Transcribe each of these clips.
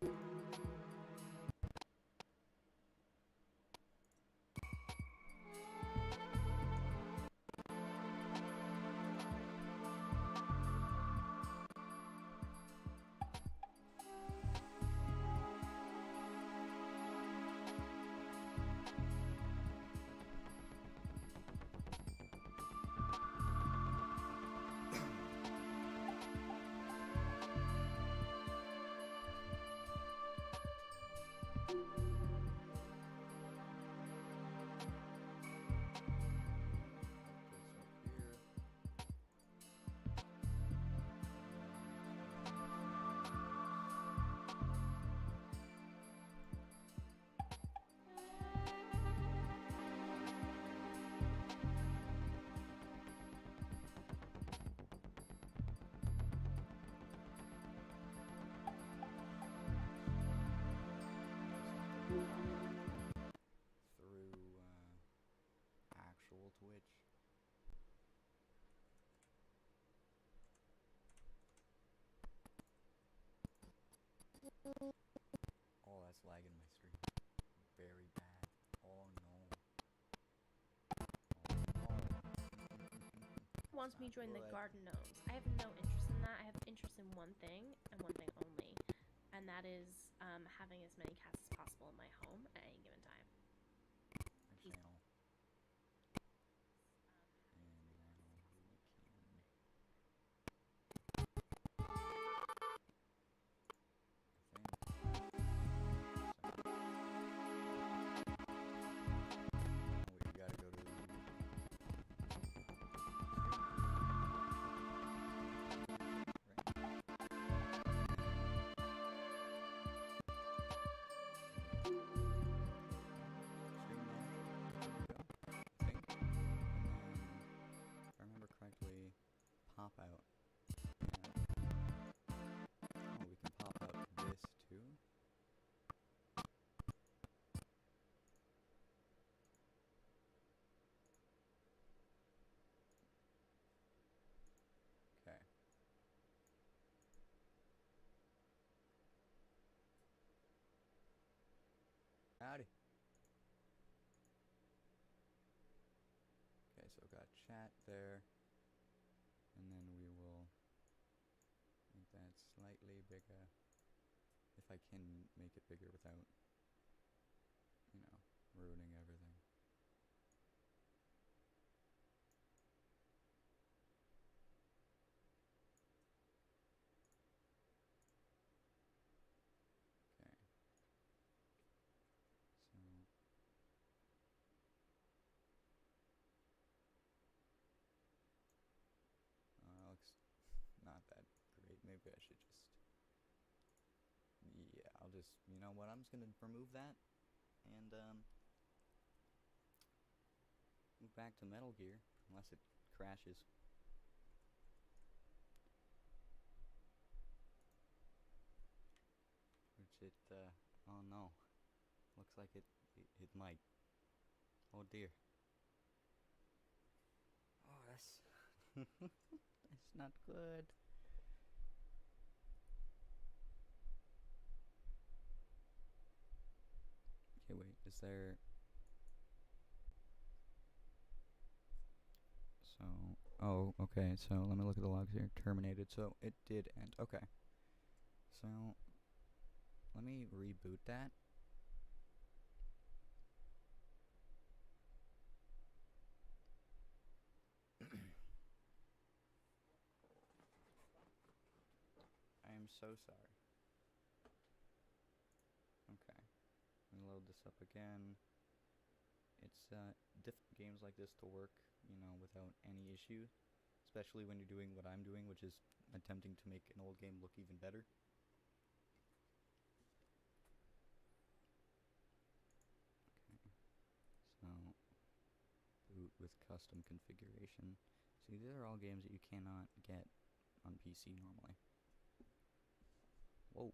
through actual Twitch. Oh, that's lagging my stream. Very bad. Oh no. Oh no. Wants me to join the garden gnomes. I have no interest in that. I have interest in one thing and one thing only, and that is having as many cats as possible in my home at any given time. My channel. Pop out. Oh, we can pop out this too. Okay. Howdy. Okay, so got chat there. And then we will make that slightly bigger, if I can make it bigger without, you know, ruining everything. Okay. So looks not that great. Maybe I should just... Yeah, I'll just... You know what? I'm just gonna remove that and move back to Metal Gear, unless it crashes. Which it, oh no. Looks like it might. Oh dear. Oh, that's... That's not good. Okay, wait, is there... So, oh, okay, so let me look at the logs here. Terminated, so it did end. Okay. So, let me reboot that. I am so sorry. Okay. Let me load this up again. It's different games like this to work, you know, without any issue. Especially when you're doing what I'm doing, which is attempting to make an old game look even better. Okay. So, boot with custom configuration. See, these are all games that you cannot get on PC normally. Whoa.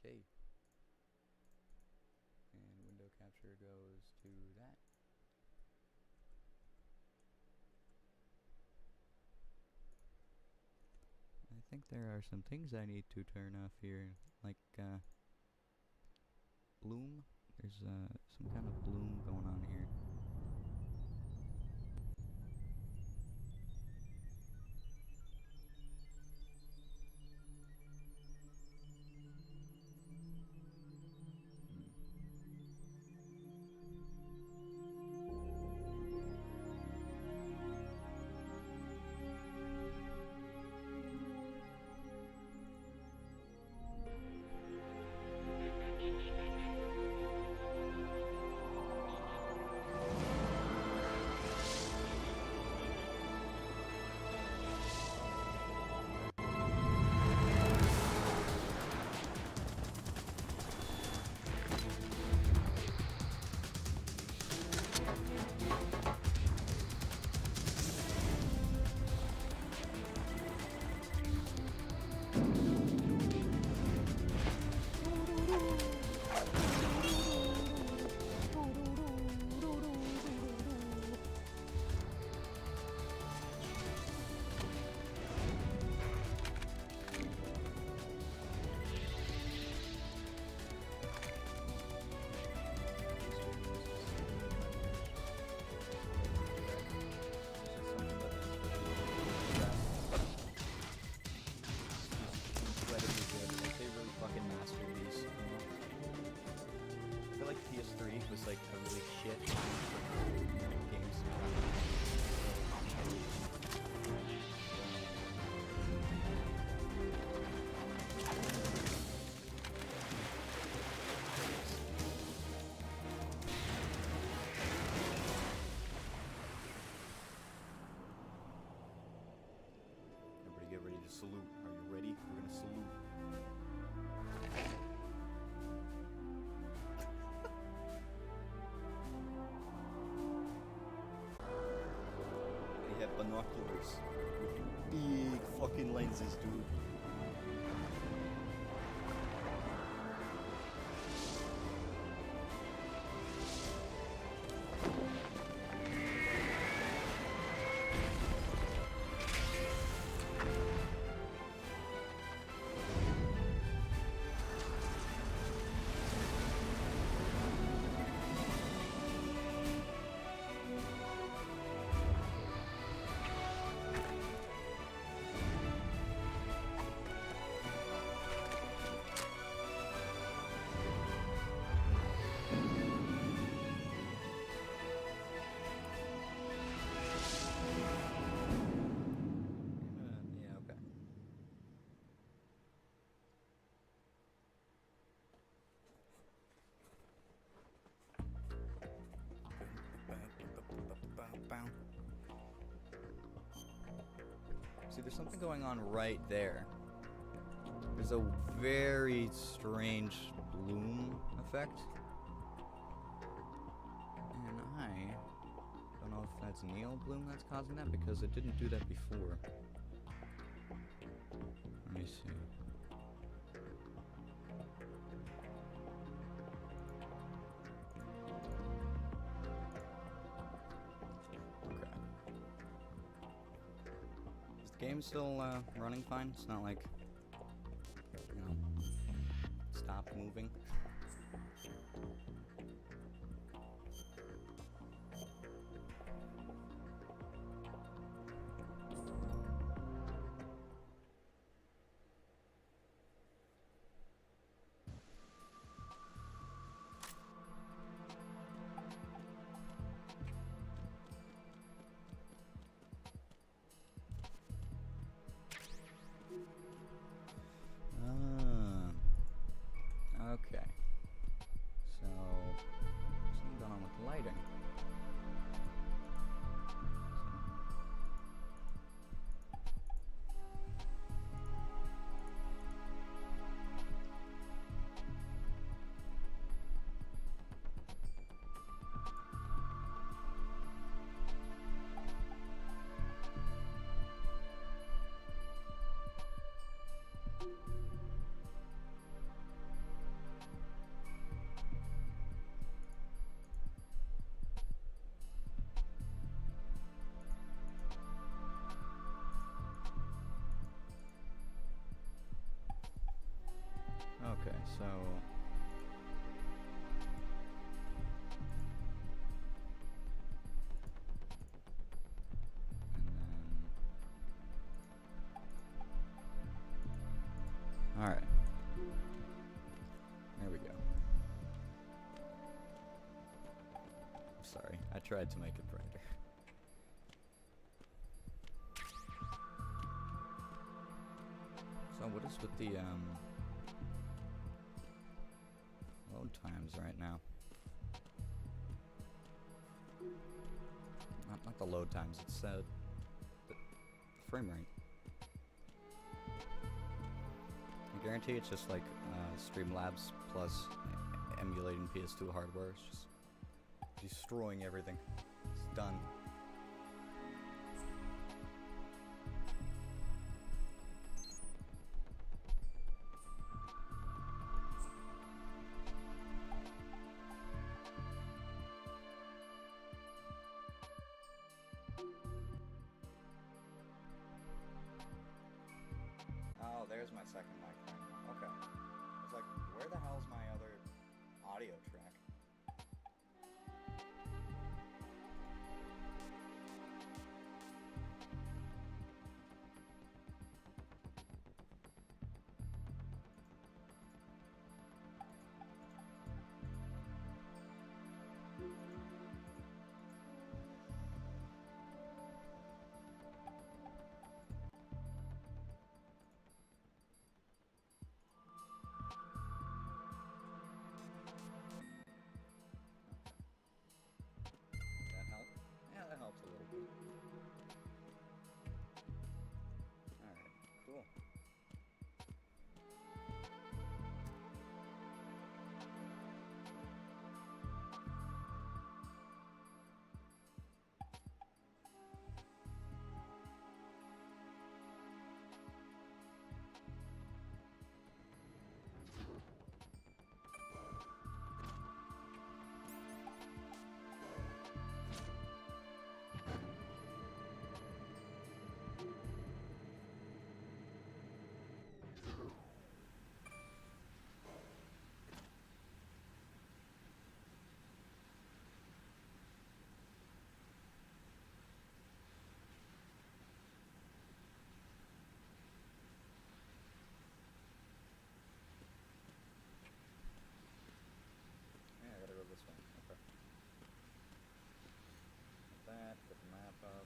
Okay. And window capture goes to that. think there are some things I need to turn off here, like bloom. There's some kind of bloom going on here. Was like a really shit games. Everybody get ready to salute. Are you ready? We're gonna salute. Have binoculars with big fucking lenses, dude. See, there's something going on right there. There's a very strange bloom effect. And I don't know if that's Neo bloom that's causing that, because it didn't do that before. Let me see. Game's still running fine. It's not like, you know, stopped moving. Okay. Okay, so and then all right. There we go. Sorry, I tried to make it brighter. So what is with the load times right now? Not the load times, it's the frame rate. I guarantee it's just like Streamlabs plus emulating PS2 hardware. It's just destroying everything. It's done. Oh, there's my second mic right now. Okay. I was like, where the hell's my other audio track? That help? Yeah, that helps a little bit. Alright, cool. Yeah, I gotta go this way. Okay. Like that, put the map up.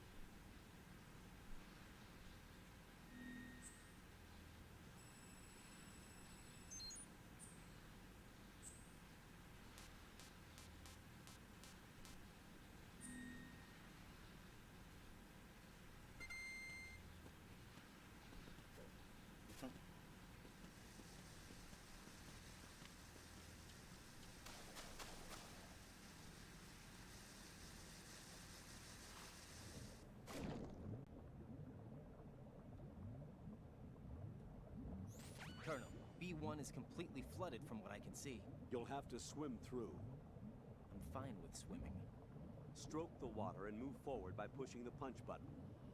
Colonel, B1 is completely flooded from what I can see. You'll have to swim through. I'm fine with swimming. Stroke the water and move forward by pushing the punch button.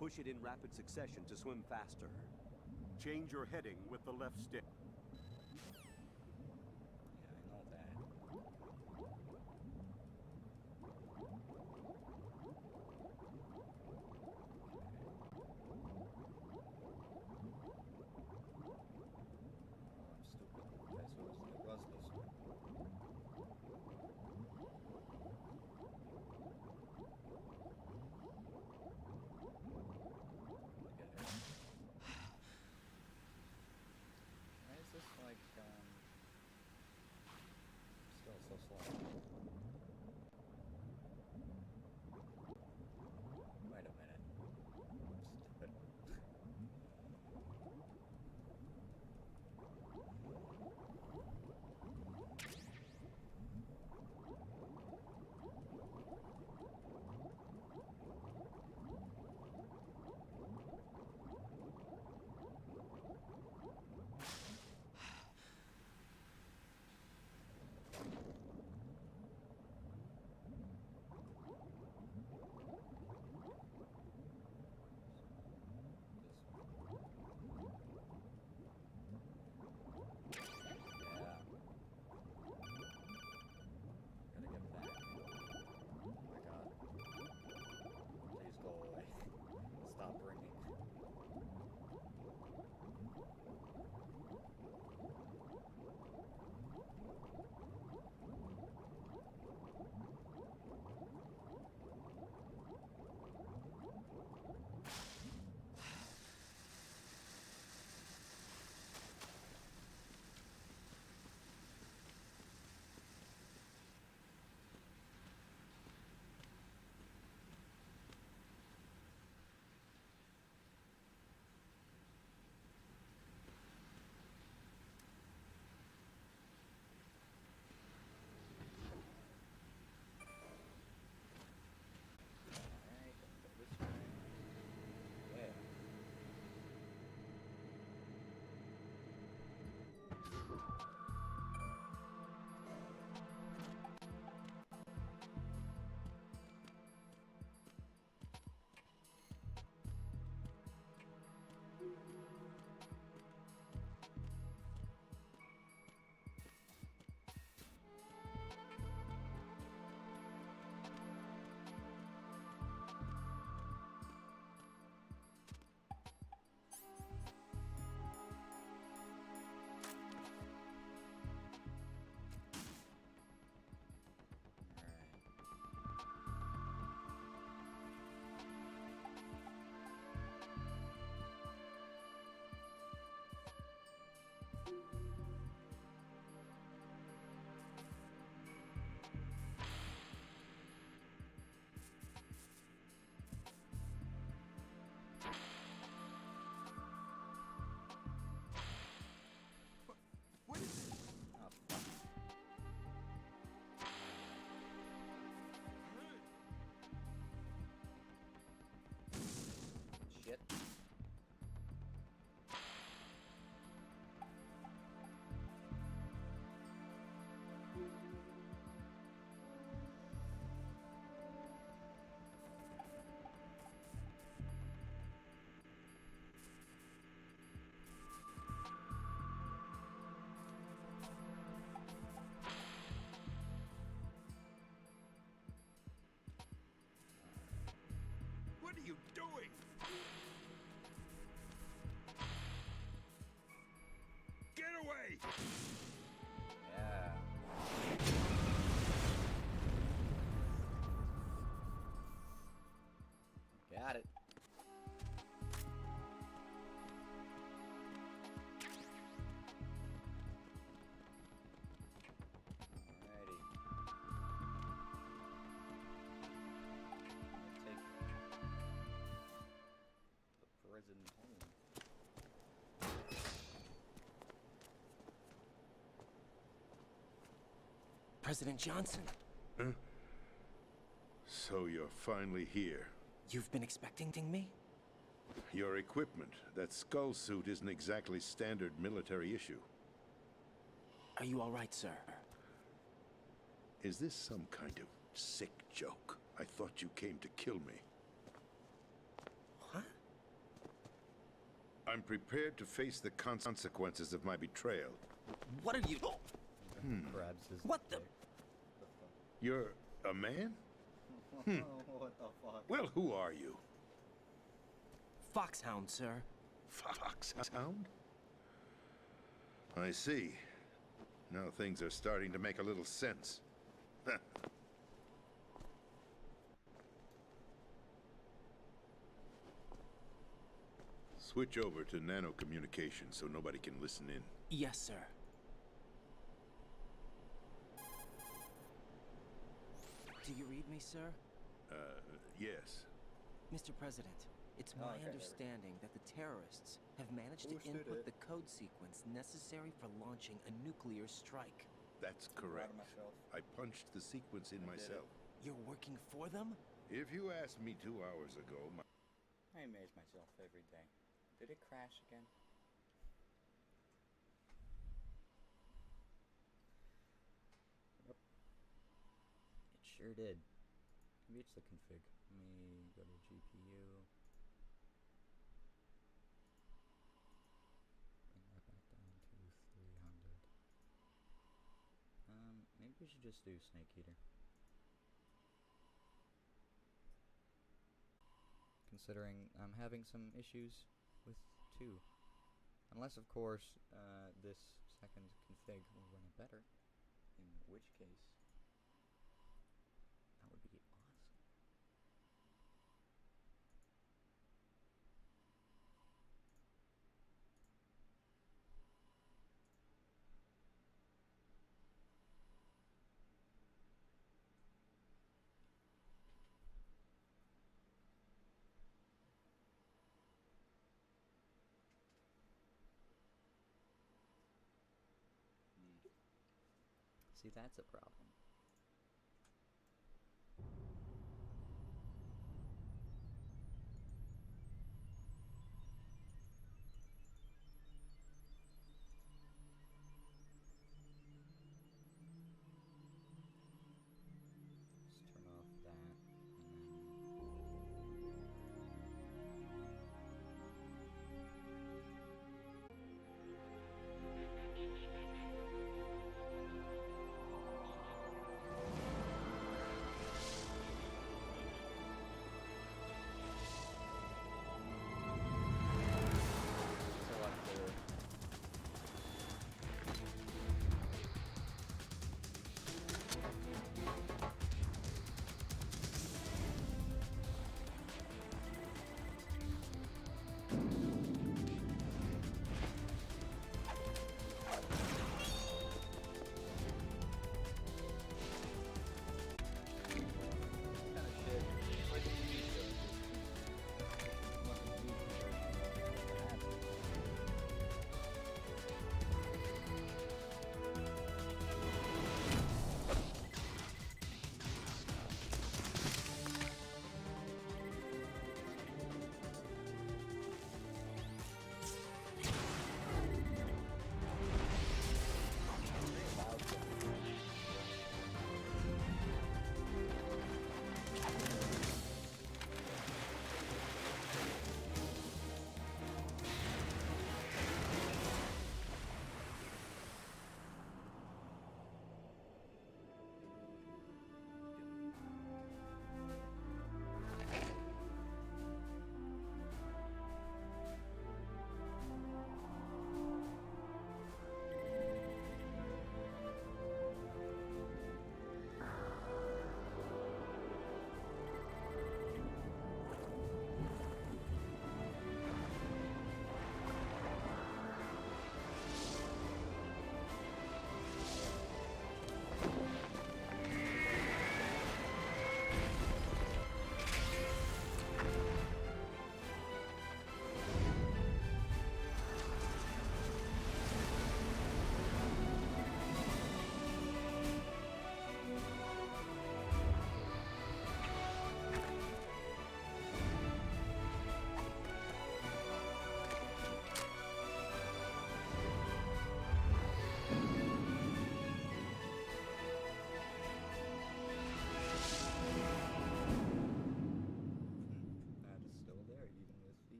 Push it in rapid succession to swim faster. Change your heading with the left stick. Yeah, I know that. Oh, I'm stupid. Okay, so it was this one. Look at it. Why is this like, still so slow? Wait a minute. Stupid. What are you doing? Get away! Yeah. Got it. Alrighty. I'll take the prison home. President Johnson, So you're finally here. you've been expecting me? Your equipment, that skull suit isn't exactly standard military issue. Are you all right, sir? Is this some kind of sick joke? I thought you came to kill me. What? I'm prepared to face the consequences of my betrayal. What are you? Grabs his What the? dick. You're a man? What the fuck? Well, who are you? Foxhound, sir. Foxhound? I see. Now things are starting to make a little sense. Switch over to nano communication so nobody can listen in. Yes, sir. Do you read me, sir? Yes. Mr. President, it's Oh, my okay, there we go. understanding that the terrorists have managed to Boosted input it. the code sequence necessary for launching a nuclear strike. That's Proud correct. of myself. I punched the sequence in I did it. myself. You're working for them? If you asked me 2 hours ago, I amaze myself every day. Did it crash again? Yep. It sure did. Maybe it's the config. Let me go to GPU. Bring that back down to 300. Maybe we should just do Snake Eater. Considering I'm having some issues with 2. Unless, of course, this second config will run it better. In which case, that would be awesome. See, that's a problem. Let's turn off that, and then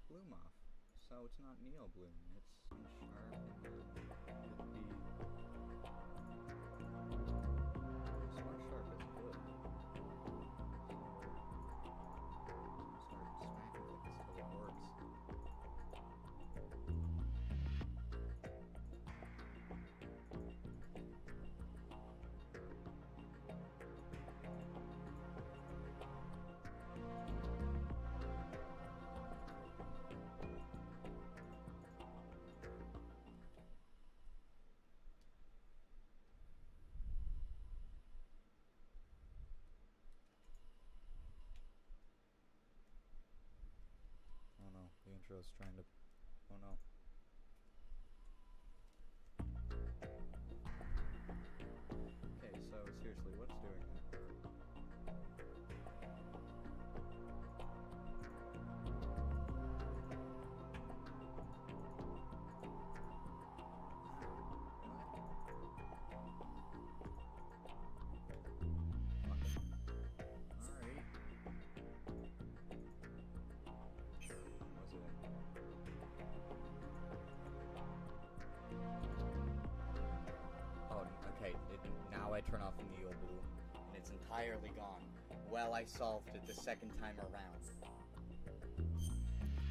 bloom off. So it's not Neo Bloom, it's sharp and then it'd be smart sharp, it's good. Start smacking with this till it works. Oh no, the intro's trying to... Oh no. Okay, so seriously, what's doing that? Alright. Was it? Oh, okay. Now I turn off the Neo Bloom, and it's entirely gone. Well, I solved it the second time around.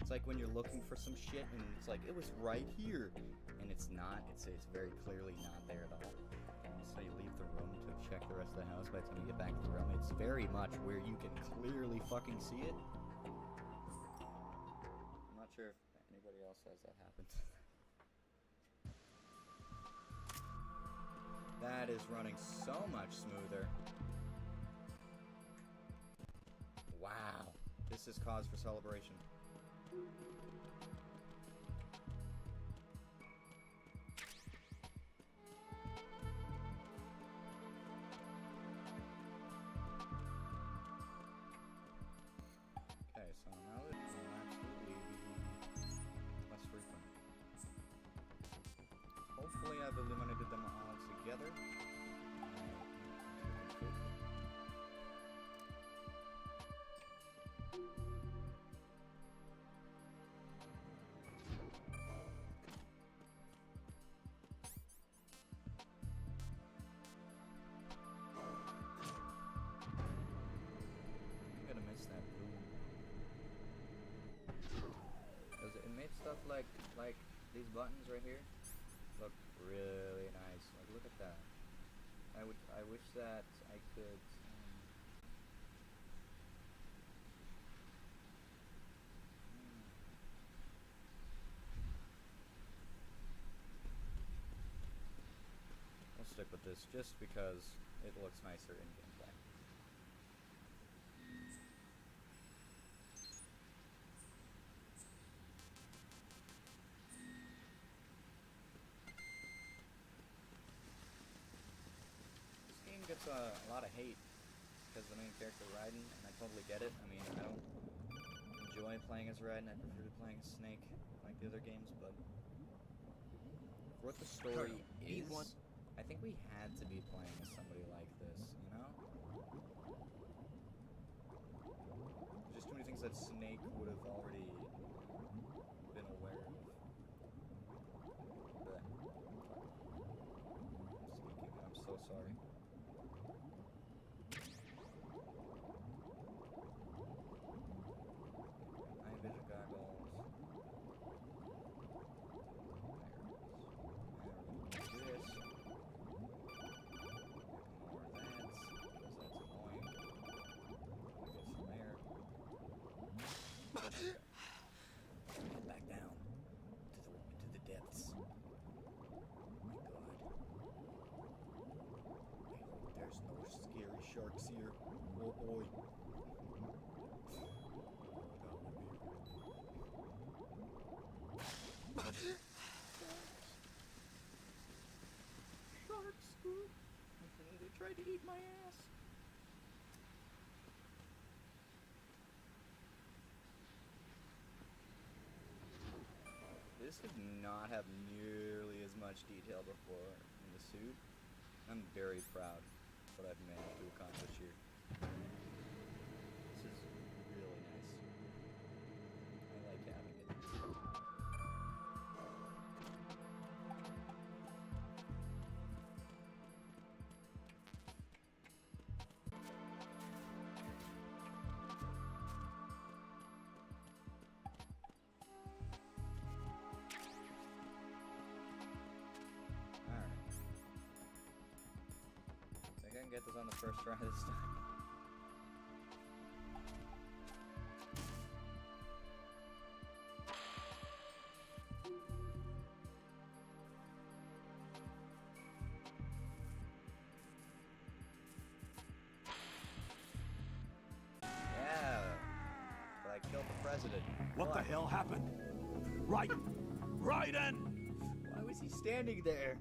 It's like when you're looking for some shit, and it's like, it was right here. And it's not. It's very clearly not there at all. So you leave the room to check the rest of the house. By the time you get back to the room, it's very much where you can clearly fucking see it. I'm not sure if anybody else has that happen. That is running so much smoother. Wow. This is cause for celebration. Okay, so now it will absolutely be less frequent. Hopefully I've eliminated them all together. I'm gonna miss that boom. Because it made stuff like these buttons right here look really nice. Like, look at that. I wish that I could. I'll stick with this just because it looks nicer in gameplay. This game gets a lot of hate because the main character Raiden, and I totally get it. I mean, I don't enjoy playing as Raiden. I prefer to playing as Snake like the other games, but for what the story is, I think we had to be playing as somebody like this, you know? There's just too many things that Snake would have already been aware of. Blech. I'm so sorry. Night vision goggles. There it is. And we're gonna do this. Ignore that, because that's annoying. Get some air. Get back down into the depths. Oh my god. I hope there's no scary sharks here. Oh boy. Sharks! They tried to eat my ass. This did not have nearly as much detail before in the suit. I'm very proud of what I've managed to accomplish here. This is really nice. I like having it. get this on the first try this time. Yeah, but I killed the president. What the hell happened? Raiden! Why was he standing there?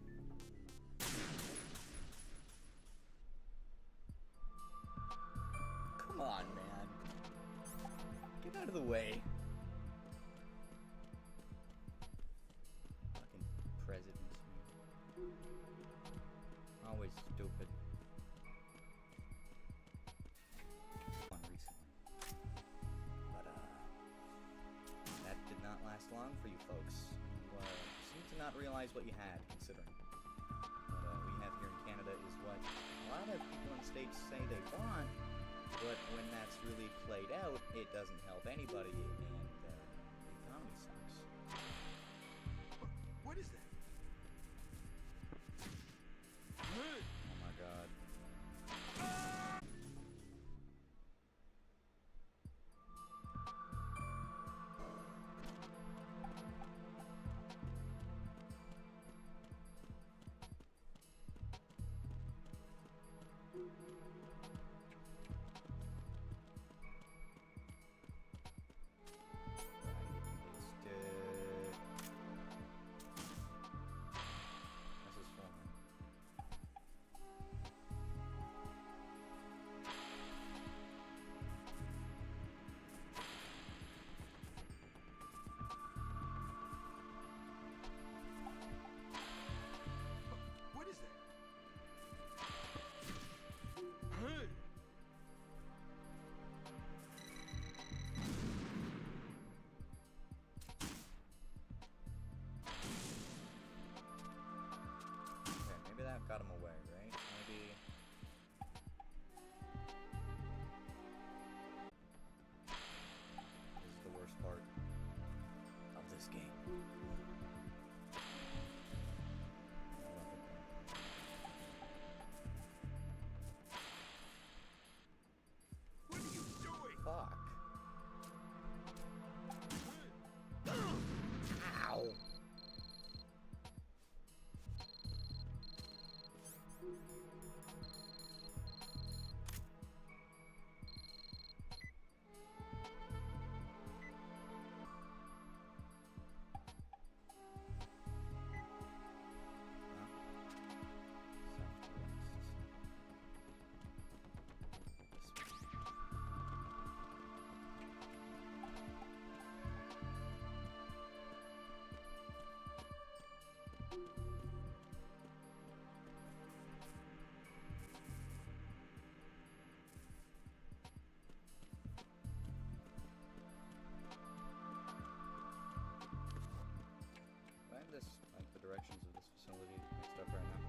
Come on, man. Get out of the way. Fucking presidents, man. Always stupid. One recently. But, that did not last long for you folks. You, seem to not realize what you had, considering. What, we have here in Canada is what a lot of people in the States say they want, but when that's really played out, it doesn't help anybody, and, the economy sucks. What is that? Oh my god. This is fun. What is that? Okay, maybe that got him away, right? Maybe... This is the worst part of this game. What are you doing? Fuck. Ow! I have this, like, the directions of this facility mixed up right now.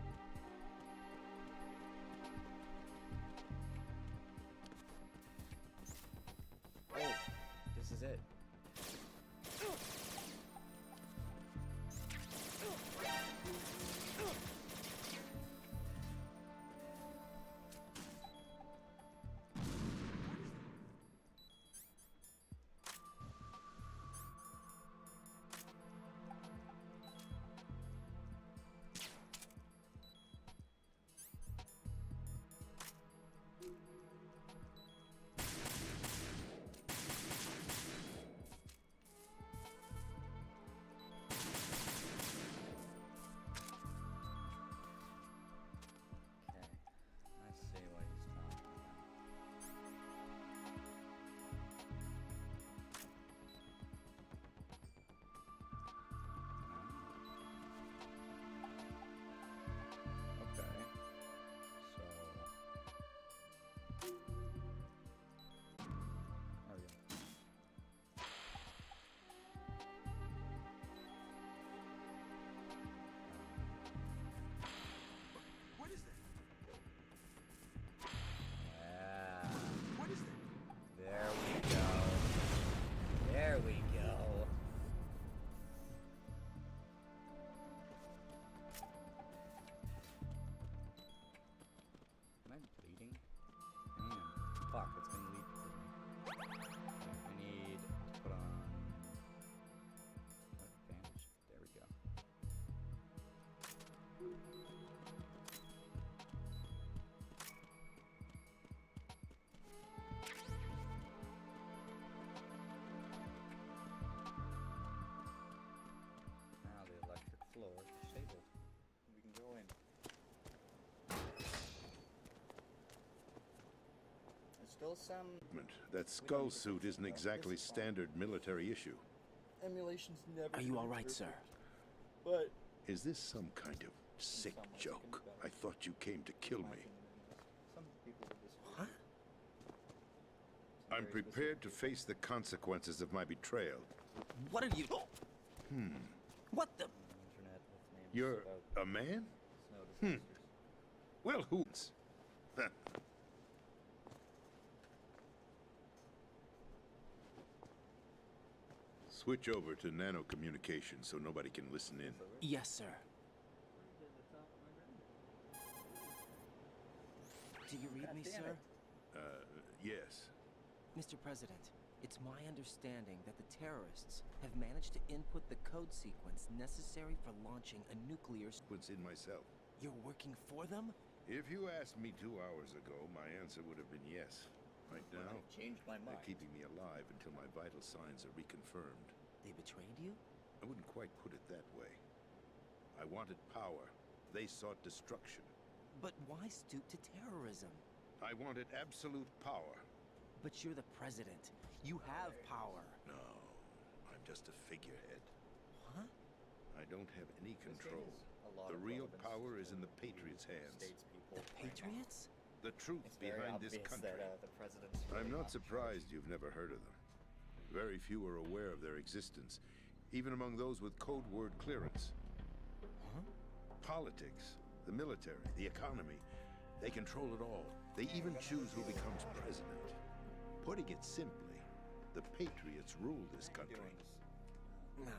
Oh, this is it. still some That skull suit isn't exactly standard military issue. emulations never. Are you all right, sir? But Is this some kind of sick joke? I thought you came to kill me. some people would disagree. Huh? I'm prepared to face the consequences of my betrayal. What are you? What the? Internet with names You're about a man? snow disasters. Well, who's? Switch over to nano communication so nobody can listen in. Yes, sir. Do you read me, damn sir? Yes. Mr. President, it's my understanding that the terrorists have managed to input the code sequence necessary for launching a nuclear... What's in myself? You're working for them? If you asked me 2 hours ago, my answer would have been yes. Right now, I've changed my they're mind. keeping me alive until my vital signs are reconfirmed. They betrayed you? I wouldn't quite put it that way. I wanted power. They sought destruction. But why stoop to terrorism? I wanted absolute power. But you're the president. You have power. No, I'm just a figurehead. Huh? I don't have any This game control. is a lot The of real relevance power to is in the Patriots' hands. States people The right now. Patriots? The truth It's very behind this obvious country. that the president's I'm really not surprised you've never heard of them. Very few are aware of their existence, even among those with code word clearance. Huh? Politics, the military, the economy, they control it all. They even choose who becomes president. Putting it simply, the Patriots rule this country. doing this No.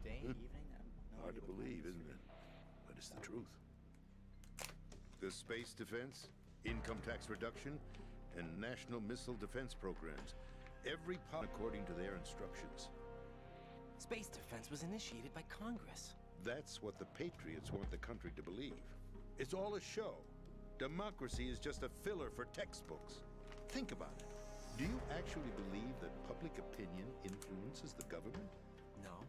day, evening. I have no Hard to idea what believe, time isn't it? But it's the truth. The space defense, income tax reduction, and national missile defense programs. Every according to their instructions. Space defense was initiated by Congress. That's what the Patriots want the country to believe. It's all a show. Democracy is just a filler for textbooks. Think about it. Do you actually believe that public opinion influences the government? No.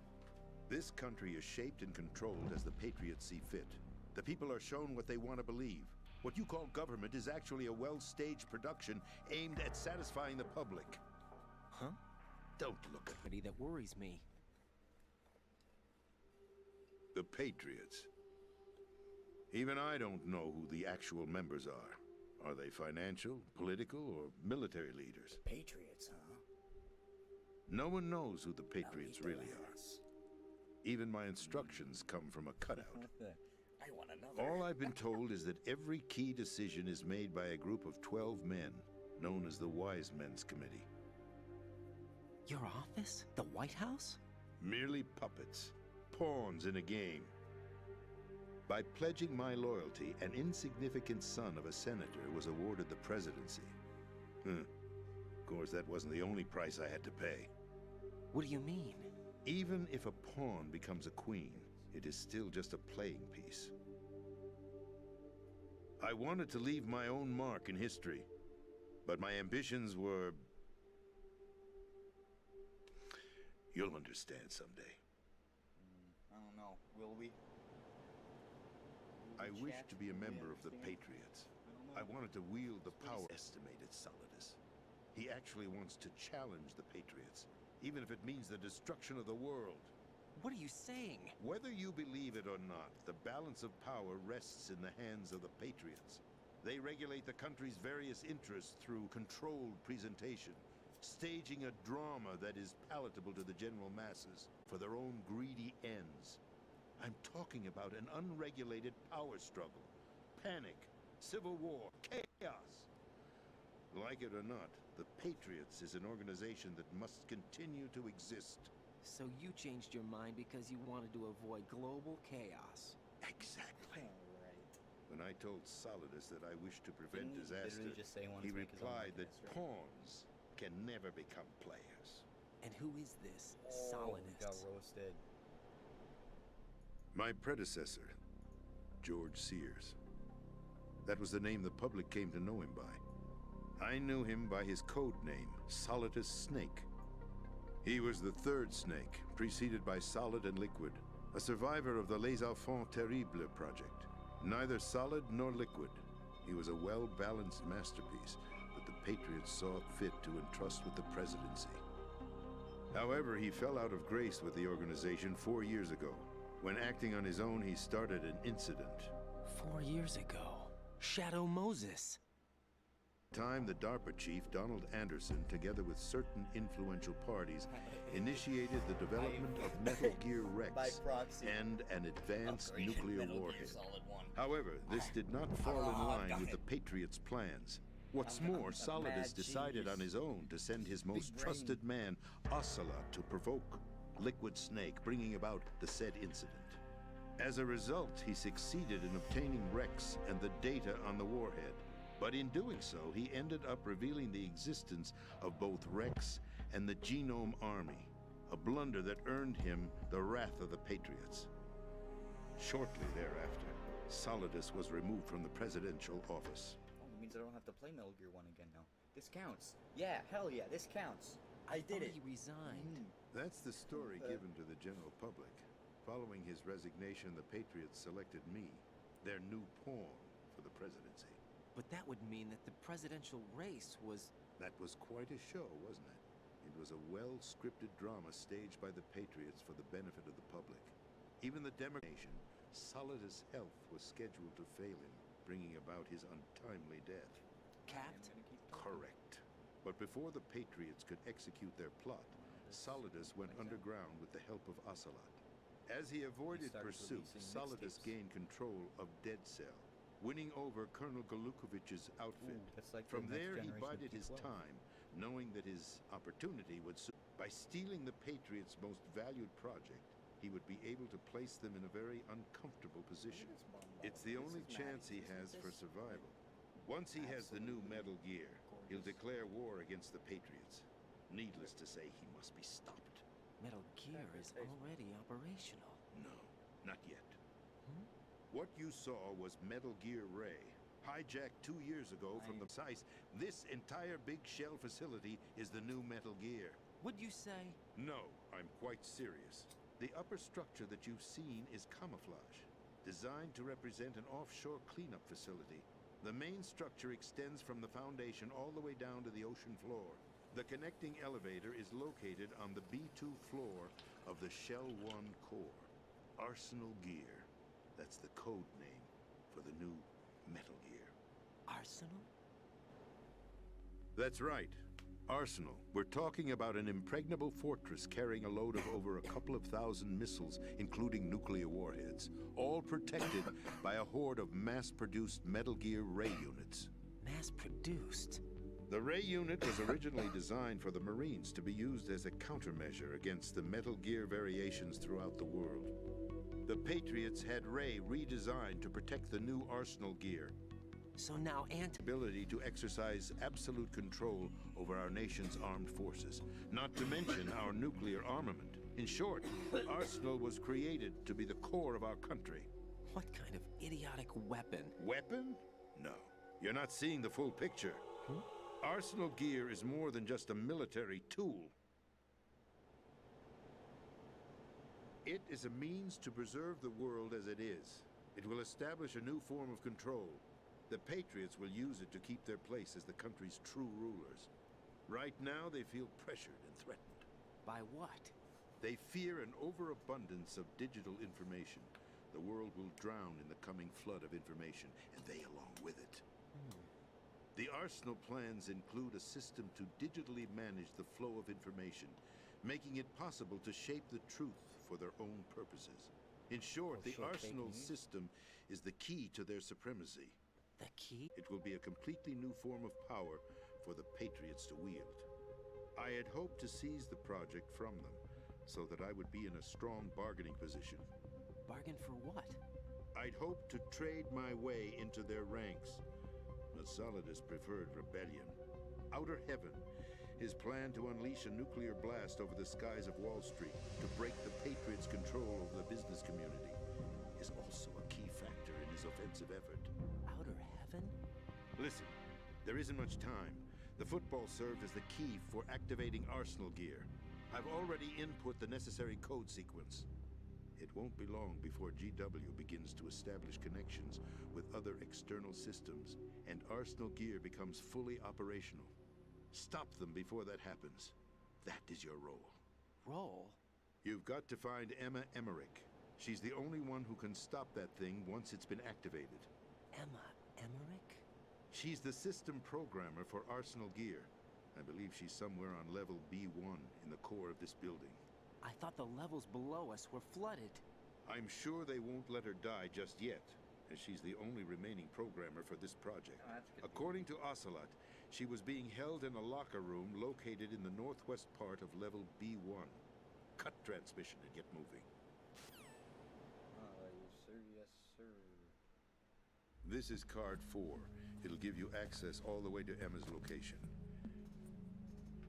This country is shaped and controlled as the Patriots see fit. The people are shown what they want to believe. What you call government is actually a well-staged production aimed at satisfying the public. Huh? Don't look at me. That worries me. The Patriots. Even I don't know who the actual members are. Are they financial, political, or military leaders? Patriots, huh? No one knows who the Patriots I'll eat really their are. ass. Even my instructions come from a cutout. I want another. All I've been told is that every key decision is made by a group of 12 men, known as the Wise Men's Committee. Your office? The White House? Merely puppets, pawns in a game. By pledging my loyalty, an insignificant son of a senator was awarded the presidency. Of course, that wasn't the only price I had to pay. What do you mean? Even if a pawn becomes a queen, it is still just a playing piece. I wanted to leave my own mark in history, but my ambitions were... You'll understand someday. I don't know. Will we? I wished to be a member of the Patriots. I wanted to wield the power. Estimated Solidus. He actually wants to challenge the Patriots, even if it means the destruction of the world. What are you saying? Whether you believe it or not, the balance of power rests in the hands of the Patriots. They regulate the country's various interests through controlled presentation, staging a drama that is palatable to the general masses for their own greedy ends. I'm talking about an unregulated power struggle, panic, civil war, chaos. Like it or not, the Patriots is an organization that must continue to exist. So you changed your mind because you wanted to avoid global chaos. Exactly. Alright. When I told Solidus that I wished to prevent Didn't he disaster, literally just say he wanted he to make his own replied that mechanism? pawns can never become players. And who is this Oh, we got Solidus? roasted. My predecessor, George Sears. That was the name the public came to know him by. I knew him by his code name, Solidus Snake. He was the third snake, preceded by Solid and Liquid, a survivor of the Les Enfants Terribles project. Neither solid nor liquid. He was a well-balanced masterpiece, but the Patriots saw fit to entrust with the presidency. However, he fell out of grace with the organization 4 years ago. When acting on his own, he started an incident. 4 years ago. Shadow Moses. The DARPA chief, Donald Anderson, together with certain influential parties, initiated the development of Metal Gear By Rex proxy. and an advanced Upgraded nuclear Metal Gear warhead. Solid 1. However, this did not fall in Oh, line got with it. the Patriots' plans. What's I'm more, a Solidus mad decided genius. on his own to send his most brain. trusted man, Ocelot, to provoke Liquid Snake, bringing about the said incident. As a result, he succeeded in obtaining Rex and the data on the warhead. But in doing so, he ended up revealing the existence of both Rex and the Genome Army, a blunder that earned him the wrath of the Patriots. Shortly thereafter, Solidus was removed from the presidential office. Oh, it means I don't have to play Metal Gear 1 again now. This counts. Yeah, hell yeah, this counts. I did it. He resigned. That's the story given to the general public. Following his resignation, the Patriots selected me, their new pawn, for the presidency. But that would mean that the presidential race was... That was quite a show, wasn't it? It was a well-scripted drama staged by the Patriots for the benefit of the public. Even the Democration, Solidus' health was scheduled to fail him, bringing about his untimely death. capped? Correct. But before the Patriots could execute their plot, Solidus went underground with the help of Ocelot. As he avoided started pursuit, releasing Solidus mixtapes. gained control of Dead Cell, winning over Colonel Galukovich's outfit. Ooh, that's like the From next there, he generation of bided his P12. time, knowing that his opportunity would soon. By stealing the Patriots' most valued project, he would be able to place them in a very uncomfortable position. It's the only chance he has for survival. Once he has the new Metal Gear, he'll declare war against the Patriots. Needless to say, he must be stopped. Metal Gear is already operational. No, not yet. What you saw was Metal Gear Ray, hijacked 2 years ago from the size. This entire big shell facility is the new Metal Gear. Would you say... No, I'm quite serious. The upper structure that you've seen is camouflage, designed to represent an offshore cleanup facility. The main structure extends from the foundation all the way down to the ocean floor. The connecting elevator is located on the B2 floor of the Shell 1 core. Arsenal Gear. That's the code name for the new Metal Gear. Arsenal? That's right. Arsenal. We're talking about an impregnable fortress carrying a load of over a couple of thousand missiles, including nuclear warheads, all protected by a horde of mass-produced Metal Gear Ray units. Mass-produced? The Ray unit was originally designed for the Marines to be used as a countermeasure against the Metal Gear variations throughout the world. The Patriots had Ray redesigned to protect the new Arsenal Gear. So now Ability to exercise absolute control over our nation's armed forces, not to mention our nuclear armament. In short, Arsenal was created to be the core of our country. What kind of idiotic weapon? Weapon? No. You're not seeing the full picture. Arsenal Gear is more than just a military tool. It is a means to preserve the world as it is. It will establish a new form of control. The Patriots will use it to keep their place as the country's true rulers. Right now, they feel pressured and threatened. By what? They fear an overabundance of digital information. The world will drown in the coming flood of information, and they along with it. The Arsenal plans include a system to digitally manage the flow of information, making it possible to shape the truth for their own purposes. In short, the Arsenal system is the key to their supremacy. The key? It will be a completely new form of power for the Patriots to wield. I had hoped to seize the project from them, so that I would be in a strong bargaining position. Bargain for what? I'd hoped to trade my way into their ranks, but Solidus preferred rebellion. Outer Heaven, his plan to unleash a nuclear blast over the skies of Wall Street to break the Patriots' control over the business community, is also a key factor in his offensive effort. Outer Heaven? Listen, there isn't much time. The football served as the key for activating Arsenal Gear. I've already input the necessary code sequence. It won't be long before GW begins to establish connections with other external systems, and Arsenal Gear becomes fully operational. Stop them before that happens. That is your role. Roll? You've got to find Emma Emmerich. She's the only one who can stop that thing once it's been activated. Emma Emmerich? She's the system programmer for Arsenal Gear. I believe she's somewhere on level B1 in the core of this building. I thought the levels below us were flooded. I'm sure they won't let her die just yet, as she's the only remaining programmer for this project. Oh, that's good. According to Ocelot, she was being held in a locker room located in the northwest part of level B1. Cut transmission and get moving. Yes, sir. Yes, sir. This is card 4. It'll give you access all the way to Emma's location.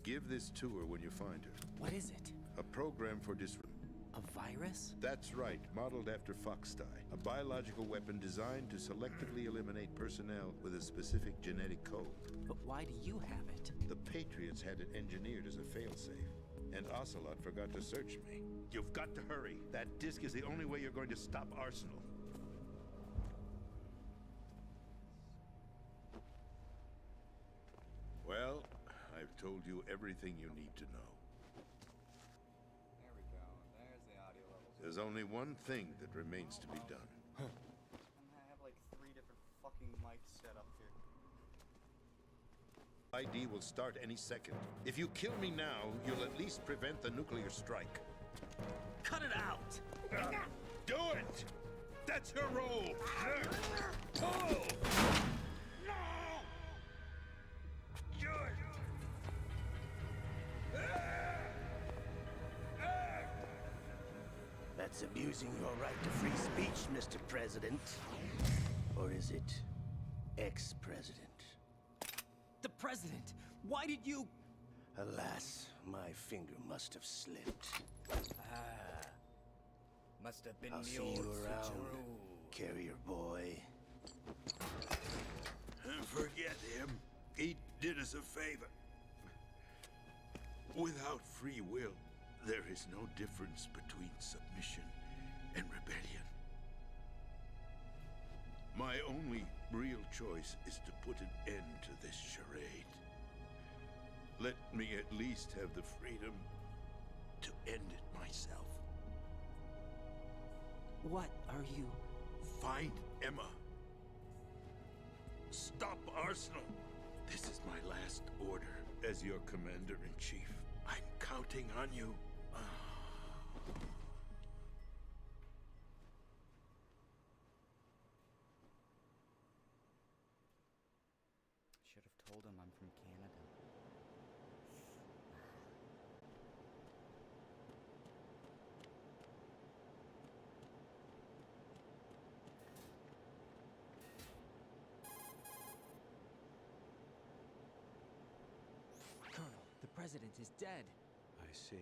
Give this to her when you find her. What is it? A program for disruption. A virus? That's right, modeled after Foxdie, a biological weapon designed to selectively eliminate personnel with a specific genetic code. But why do you have it? The Patriots had it engineered as a failsafe, and Ocelot forgot to search me. You've got to hurry. That disk is the only way you're going to stop Arsenal. Well, I've told you everything you need to know. There we go. There's the audio levels. There's only one thing that remains to be done. I have like 3 different fucking mics set up here. ID will start any second. If you kill me now, you'll at least prevent the nuclear strike. Cut it out! Do it! That's her role! Pull! No! Good! That's abusing your right to free speech, Mr. President. Or is it ex-president? The president! Why did you... Alas, my finger must have slipped. Must have been I'll the see old you around, switcheroo. carrier boy. Forget him. He did us a favor. Without free will, there is no difference between submission and rebellion. My only real choice is to put an end to this charade. Let me at least have the freedom to end it myself. What are you... Find Emma. Stop Arsenal. This is my last order as your commander-in-chief. I'm counting on you. Should have told him I'm from Canada. Colonel, the president is dead. I see.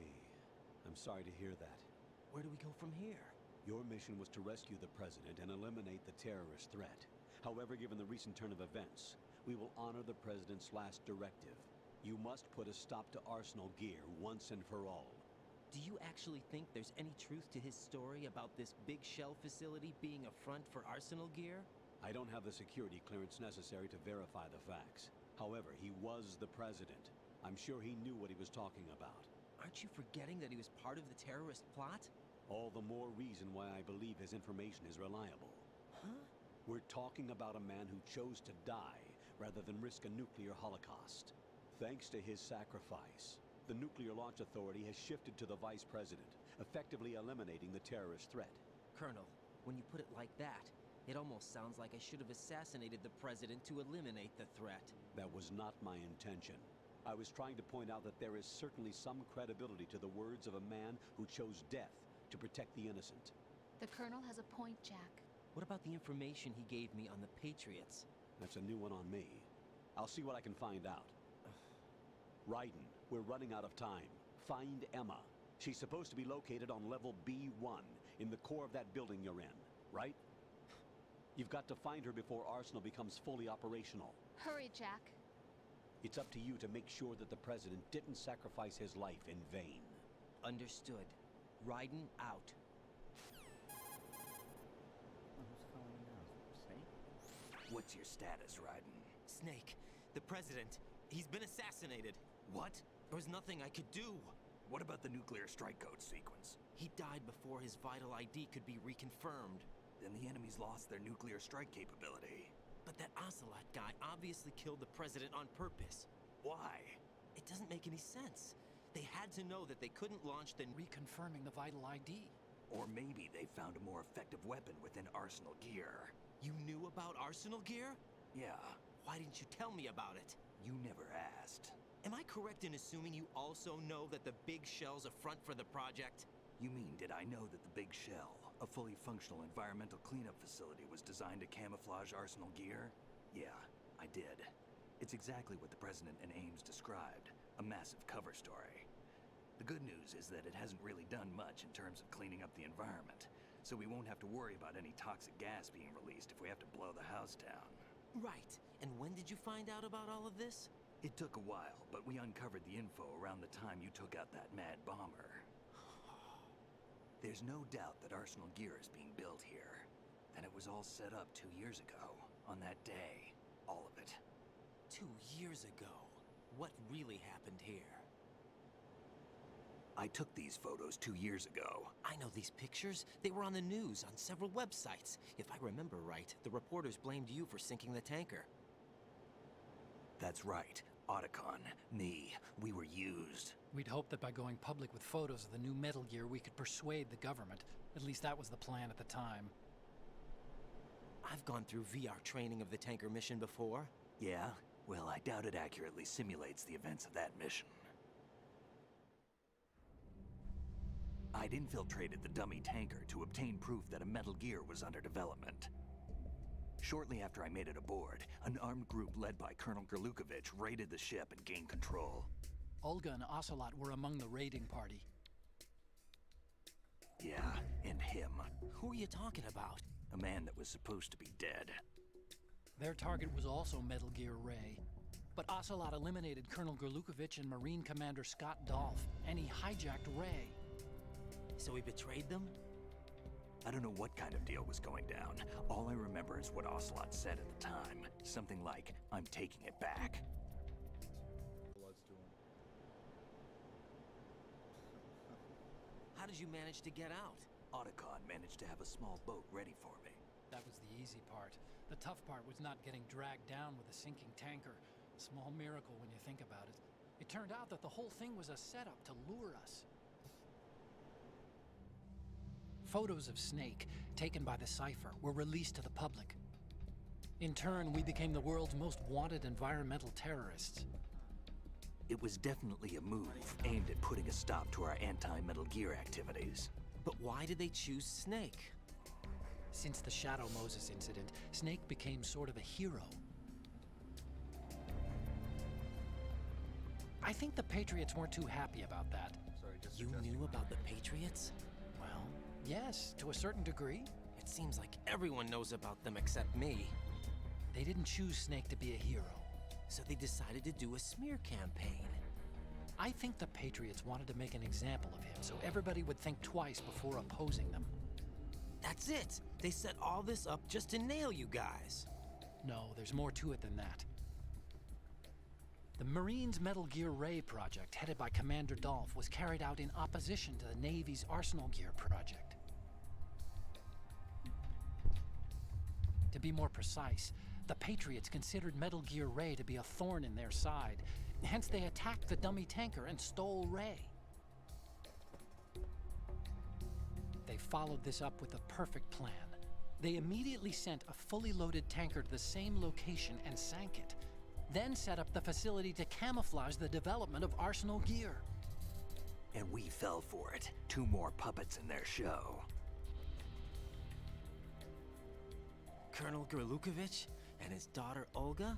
I'm sorry to hear that. Where do we go from here? Your mission was to rescue the president and eliminate the terrorist threat. However, given the recent turn of events, we will honor the president's last directive. You must put a stop to Arsenal Gear once and for all. Do you actually think there's any truth to his story about this big shell facility being a front for Arsenal Gear? I don't have the security clearance necessary to verify the facts. However, he was the president. I'm sure he knew what he was talking about. Aren't you forgetting that he was part of the terrorist plot? All the more reason why I believe his information is reliable. Huh? We're talking about a man who chose to die rather than risk a nuclear holocaust. Thanks to his sacrifice, the Nuclear Launch Authority has shifted to the vice president, effectively eliminating the terrorist threat. Colonel, when you put it like that, it almost sounds like I should have assassinated the president to eliminate the threat. That was not my intention. I was trying to point out that there is certainly some credibility to the words of a man who chose death to protect the innocent. The Colonel has a point, Jack. What about the information he gave me on the Patriots? That's a new one on me. I'll see what I can find out. Raiden, we're running out of time. Find Emma. She's supposed to be located on level B1, in the core of that building you're in, right? You've got to find her before Arsenal becomes fully operational. Hurry, Jack. It's up to you to make sure that the president didn't sacrifice his life in vain. Understood. Raiden out. Who's calling now? Snake? What's your status, Raiden? Snake, the president, He's been assassinated. What? There was nothing I could do. What about the nuclear strike code sequence? He died before his vital ID could be reconfirmed. Then the enemy's lost their nuclear strike capability. But that Ocelot guy obviously killed the president on purpose. Why? It doesn't make any sense. They had to know that they couldn't launch the... Reconfirming the vital ID. Or maybe they found a more effective weapon within Arsenal gear. You knew about Arsenal gear? Yeah, Why didn't you tell me about it? you never asked. Am I correct in assuming you also know that the big shell's a front for the project? You mean, did I know that the Big Shell, a fully functional environmental cleanup facility, was designed to camouflage Arsenal gear? Yeah, I did. It's exactly what the President and Ames described, a massive cover story. The good news is that it hasn't really done much in terms of cleaning up the environment, so we won't have to worry about any toxic gas being released if we have to blow the house down. Right. And when did you find out about all of this? It took a while, but we uncovered the info around the time you took out that mad bomber. There's no doubt that Arsenal gear is being built here. And it was all set up 2 years ago, on that day. All of it. 2 years ago. What really happened here? I took these photos 2 years ago. I know these pictures. They were on the news, on several websites. If I remember right, the reporters blamed you for sinking the tanker. That's right. Otacon, me, we were used. We'd hoped that by going public with photos of the new Metal Gear, we could persuade the government. At least that was the plan at the time. I've gone through VR training of the tanker mission before. Yeah? Well, I doubt it accurately simulates the events of that mission. I'd infiltrated the dummy tanker to obtain proof that a Metal Gear was under development. Shortly after I made it aboard, an armed group led by Colonel Gerlukovich raided the ship and gained control. Olga and Ocelot were among the raiding party. Yeah, and him. Who are you talking about? A man that was supposed to be dead. Their target was also Metal Gear Ray. But Ocelot eliminated Colonel Gerlukovich and Marine Commander Scott Dolph, and he hijacked Ray. So he betrayed them? I don't know what kind of deal was going down. All I remember is what Ocelot said at the time. Something like, "I'm taking it back." How did you manage to get out? Otacon managed to have a small boat ready for me. That was the easy part. The tough part was not getting dragged down with a sinking tanker. A small miracle when you think about it. It turned out that the whole thing was a setup to lure us. Photos of Snake, taken by the Cypher, were released to the public. In turn, we became the world's most wanted environmental terrorists. It was definitely a move aimed at putting a stop to our anti-Metal Gear activities. But why did they choose Snake? Since the Shadow Moses incident, Snake became sort of a hero. I think the Patriots weren't too happy about that. You knew about the Patriots? Well, yes, to a certain degree. It seems like everyone knows about them except me. They didn't choose Snake to be a hero. So they decided to do a smear campaign. I think the Patriots wanted to make an example of him so everybody would think twice before opposing them. That's it! They set all this up just to nail you guys. No, there's more to it than that. The Marines' Metal Gear Ray project, headed by Commander Dolph, was carried out in opposition to the Navy's Arsenal Gear project. To be more precise, the Patriots considered Metal Gear Ray to be a thorn in their side. Hence, they attacked the dummy tanker and stole Ray. They followed this up with a perfect plan. They immediately sent a fully loaded tanker to the same location and sank it. Then set up the facility to camouflage the development of Arsenal Gear. And we fell for it. 2 more puppets in their show. Colonel Gerlukovich and his daughter Olga?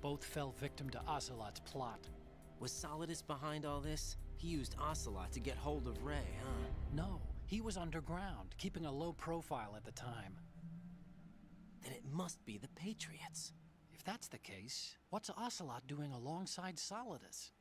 Both fell victim to Ocelot's plot. Was Solidus behind all this? He used Ocelot to get hold of Ray, huh? No, he was underground, keeping a low profile at the time. Then it must be the Patriots. If that's the case, what's Ocelot doing alongside Solidus?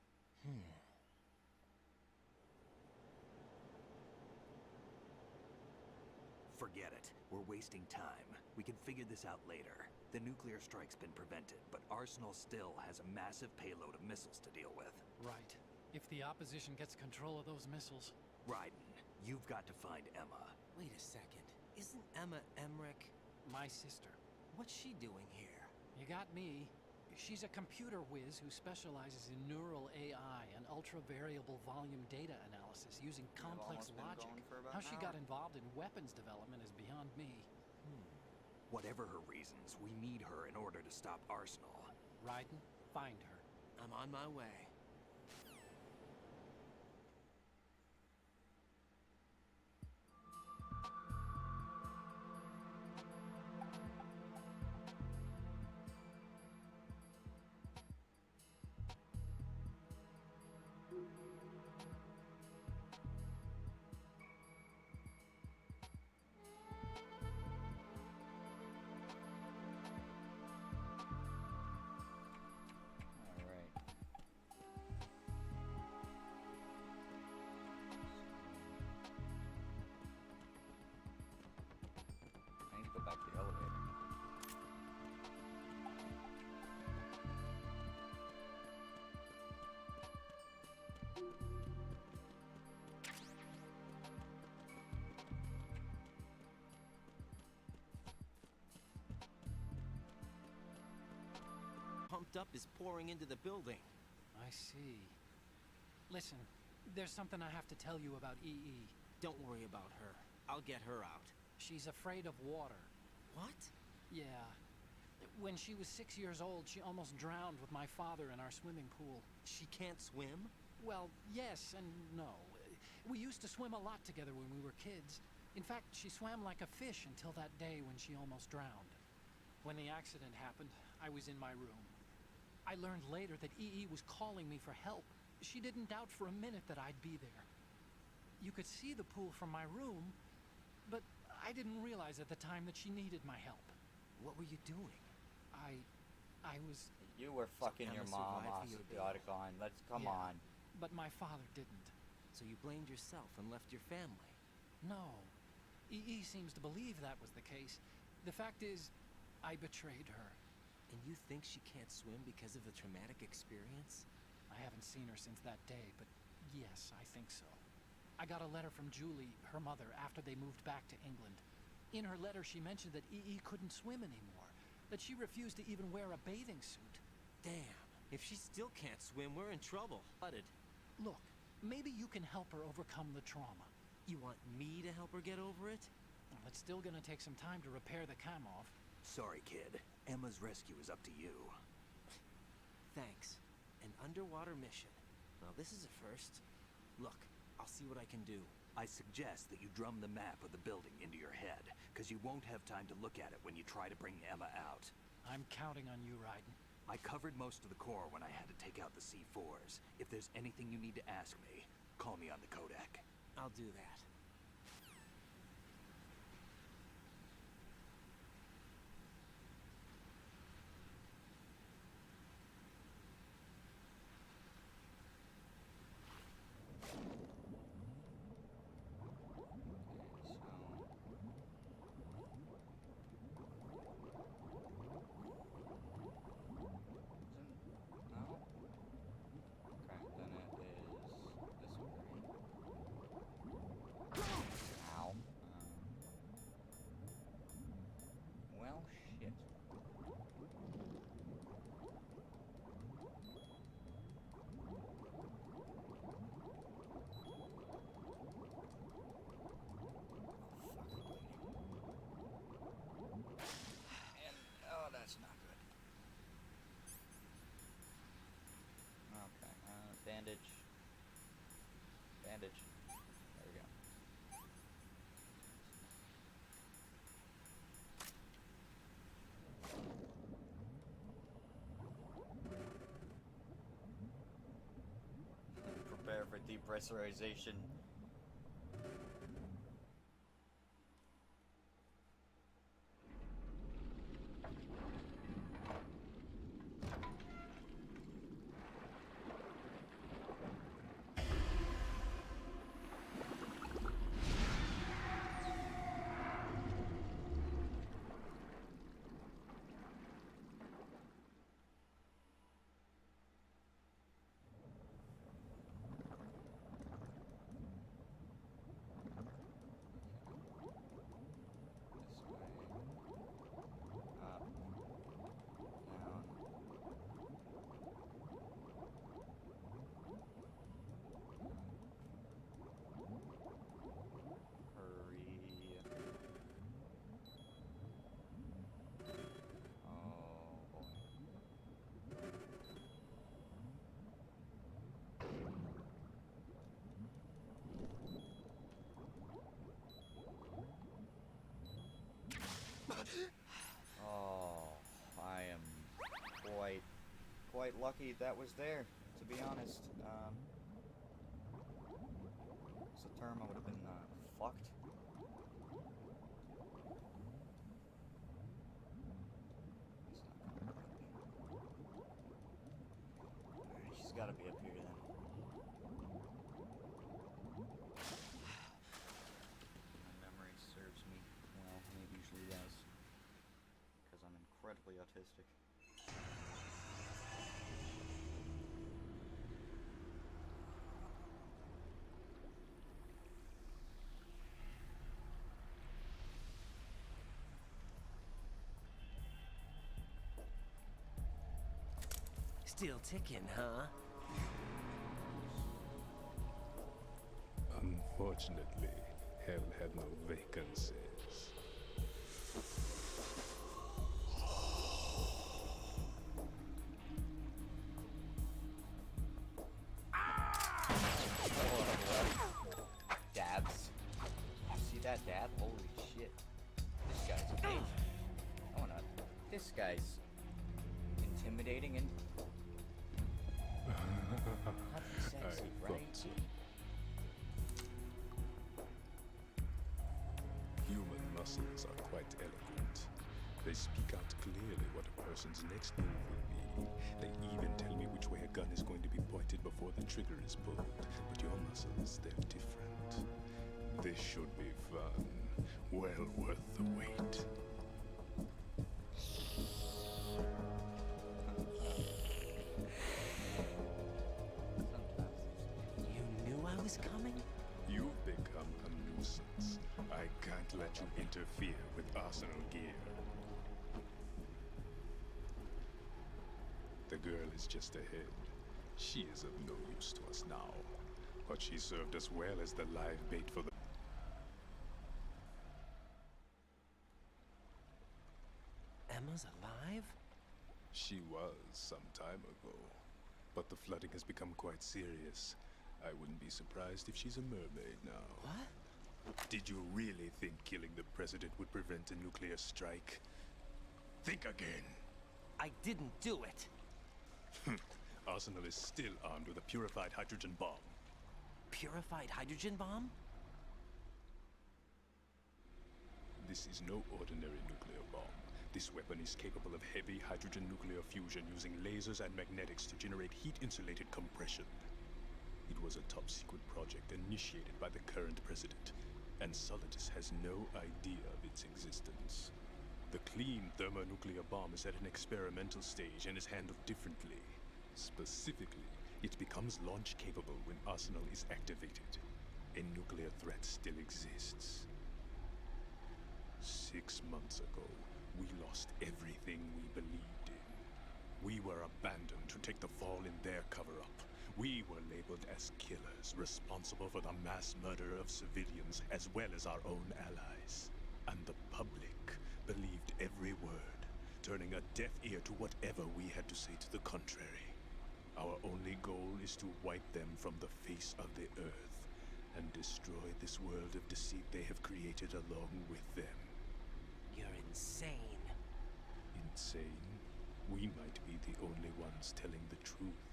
Forget it. We're wasting time. We can figure this out later. The nuclear strike's been prevented, but Arsenal still has a massive payload of missiles to deal with. Right. If the opposition gets control of those missiles... Raiden, you've got to find Emma. Wait a second. Isn't Emma Emmerich? My sister. What's she doing here? You got me. She's a computer whiz who specializes in neural AI and ultra-variable volume data analysis using complex logic. How she got involved in weapons development is beyond me. Whatever her reasons, we need her in order to stop Arsenal. Raiden, find her. I'm on my way. Alright. I need to go back to the elevator. Pumped up is pouring into the building. I see. Listen, there's something I have to tell you about EE. Don't worry about her. I'll get her out. She's afraid of water. What? Yeah. When she was 6 years old, she almost drowned with my father in our swimming pool. She can't swim? Well, yes and no. We used to swim a lot together when we were kids. In fact, she swam like a fish until that day when she almost drowned. When the accident happened, I was in my room. I learned later that EE was calling me for help. She didn't doubt for a minute that I'd be there. You could see the pool from my room, but I didn't realize at the time that she needed my help. What were you doing? I was... You were fucking Emma your mom off survived the the ordeal. Oticon. Let's come Yeah. on. But my father didn't. So you blamed yourself and left your family? No. EE seems to believe that was the case. The fact is, I betrayed her. And you think she can't swim because of the traumatic experience? I haven't seen her since that day, but yes, I think so. I got a letter from Julie, her mother, after they moved back to England. In her letter, she mentioned that EE couldn't swim anymore, that she refused to even wear a bathing suit. Damn. If she still can't swim, we're in trouble. Look, maybe you can help her overcome the trauma. You want me to help her get over it? Well, it's still gonna take some time to repair the cam-off. Sorry, kid. Emma's rescue is up to you. Thanks. An underwater mission. Well, this is a first. Look, I'll see what I can do. I suggest that you drum the map of the building into your head, because you won't have time to look at it when you try to bring Emma out. I'm counting on you, Raiden. I covered most of the core when I had to take out the C4s. If there's anything you need to ask me, call me on the codec. I'll do that. Bandage. Bandage. There we go. Prepare for depressurization. quite lucky that was there, to be honest. What's the term? I would have been fucked. Alright, she's gotta be up here then. My memory serves me well, and it usually does. Because I'm incredibly autistic. Still ticking, huh? Unfortunately, hell had no vacancies. Dabs. You see that dab? Holy shit. This guy's amazing. Oh no. This guy's intimidating and not sexy, I right? thought so. Human muscles are quite eloquent. They speak out clearly what a person's next move will be. They even tell me which way a gun is going to be pointed before the trigger is pulled. But your muscles, they're different. This should be fun. Well worth the wait. You knew I was coming? You've become a nuisance. I can't let you interfere with Arsenal gear. The girl is just ahead. She is of no use to us now, but she served us well as the live bait for the... Emma's alive? She was some time ago, but the flooding has become quite serious. I wouldn't be surprised if she's a mermaid now. What? Did you really think killing the president would prevent a nuclear strike? Think again. I didn't do it. Arsenal is still armed with a purified hydrogen bomb. Purified hydrogen bomb? This is no ordinary nuclear bomb. This weapon is capable of heavy hydrogen nuclear fusion using lasers and magnetics to generate heat-insulated compression. It was a top-secret project initiated by the current president, and Solidus has no idea of its existence. The clean thermonuclear bomb is at an experimental stage and is handled differently. Specifically, it becomes launch-capable when Arsenal is activated. A nuclear threat still exists. 6 months ago, we lost everything we believed in. We were abandoned to take the fall in their cover-up. We were labeled as killers, responsible for the mass murder of civilians as well as our own allies. And the public believed every word, turning a deaf ear to whatever we had to say to the contrary. Our only goal is to wipe them from the face of the earth and destroy this world of deceit they have created along with them. You're insane. Insane? We might be the only ones telling the truth.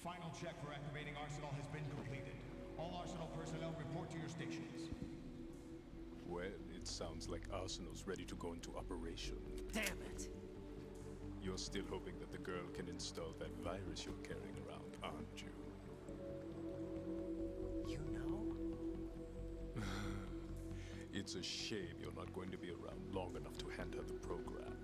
Final check for activating Arsenal has been completed. All Arsenal personnel report to your stations. Well, it sounds like Arsenal's ready to go into operation. Damn it! You're still hoping that the girl can install that virus you're carrying around, aren't you? You know? It's a shame you're not going to be around long enough to hand her the program.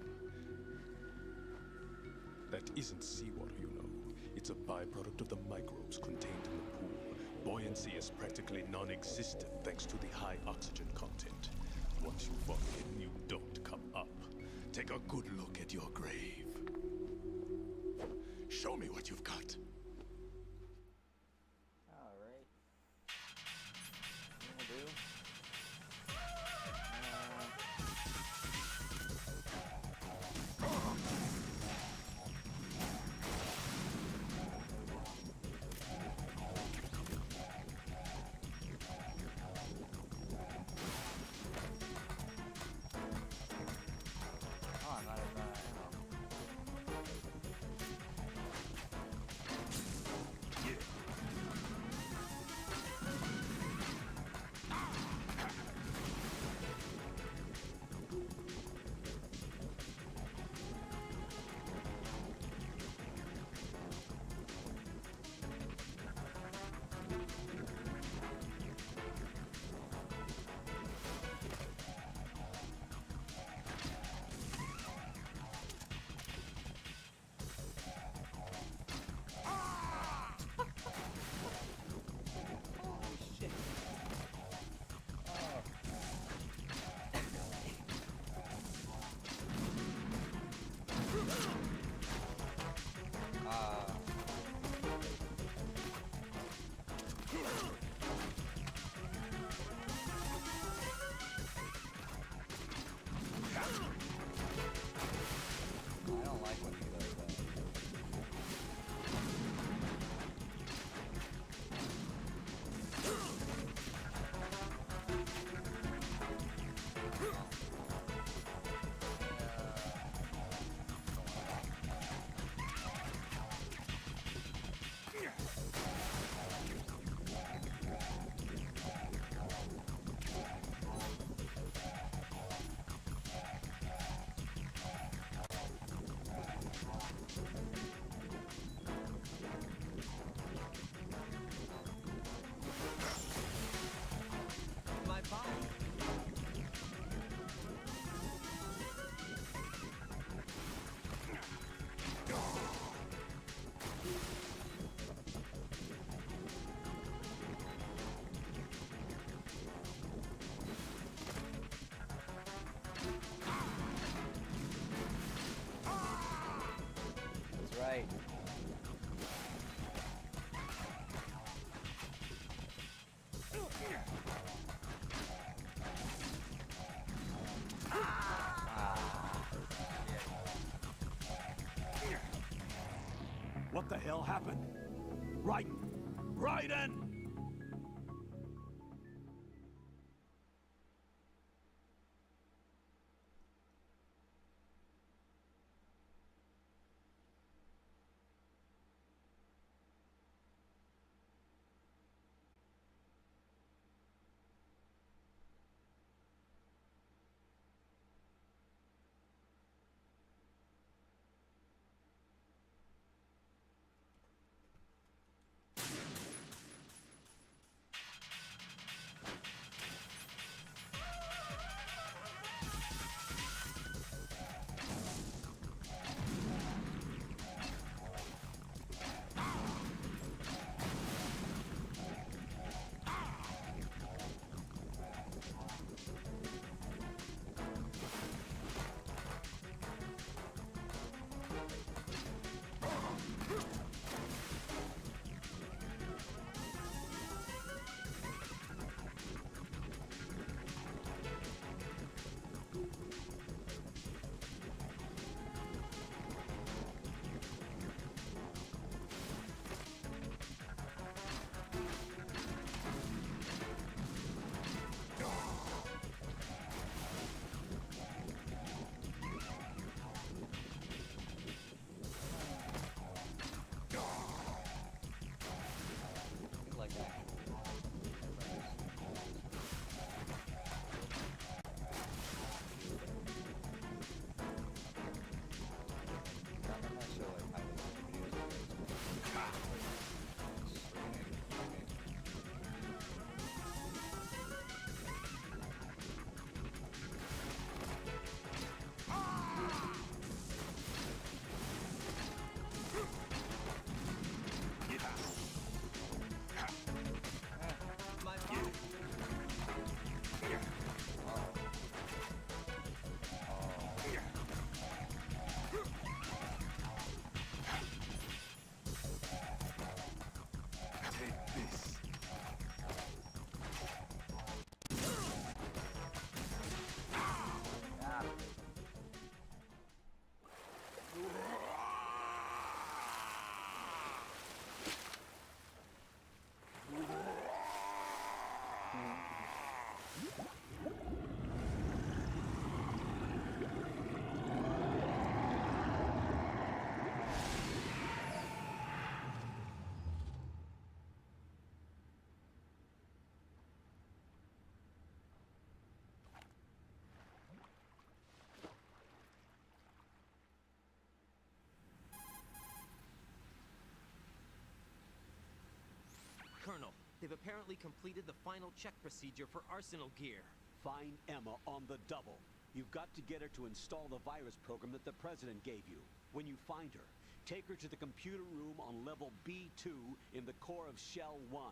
That isn't seawater, you know. It's a byproduct of the microbes contained in the pool. Buoyancy is practically non-existent thanks to the high oxygen content. Once you fall in, you don't come up. Take a good look at your grave. Show me what you've got. Alright. What do? I don't like when he does that. My body. That's right. What the hell happened? Raiden! Raiden! Like actual. I'm not sure like how the videos My body. Take this. Colonel, they've apparently completed the final check procedure for arsenal gear. Find Emma on the double. You've got to get her to install the virus program that the President gave you. When you find her, take her to the computer room on level B2 in the core of Shell 1.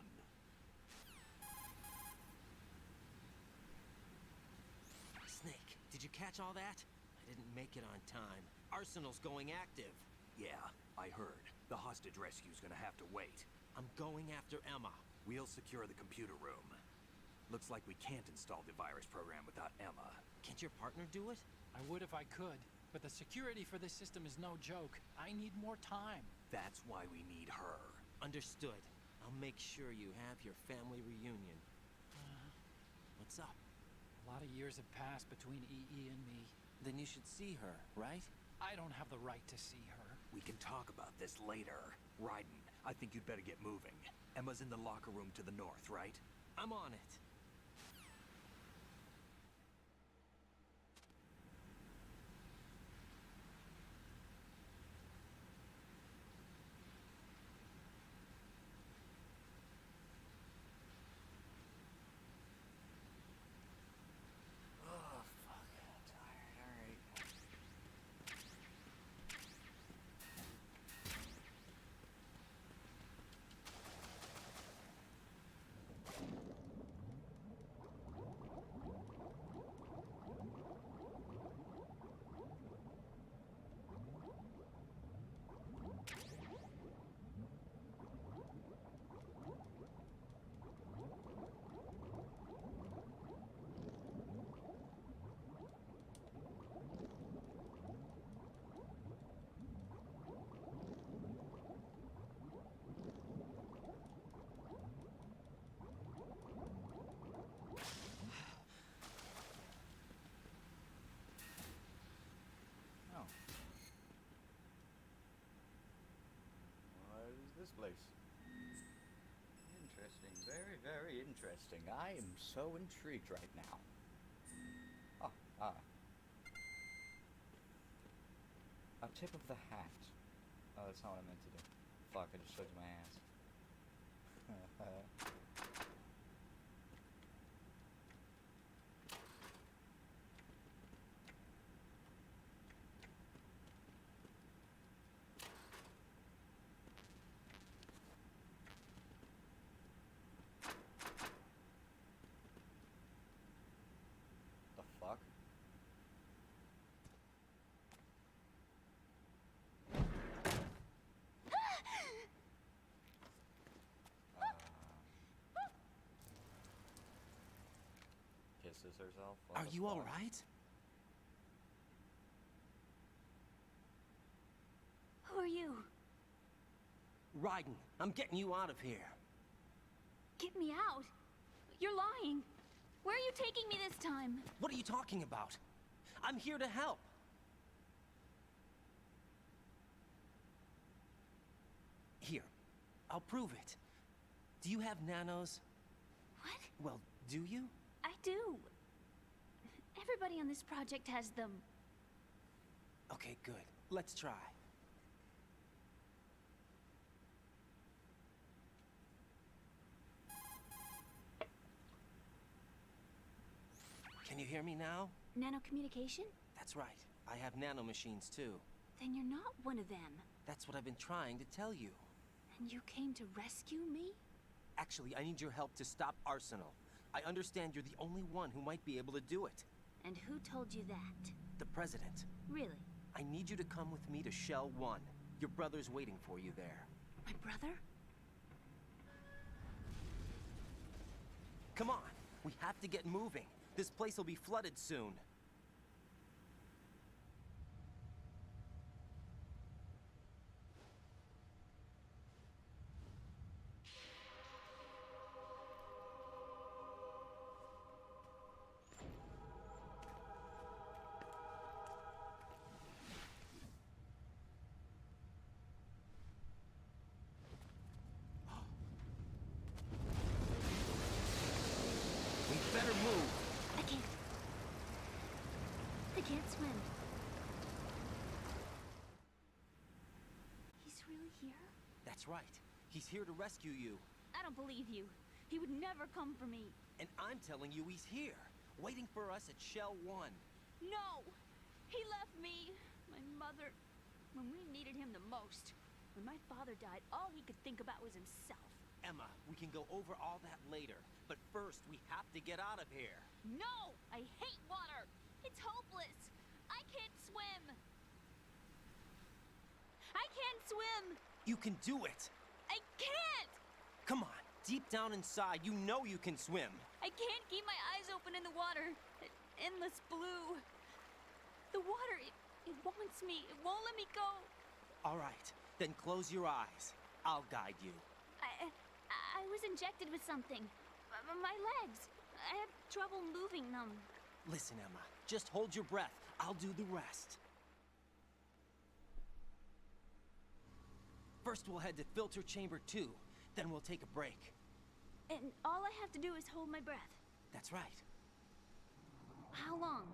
Snake, did you catch all that? I didn't make it on time. Arsenal's going active. Yeah, I heard. The hostage rescue's gonna have to wait. I'm going after Emma. We'll secure the computer room. Looks like we can't install the virus program without Emma. Can't your partner do it? I would if I could, but the security for this system is no joke. I need more time. That's why we need her. Understood. I'll make sure you have your family reunion. What's up? A lot of years have passed between EE and me. Then you should see her, right? I don't have the right to see her. We can talk about this later. Raiden, I think you'd better get moving. Emma's in the locker room to the north, right? I'm on it. Oh, fuck. I'm tired. Alright. Oh. What is this place? Interesting. Very, very interesting. I am so intrigued right now. Oh, a tip of the hat. Oh, that's not what I meant to do. Fuck, I just showed you my ass. The fuck? Kisses herself. What Are the you fuck? all right? Who are you? Raiden, I'm getting you out of here. Get me out. You're lying. Where are you taking me this time? What are you talking about? I'm here to help. Here, I'll prove it. Do you have nanos? What? Well, do you? I do. Everybody on this project has them. Okay, good. Let's try. Can you hear me now? Nanocommunication? That's right. I have nanomachines too. Then you're not one of them. That's what I've been trying to tell you. And you came to rescue me? Actually, I need your help to stop Arsenal. I understand you're the only one who might be able to do it. And who told you that? The President. Really? I need you to come with me to Shell 1. Your brother's waiting for you there. My brother? Come on, we have to get moving. This place will be flooded soon. We better move. I can't. I can't swim. He's really here? That's right. He's here to rescue you. I don't believe you. He would never come for me. And I'm telling you he's here, waiting for us at Shell 1. No! He left me, my mother, when we needed him the most. When my father died, all he could think about was himself. Emma, we can go over all that later. But first, we have to get out of here. No! I hate water! It's hopeless! I can't swim! I can't swim! You can do it! I can't! Come on, deep down inside, you know you can swim. I can't keep my eyes open in the water. Endless blue. The water, it wants me. It won't let me go. All right, then close your eyes. I'll guide you. I was injected with something. My legs. I have trouble moving them. Listen, Emma, just hold your breath. I'll do the rest. First, we'll head to filter chamber 2. Then we'll take a break. And all I have to do is hold my breath. That's right. How long?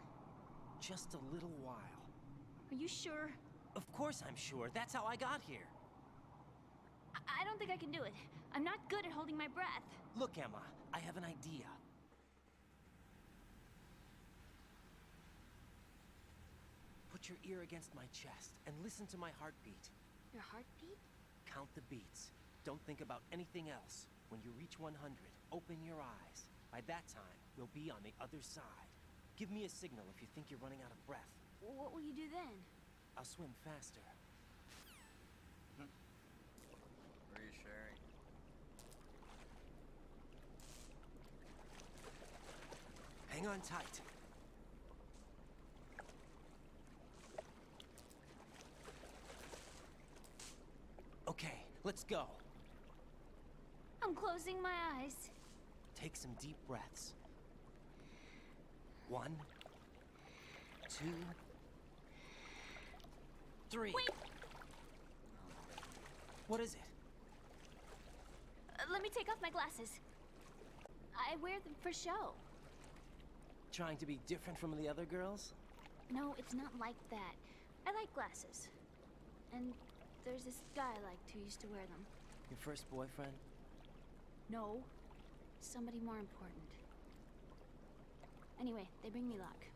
Just a little while. Are you sure? Of course I'm sure. That's how I got here. I don't think I can do it. I'm not good at holding my breath. Look, Emma, I have an idea. Put your ear against my chest and listen to my heartbeat. Your heartbeat? Count the beats. Don't think about anything else. When you reach 100, open your eyes. By that time, we'll be on the other side. Give me a signal if you think you're running out of breath. What will you do then? I'll swim faster. Reassuring. Hang on tight. Okay, let's go. I'm closing my eyes. Take some deep breaths. 1, 2, 3. Wait! What is it? Let me take off my glasses. I wear them for show. Trying to be different from the other girls? No, it's not like that. I like glasses. And there's this guy I liked who used to wear them. Your first boyfriend? No. Somebody more important. Anyway, they bring me luck.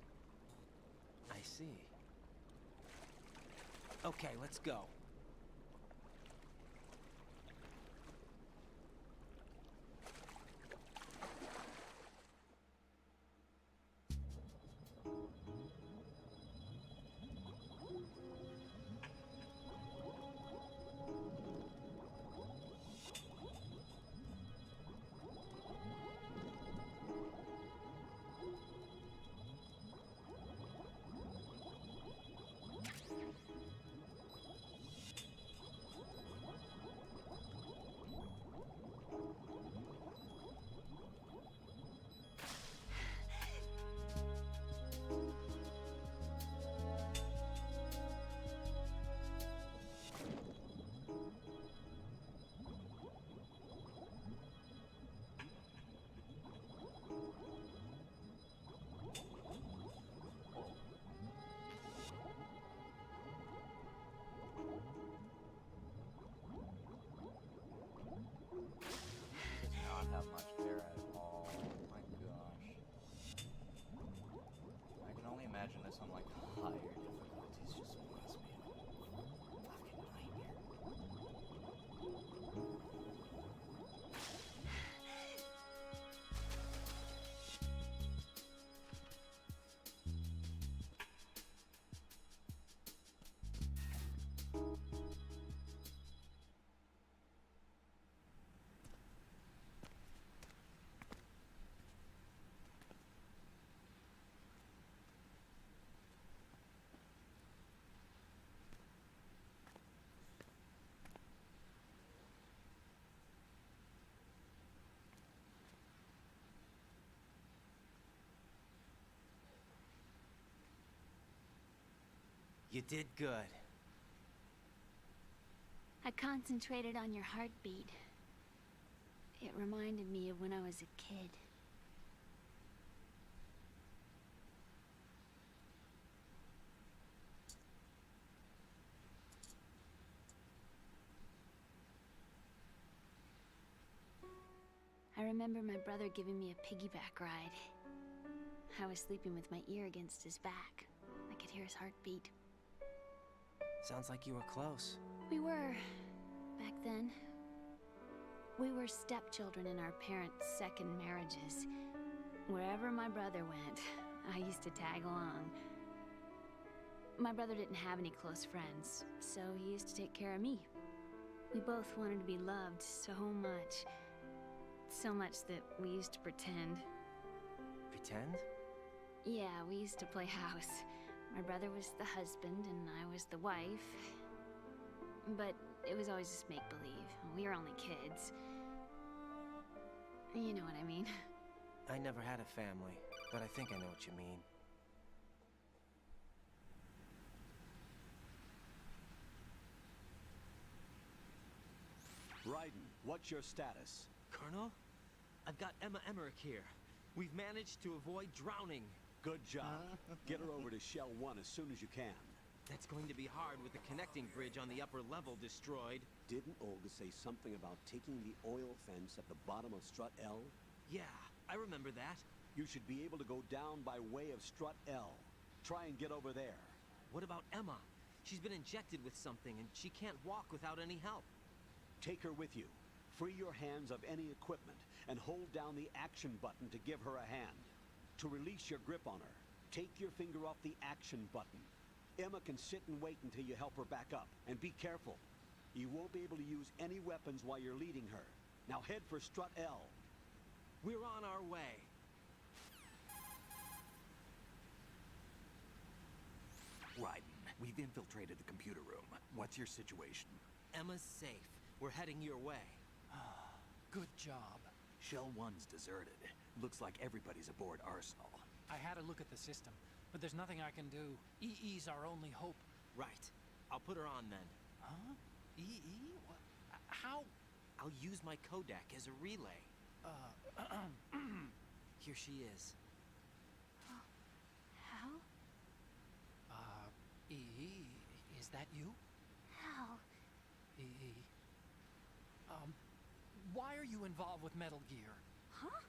I see. Okay, let's go. Have much air at all. My gosh. I can only imagine this on like higher difficulties just mess me up. Fucking nightmare. You did good. I concentrated on your heartbeat. It reminded me of when I was a kid. I remember my brother giving me a piggyback ride. I was sleeping with my ear against his back. I could hear his heartbeat. Sounds like you were close. We were, back then. We were stepchildren in our parents' second marriages. Wherever my brother went, I used to tag along. My brother didn't have any close friends, so he used to take care of me. We both wanted to be loved so much. So much that we used to pretend. Pretend? Yeah, we used to play house. My brother was the husband and I was the wife. But it was always just make-believe. We were only kids. You know what I mean. I never had a family, but I think I know what you mean. Raiden, what's your status? Colonel? I've got Emma Emmerich here. We've managed to avoid drowning. Good job. Get her over to Shell 1 as soon as you can. That's going to be hard with the connecting bridge on the upper level destroyed. Didn't Olga say something about taking the oil fence at the bottom of Strut L? Yeah, I remember that. You should be able to go down by way of Strut L. Try and get over there. What about Emma? She's been injected with something and she can't walk without any help. Take her with you. Free your hands of any equipment and hold down the action button to give her a hand. To release your grip on her, take your finger off the action button. Emma can sit and wait until you help her back up. And be careful. You won't be able to use any weapons while you're leading her. Now head for Strut L. We're on our way. Raiden, we've infiltrated the computer room. What's your situation? Emma's safe. We're heading your way. Good job. Shell 1's deserted. Looks like everybody's aboard Arsenal. I had a look at the system, but there's nothing I can do. EE's our only hope. Right. I'll put her on then. Huh? EE? What? How? I'll use my Kodak as a relay. Here she is. How? EE, is that you? How? EE. Why are you involved with Metal Gear? Huh?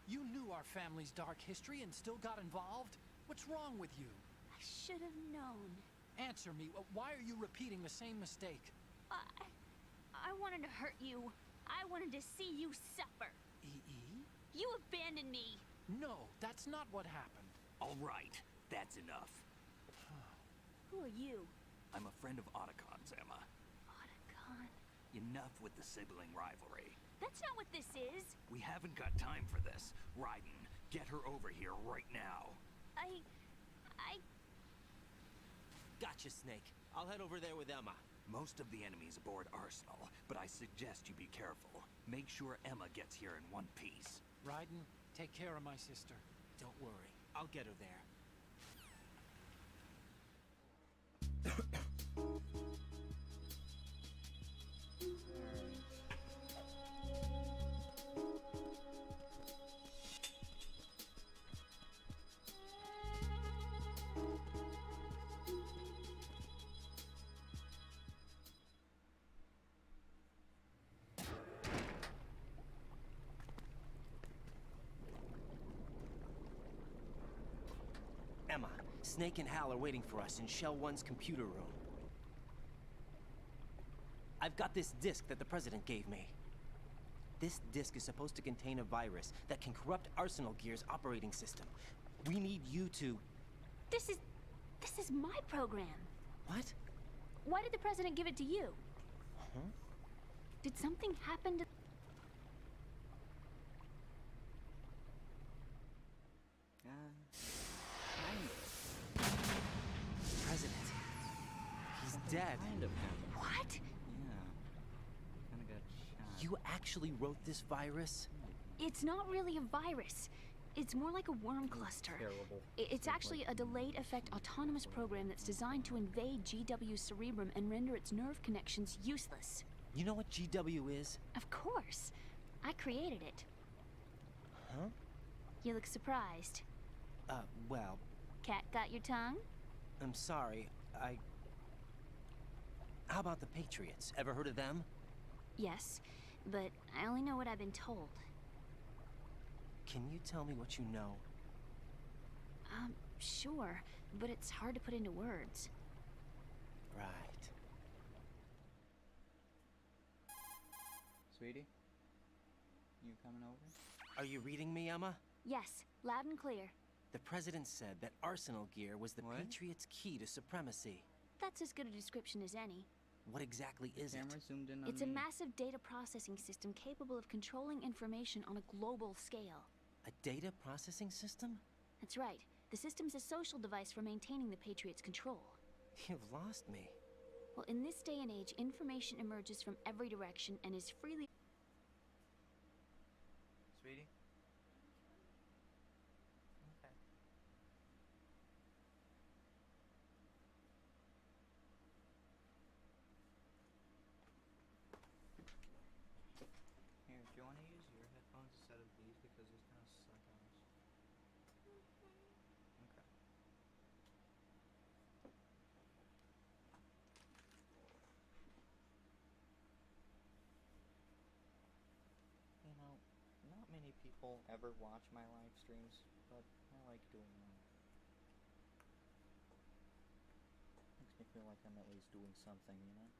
You knew our family's dark history and still got involved? What's wrong with you? I should have known. Answer me. Why are you repeating the same mistake? I wanted to hurt you. I wanted to see you suffer. EE? You abandoned me. No, that's not what happened. All right, that's enough. Who are you? I'm a friend of Otacon's, Emma. Otacon? Enough with the sibling rivalry. That's not what this is. We haven't got time for this. Raiden, get her over here right now. I... Gotcha, Snake. I'll head over there with Emma. Most of the enemy's aboard Arsenal, but I suggest you be careful. Make sure Emma gets here in one piece. Raiden, take care of my sister. Don't worry. I'll get her there. Emma, Snake and Hal are waiting for us in Shell 1's computer room. I've got this disk that the President gave me. This disk is supposed to contain a virus that can corrupt Arsenal Gear's operating system. We need you to... This is my program. What? Why did the President give it to you? Huh? Did something happen to... Kind of. President. He's dead. Kind of happened. What? Yeah. Kinda got shot. You actually wrote this virus? It's not really a virus. It's more like a worm cluster. Terrible. It's actually a delayed effect autonomous program that's designed to invade GW's cerebrum and render its nerve connections useless. You know what GW is? Of course. I created it. Huh? You look surprised. Well, Cat got your tongue? I'm sorry. How about the Patriots? Ever heard of them? Yes, but I only know what I've been told. Can you tell me what you know? Sure, but it's hard to put into words. Right. Sweetie? You coming over? Are you reading me, Emma? Yes, loud and clear. The President said that Arsenal gear was the What? Patriots' key to supremacy. That's as good a description as any. What exactly is it? Camera zoomed in on It's a me. massive data processing system capable of controlling information on a global scale. A data processing system? That's right. The system's a social device for maintaining the Patriots' control. You've lost me. Well, in this day and age, information emerges from every direction and is freely... Sweetie? Okay. Here, do you want to use your headphones instead of these because these kind of suck on us? Okay. You know, not many people ever watch my live streams, but I like doing them. Makes me feel like I'm at least doing something, you know?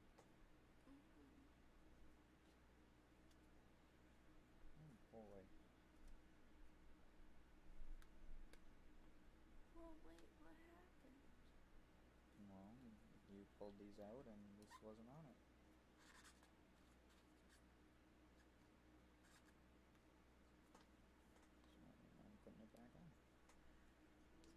Oh boy. Well, wait, what happened? Well, you pulled these out and this wasn't on it. So I'm putting it back on. Is it on?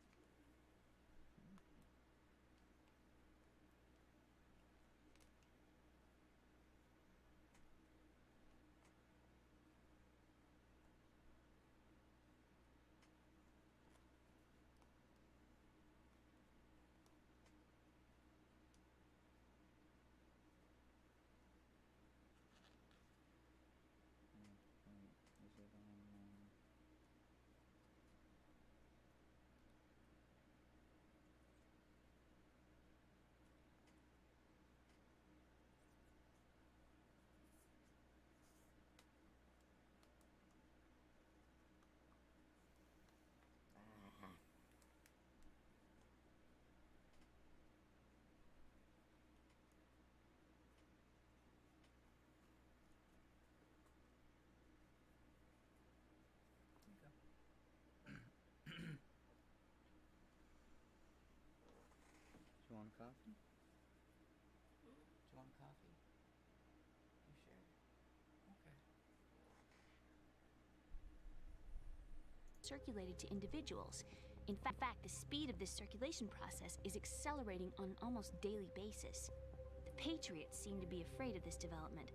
Do you want coffee? Do you want coffee? You sure? Okay. Circulated to individuals. In fact, the speed of this circulation process is accelerating on an almost daily basis. The Patriots seem to be afraid of this development.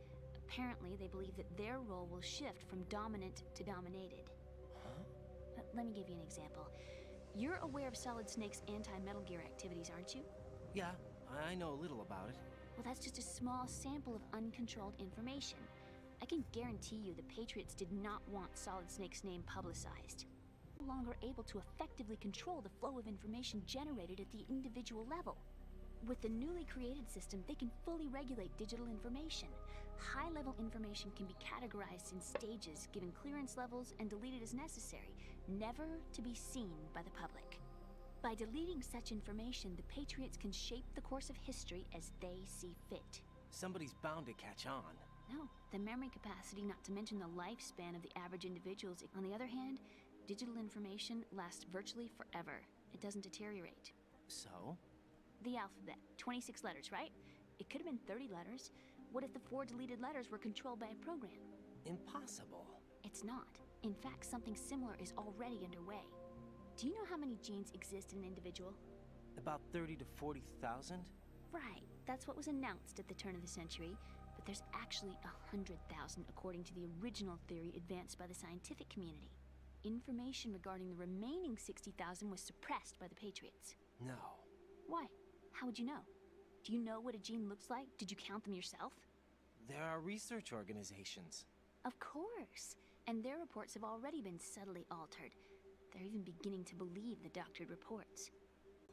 Apparently, they believe that their role will shift from dominant to dominated. Huh? Let me give you an example. You're aware of Solid Snake's anti-Metal Gear activities, aren't you? Yeah, I know a little about it. Well, that's just a small sample of uncontrolled information. I can guarantee you the Patriots did not want Solid Snake's name publicized. No longer able to effectively control the flow of information generated at the individual level. With the newly created system, they can fully regulate digital information. High-level information can be categorized in stages, given clearance levels, and deleted as necessary, never to be seen by the public. By deleting such information, the Patriots can shape the course of history as they see fit. Somebody's bound to catch on. No, the memory capacity, not to mention the lifespan of the average individuals. On the other hand, digital information lasts virtually forever. It doesn't deteriorate. So? The alphabet, 26 letters, right? It could have been 30 letters. What if the 4 deleted letters were controlled by a program? Impossible. It's not. In fact, something similar is already underway. Do you know how many genes exist in an individual? About 30 to 40,000? Right, that's what was announced at the turn of the century, but there's actually 100,000 according to the original theory advanced by the scientific community. Information regarding the remaining 60,000 was suppressed by the Patriots. No. Why? How would you know? Do you know what a gene looks like? Did you count them yourself? There are research organizations. Of course. And their reports have already been subtly altered. They're even beginning to believe the doctored reports.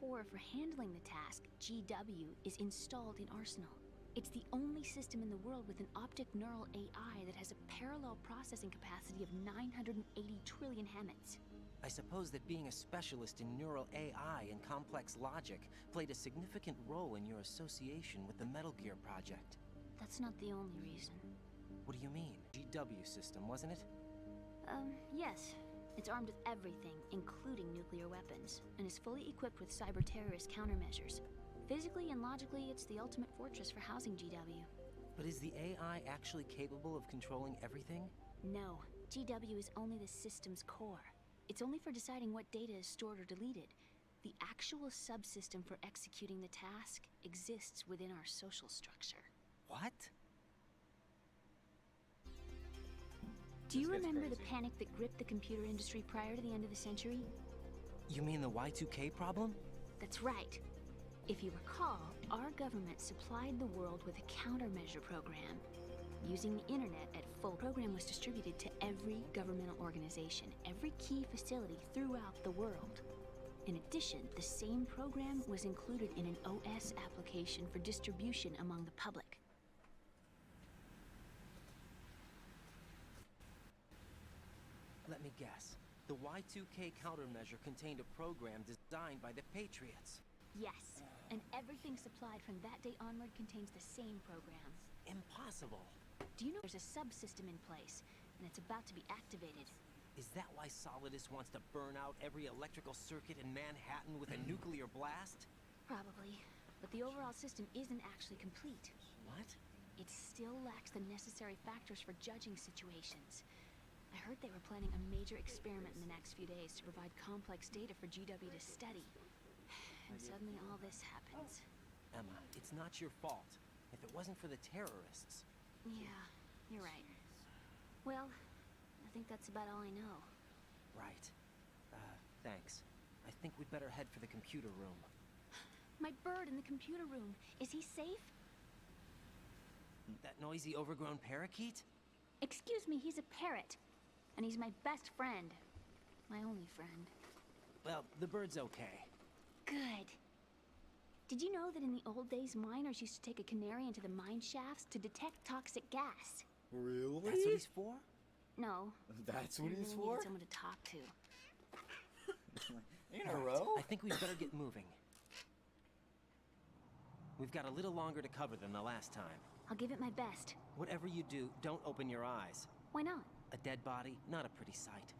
Core for handling the task, GW, is installed in Arsenal. It's the only system in the world with an optic neural AI that has a parallel processing capacity of 980 trillion Hammets. I suppose that being a specialist in neural AI and complex logic played a significant role in your association with the Metal Gear project. That's not the only reason. What do you mean? GW system, wasn't it? Yes. It's armed with everything, including nuclear weapons, and is fully equipped with cyber-terrorist countermeasures. Physically and logically, it's the ultimate fortress for housing GW. But is the AI actually capable of controlling everything? No, GW is only the system's core. It's only for deciding what data is stored or deleted. The actual subsystem for executing the task exists within our social structure. What? Do you remember the panic that gripped the computer industry prior to the end of the century? You mean the Y2K problem? That's right. If you recall, our government supplied the world with a countermeasure program. Using the internet at full, the program was distributed to every governmental organization, every key facility throughout the world. In addition, the same program was included in an OS application for distribution among the public. Let me guess. The Y2K countermeasure contained a program designed by the Patriots. Yes, and everything supplied from that day onward contains the same program. Impossible. Do you know there's a subsystem in place, and it's about to be activated? Is that why Solidus wants to burn out every electrical circuit in Manhattan with a nuclear blast? Probably, but the overall system isn't actually complete. What? It still lacks the necessary factors for judging situations. I heard they were planning a major experiment in the next few days to provide complex data for GW to study. And suddenly all this happens. Emma, it's not your fault. If it wasn't for the terrorists... Yeah, you're right. Well, I think that's about all I know. Right. Thanks. I think we'd better head for the computer room. My bird in the computer room. Is he safe? That noisy, overgrown parakeet? Excuse me, he's a parrot. And he's my best friend. My only friend. Well, the bird's okay. Good. Did you know that in the old days, miners used to take a canary into the mine shafts to detect toxic gas? Really? That's what he's for? No. That's what he's Really for? needed someone to talk to. In a row? I think we'd better get moving. We've got a little longer to cover than the last time. I'll give it my best. Whatever you do, don't open your eyes. Why not? A dead body, not a pretty sight.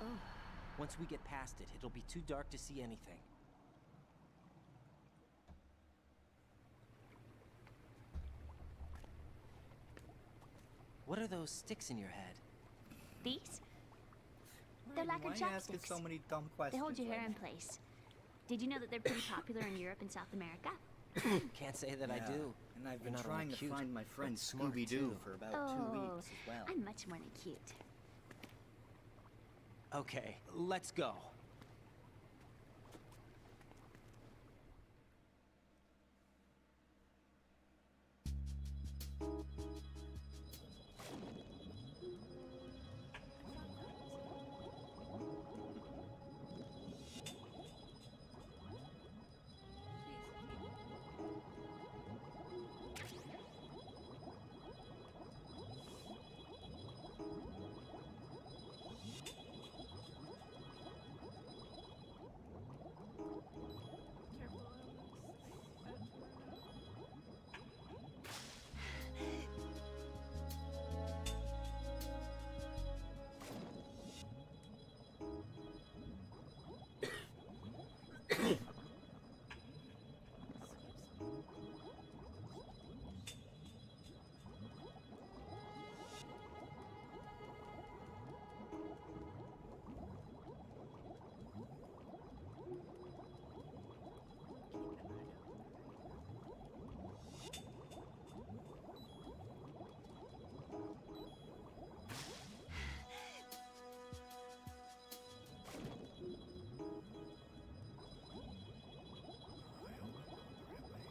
Oh. Once we get past it, it'll be too dark to see anything. What are those sticks in your head? These? They're lacquer Why are you asking chopsticks. so many dumb questions? They hold your hair right in now? place. Did you know that they're pretty popular in Europe and South America? Can't say that I do. And I've You're been not trying only to cute, find my friend but smart, Scooby-Doo too. for about 2 weeks as well. I'm much more than cute. Okay, let's go.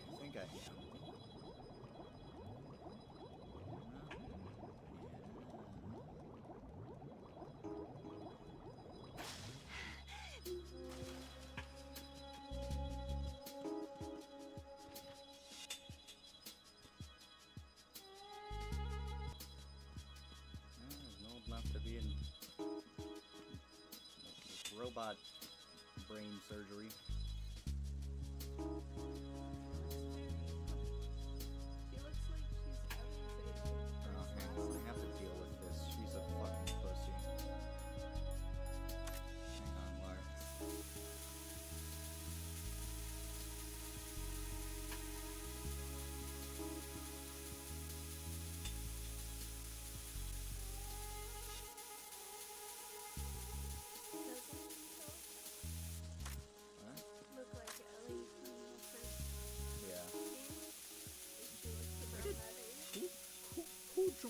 I think I am. Old enough to be in robot brain surgery. Oh, hang on. I have to deal with this. She's a fucking pussy.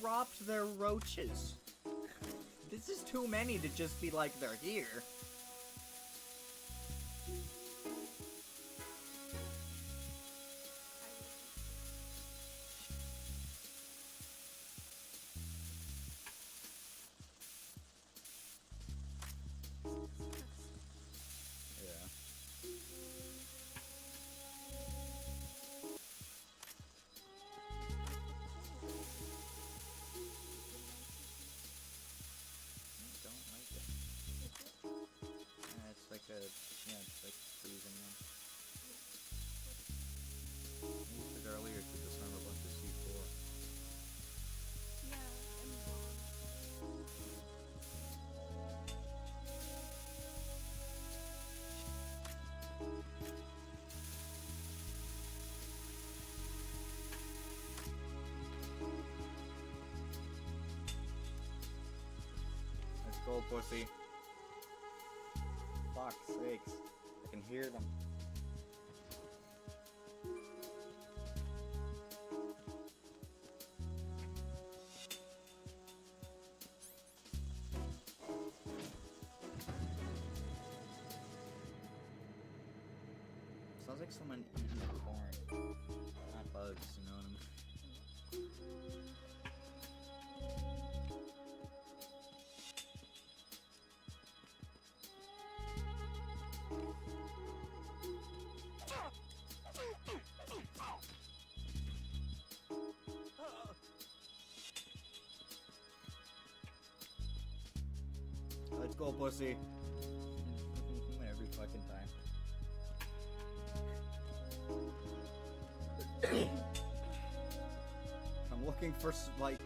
dropped their roaches. This is too many to just be like, they're here. Yeah, it's like freezing them. You said earlier to disarm a bunch of C4. Yeah, I'm wrong. Let's go, pussy. Fuck's sakes. I can hear them. Sounds like someone eating the corn. Not bugs, you know what I mean? Let's go, pussy. Every fucking time. I'm looking for, like...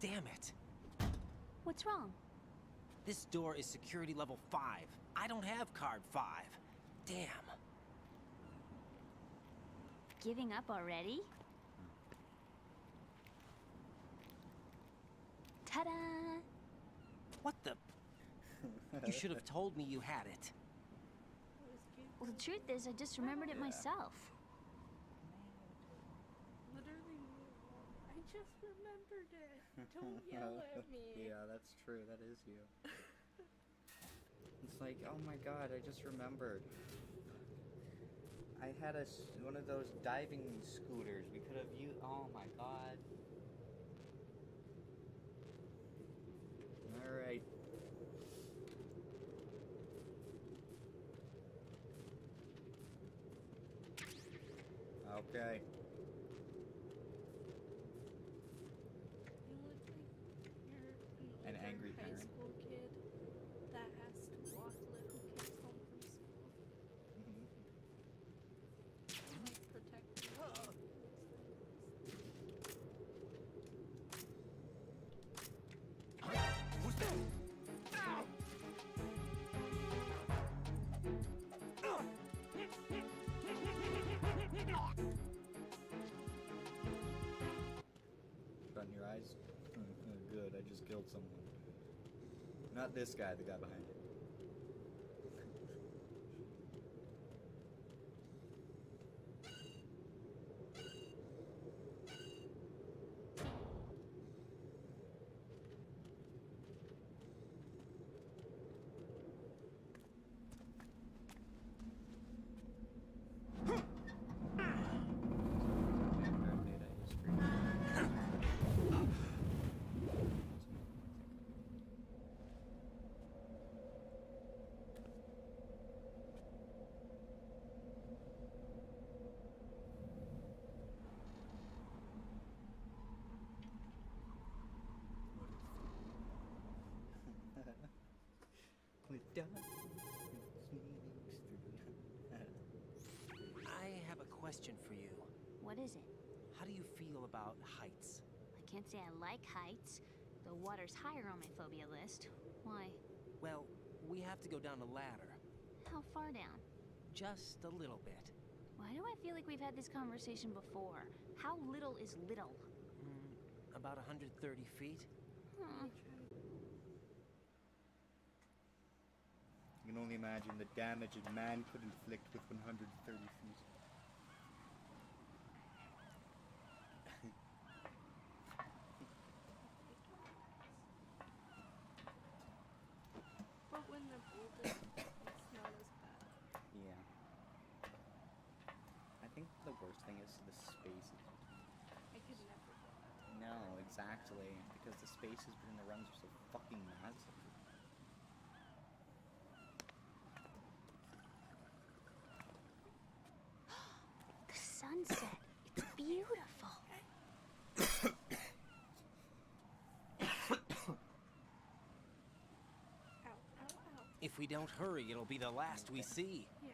Damn it! What's wrong? This door is security level 5. I don't have card 5. Damn. Giving up already? Ta-da! What the? You should have told me you had it. Well, the truth is, I just remembered it myself. Literally, I just remembered it. Don't yell at me. Yeah, that's true. That is you. It's like, oh my god, I just remembered. I had one of those diving scooters. We could have used. Oh my god. Alright. Okay. You look like you're An angry high parent. school kid that has to walk little kids home from school. Like protect them. Who's that? Ow! Got in your eyes? Good, I just killed someone. Not this guy, the guy behind it. I have a question for you. What is it? How do you feel about heights? I can't say I like heights. The water's higher on my phobia list. Why? Well, we have to go down a ladder. How far down? Just a little bit. Why do I feel like we've had this conversation before? How little is little? About 130 feet. You can only imagine the damage a man could inflict with 130 feet. But when they're older, it's not as bad. Yeah. I think the worst thing is the spaces. I could never do that. No, exactly. Because the spaces between the runs are so fucking massive. sunset. It's beautiful. If we don't hurry, it'll be the last we see. Yeah.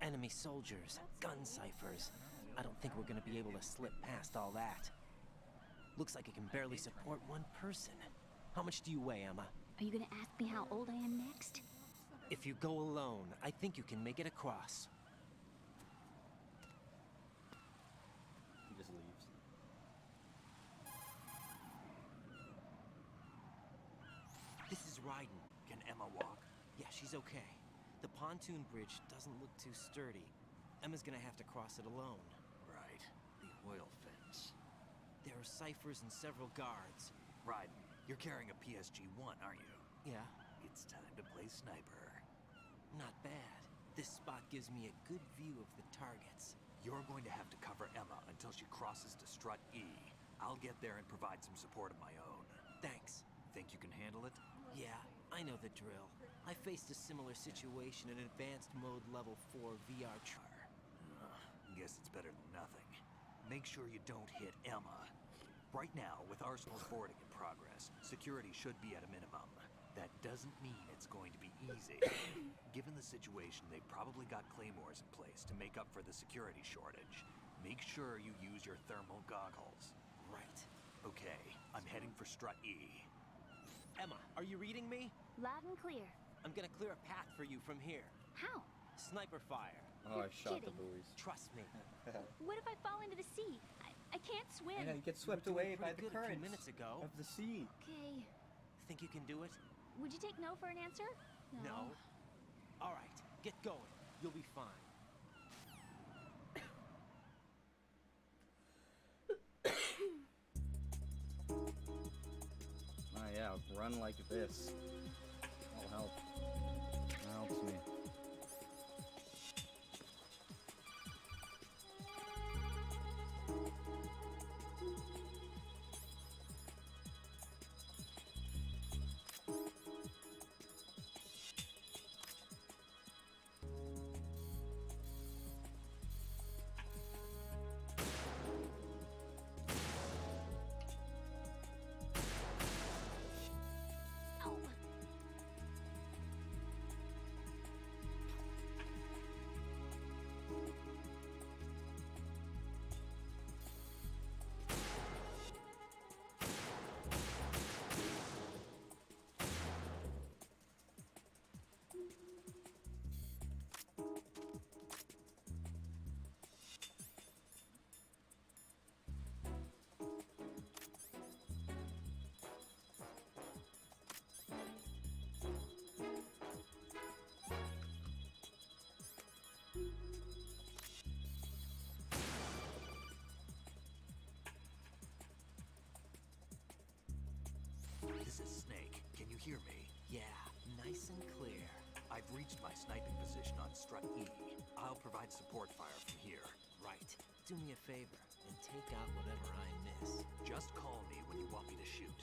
Enemy soldiers, gun ciphers. I don't think we're gonna be able to slip past all that. Looks like it can barely support one person. How much do you weigh, Emma? Are you gonna ask me how old I am next? If you go alone, I think you can make it across. He just leaves. This is Ryden. Can Emma walk? Yeah, she's okay. The pontoon bridge doesn't look too sturdy. Emma's gonna have to cross it alone. Right. The oil fence. There are ciphers and several guards. Ryden, you're carrying a PSG-1, aren't you? Yeah, It's time to play sniper. not bad. This spot gives me a good view of the targets. You're going to have to cover Emma until she crosses to strut E. I'll get there and provide some support of my own. Thanks. Think you can handle it? Yeah, I know the drill. I faced a similar situation in advanced mode level 4 VR Guess it's better than nothing. Make sure you don't hit Emma. Right now, with Arsenal's boarding in progress, security should be at a minimum. That doesn't mean it's going to be easy. Given the situation, they've probably got claymores in place to make up for the security shortage. Make sure you use your thermal goggles. Right. Okay, I'm heading for strut E. Emma, are you reading me? Loud and clear. I'm gonna clear a path for you from here. How? Sniper fire. Oh, I shot the kidding. buoys. Trust me. What if I fall into the sea? I can't swim. Yeah, you get swept You were away doing by pretty the good a few currents minutes ago. of the sea. Okay. Think you can do it? Would you take no for an answer? No. All right, get going. You'll be fine. Oh yeah, run like this. That'll help. That helps me. Ow. This is Snake. Can you hear me? Yeah, nice and clear. I've reached my sniping position on strut E. I'll provide support fire from here. Right. Do me a favor and take out whatever I miss. Just call me when you want me to shoot.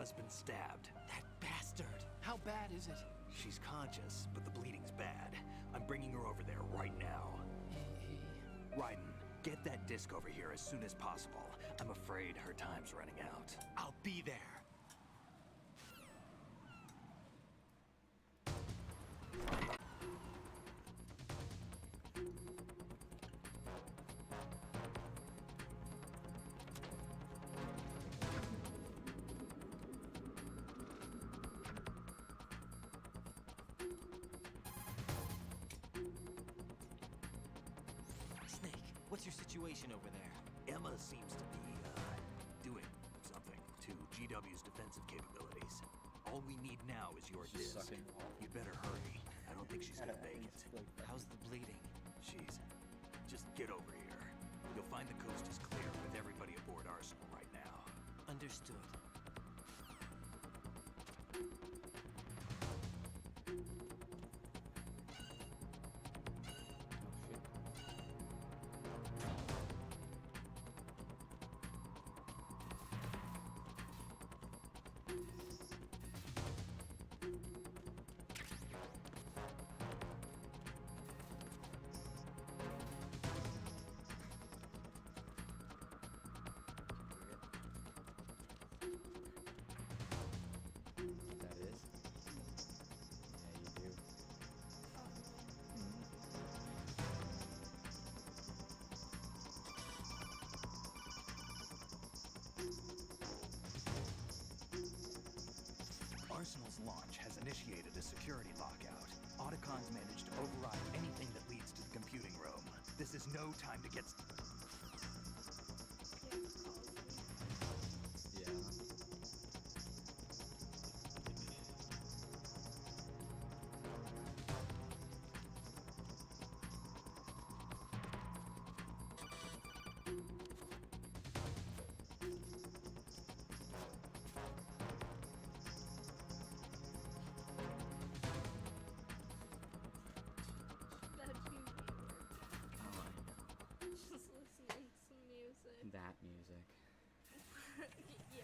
Emma's been stabbed. That bastard! How bad is it? She's conscious, but the bleeding's bad. I'm bringing her over there right now. Raiden, get that disc over here as soon as possible. I'm afraid her time's running out. I'll be there. Snake, what's your situation over there? Emma seems to be, doing something to GW's defensive capabilities. All we need now is your She's disc. sucking off. You'd better hurry. I don't think she's gonna make it. How's the bleeding? She's... Just get over here. You'll find the coast is clear with everybody aboard Arsenal right now. Understood. That is. Yeah, you do. Arsenal's launch has initiated a security lockout. Otacons managed to override anything that leads to the computing room. This is no time to get... Yeah. Just listening to music. That music. Yeah.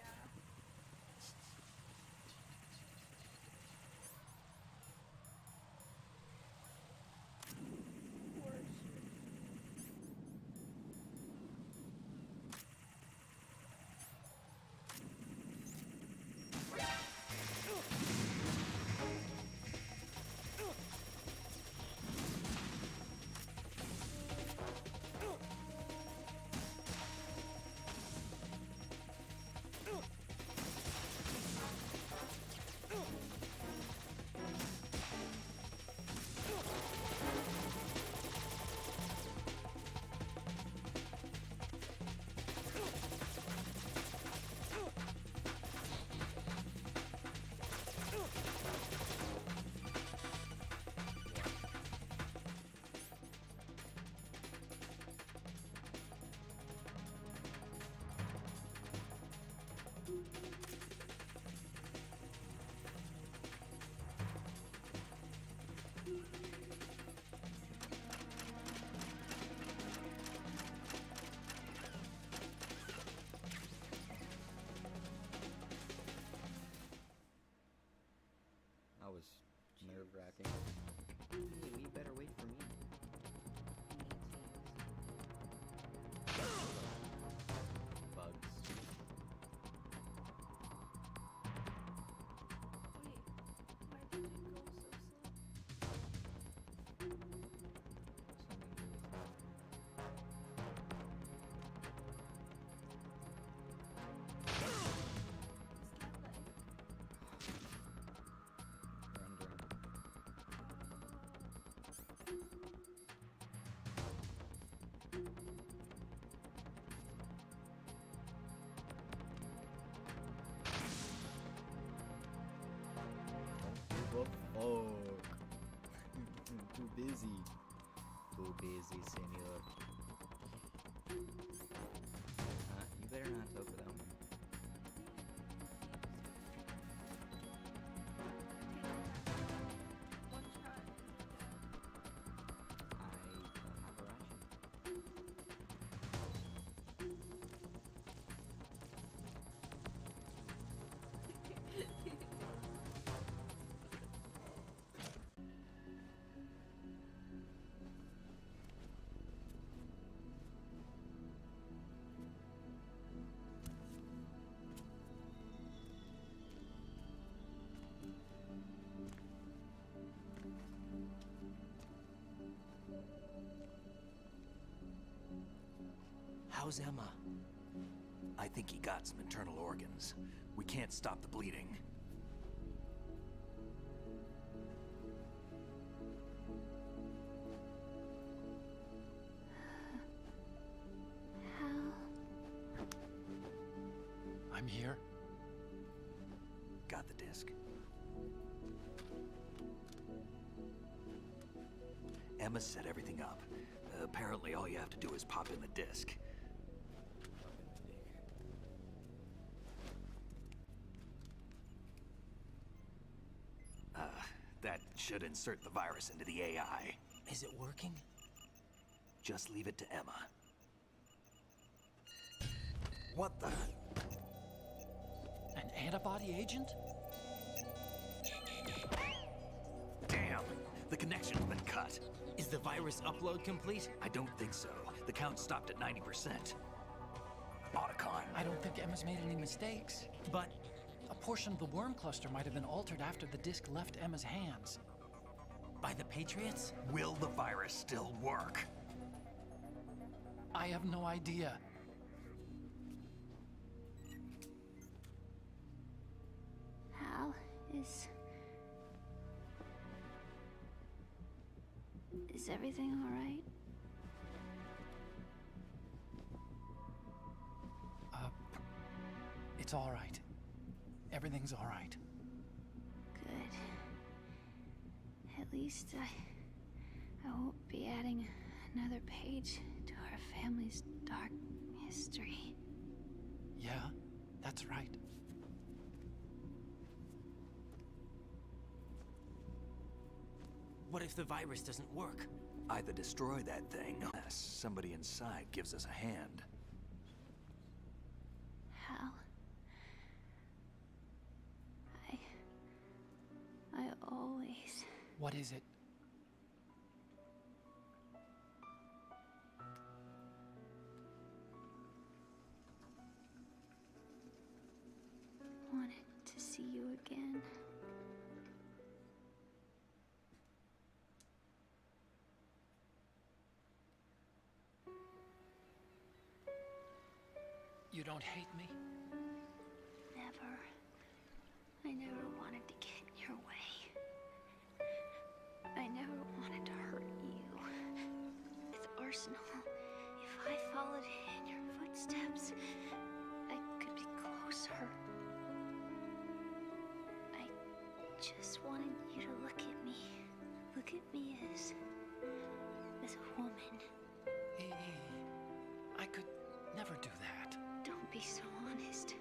That was nerve-wracking. Hey, we better wait for me. Bugs. Wait, why did it go so slow? Something to do with Don't give a fuck. Too busy. Too busy, senor. You better not talk without me. One shot. I don't have a ration. How's Emma? I think he got some internal organs. We can't stop the bleeding. I'm here. Got the disc. Emma set everything up. Apparently all you have to do is pop in the disc. That should insert the virus into the AI. Is it working? Just leave it to Emma. What the? An antibody agent? Damn! The connection's been cut. Is the virus upload complete? I don't think so. The count stopped at 90%. Otacon. I don't think Emma's made any mistakes. But a portion of the worm cluster might have been altered after the disc left Emma's hands. By the Patriots? Will the virus still work? I have no idea. Hal, is everything all right? It's all right. Everything's all right. Good. At least I won't be adding another page to our family's dark history. Yeah, that's right. What if the virus doesn't work? Either destroy that thing, unless somebody inside gives us a hand. Hal, I always... What is it? wanted to see you again. You don't hate me? Never. I never wanted to get in your way. I never wanted to hurt you. With Arsenal, if I followed in your footsteps, I could be closer. I just wanted you to look at me. Look at me as a woman. I could never do that. Don't be so honest.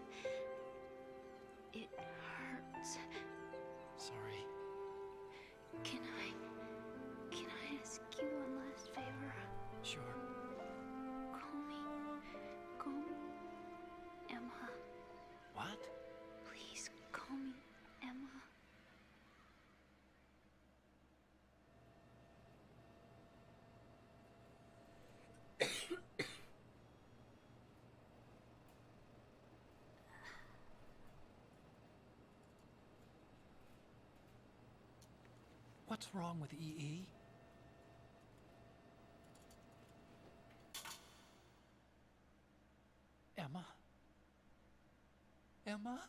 It hurts. Sorry. Can I ask you one last favor? Sure. Call me Emma. What? Please call me Emma. What's wrong with EE? Emma? Emma?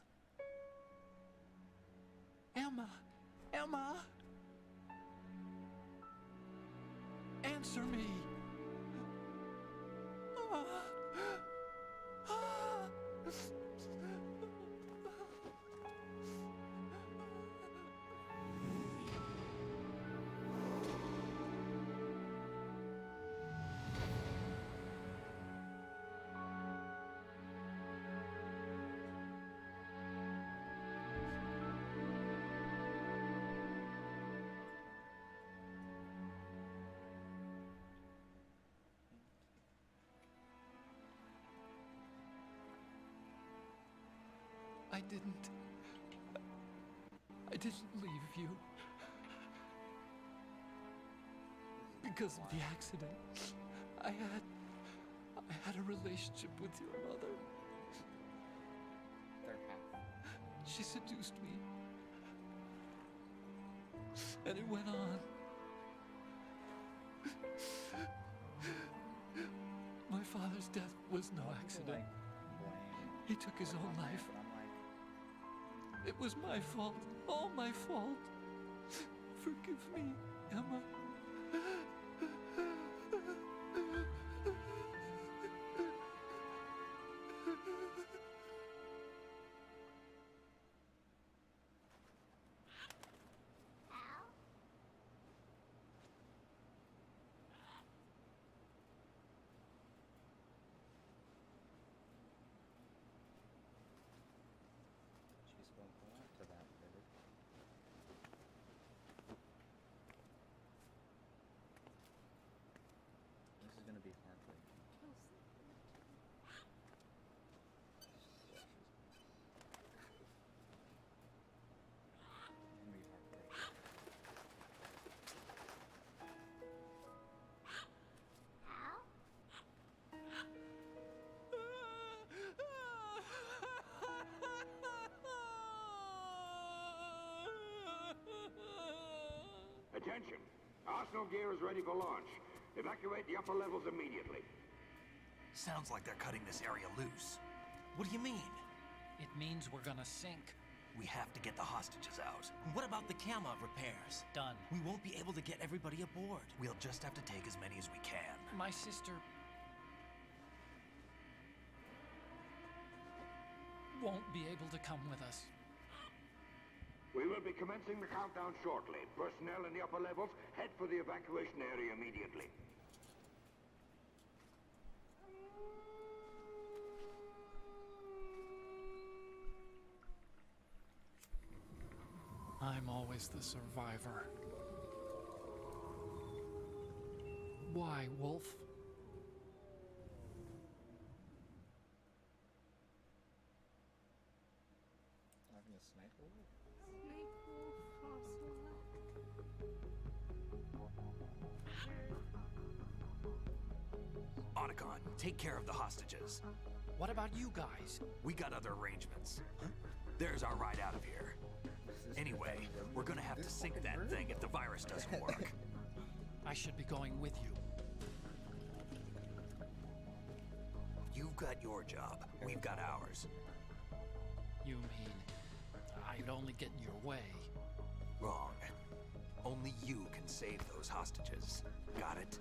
Emma? Emma? Answer me! I didn't leave you. Because of the accident, I had a relationship with your mother. She seduced me. And it went on. My father Father's death was no accident. He took his own life. It was my fault. All my fault. Forgive me, Emma. She spoke a lot to that bird. This is gonna be heartbreaking. Gonna be heartbreaking. Attention! Arsenal gear is ready for launch. Evacuate the upper levels immediately. Sounds like they're cutting this area loose. What do you mean? It means we're gonna sink. We have to get the hostages out. What about the camera repairs? Done. We won't be able to get everybody aboard. We'll just have to take as many as we can. My sister won't be able to come with us. We will be commencing the countdown shortly. Personnel in the upper levels, head for the evacuation area immediately. I'm always the survivor. Why, Wolf? Having a sniper wolf? Otacon, take care of the hostages. What about you guys? We got other arrangements. There's our ride out of here. Anyway, we're gonna have to sink that thing if the virus doesn't work. I should be going with you. You've got your job. We've got ours. You mean I'd only get in your way? Wrong. Only you can save those hostages. Got it?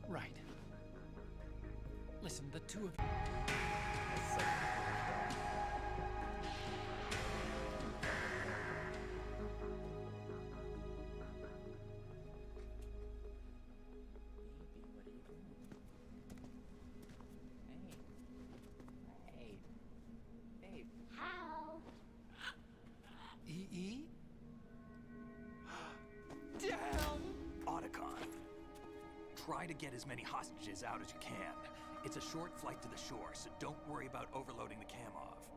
Right. Listen, the two of you... EE? Damn! Otacon, try to get as many hostages out as you can. It's a short flight to the shore, so don't worry about overloading the cam off.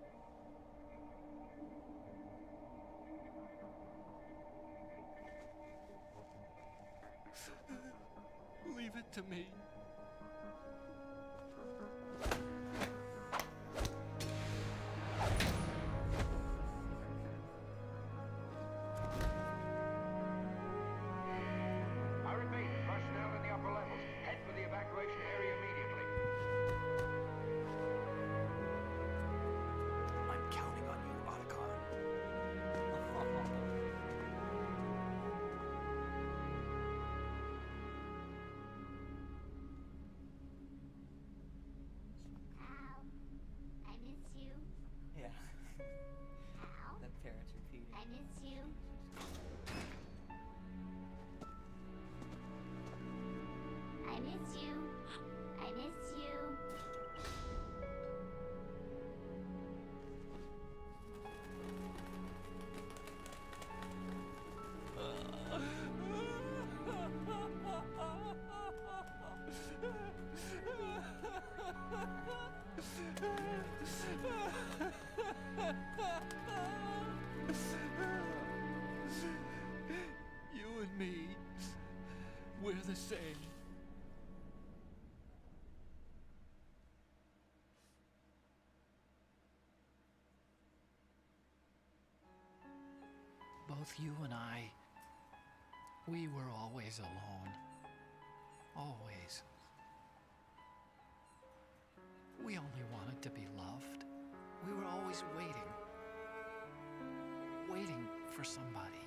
Leave it to me. I repeat, personnel in the upper levels, head for the evacuation area immediately. I'm counting on you, Otacon. Al, I miss you. Yeah. Al, The parents repeating. I miss you. I miss you. I miss you. You and me, we're the same. Both you and I, we were always alone. only wanted to be loved. We were always waiting. Waiting for somebody.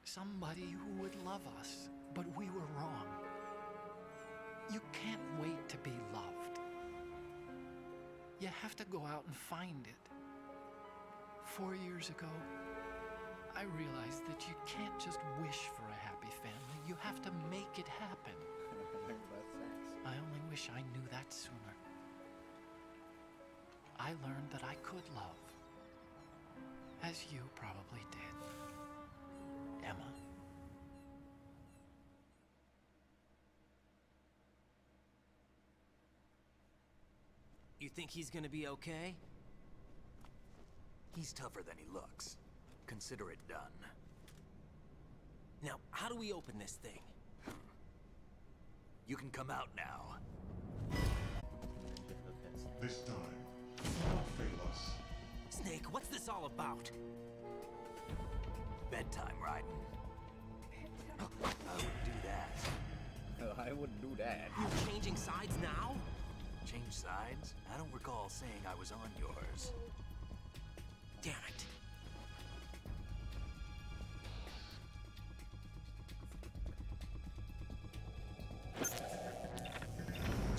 Somebody who would love us, but we were wrong. You can't wait to be loved. You have to go out and find it. 4 years ago, I realized that you can't just wish for a happy family. You have to make it happen. I only wish I knew that sooner. I learned that I could love. As you probably did, Emma. You think he's gonna be okay? He's tougher than he looks. Consider it done. Now, how do we open this thing? You can come out now. This time, do not fail us. Snake, what's this all about? Bedtime, Raiden. I wouldn't do that. I wouldn't do that. You're changing sides now? Change sides? I don't recall saying I was on yours. Damn it.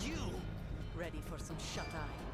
You! Ready for some shut-eye?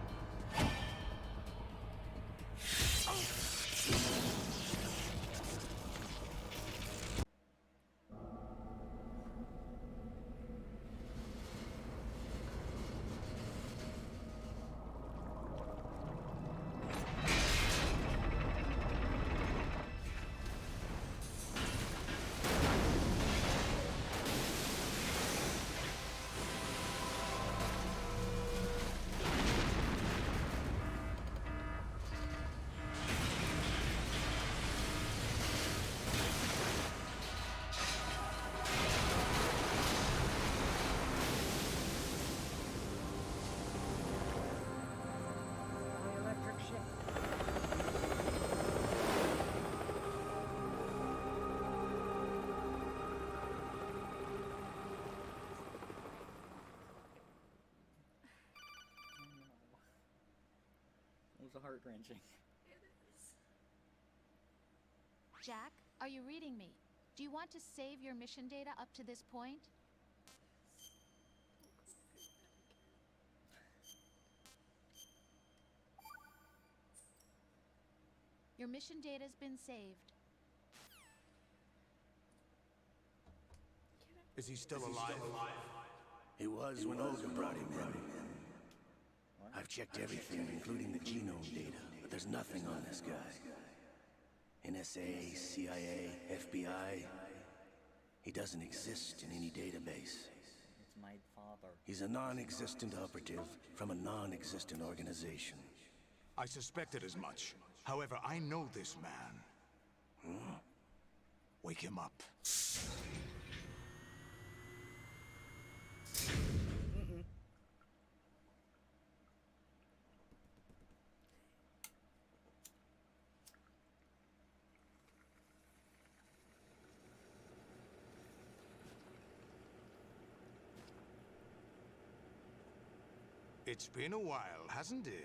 It was heart-wrenching. Jack, are you reading me? Do you want to save your mission data up to this point? Your mission data's been saved. Is he still alive? He was when Olga brought him in. I've checked everything, including the genome data, but there's nothing on this guy. NSA, CIA, FBI. He doesn't exist in any database. It's my father. He's a non-existent operative from a non-existent organization. I suspected as much. However, I know this man. Wake him up. It's been a while, hasn't it?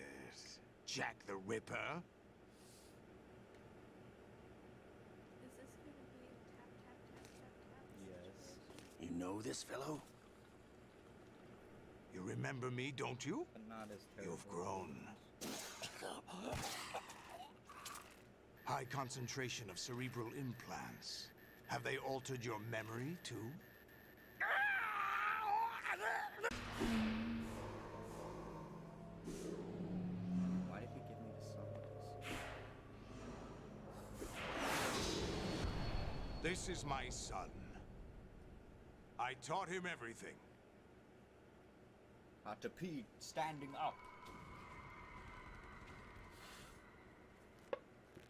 Jack the Ripper? Yes. You know this fellow? You remember me, don't you? But not as terrible. You've grown. High concentration of cerebral implants. Have they altered your memory, too? Why did he give me the summons? This is my son. I taught him everything. To Pete, standing up.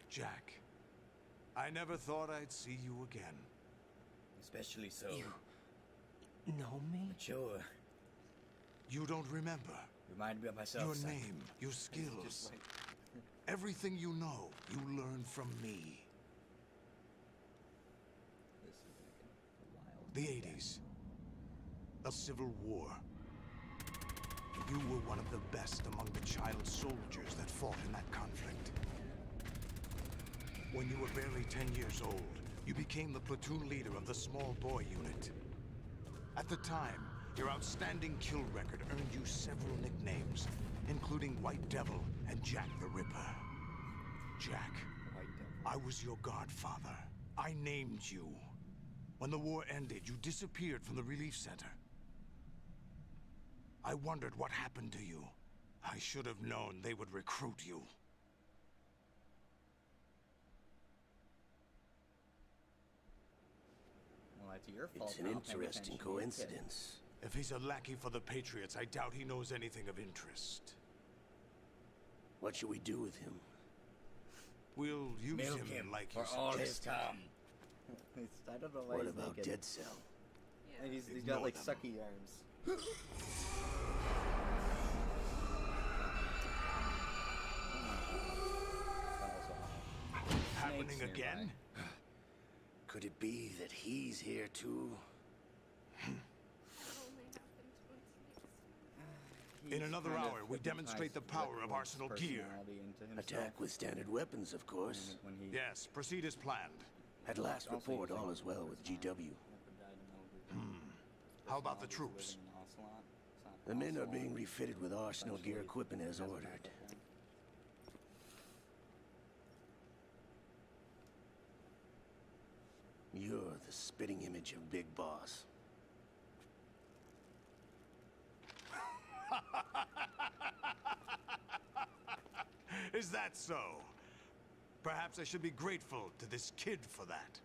Jack, I never thought I'd see you again. Especially so. You know me? Sure. You don't remember. Remind me of myself. Your son. name, your skills. Just like... Everything you know, you learned from me. This is like a wild The 80s. A civil war. You were one of the best among the child soldiers that fought in that conflict. When you were barely 10 years old, you became the platoon leader of the small boy unit. At the time, your outstanding kill record earned you several nicknames, including White Devil and Jack the Ripper. Jack, I was your godfather. I named you. When the war ended, you disappeared from the relief center. I wondered what happened to you. I should have known they would recruit you. Well, that's your fault. It's an interesting coincidence. If he's a lackey for the Patriots, I doubt he knows anything of interest. What should we do with him? We'll use him like you for all his suggested. time. I don't know why What he's about naked. Dead Cell? And he's got like sucky arms. Happening again? Could it be that he's here too? In another hour, we demonstrate the power of Arsenal gear. Attack with standard weapons, of course. Yes, proceed as planned. At last report, all is well with GW. How about the troops? The men are being refitted with Arsenal gear equipment as ordered. You're the spitting image of Big Boss. Is that so? Perhaps I should be grateful to this kid for that.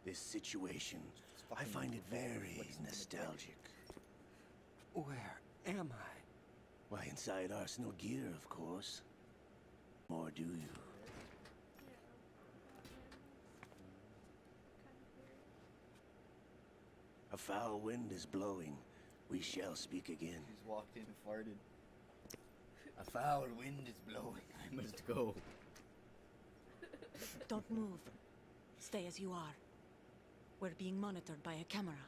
This situation, I find it very nostalgic. Where am I? Why, inside Arsenal gear, of course. Or do you? A foul wind is blowing. We shall speak again. He's walked in and farted. A foul wind is blowing. I must go. Don't move. Stay as you are. We're being monitored by a camera.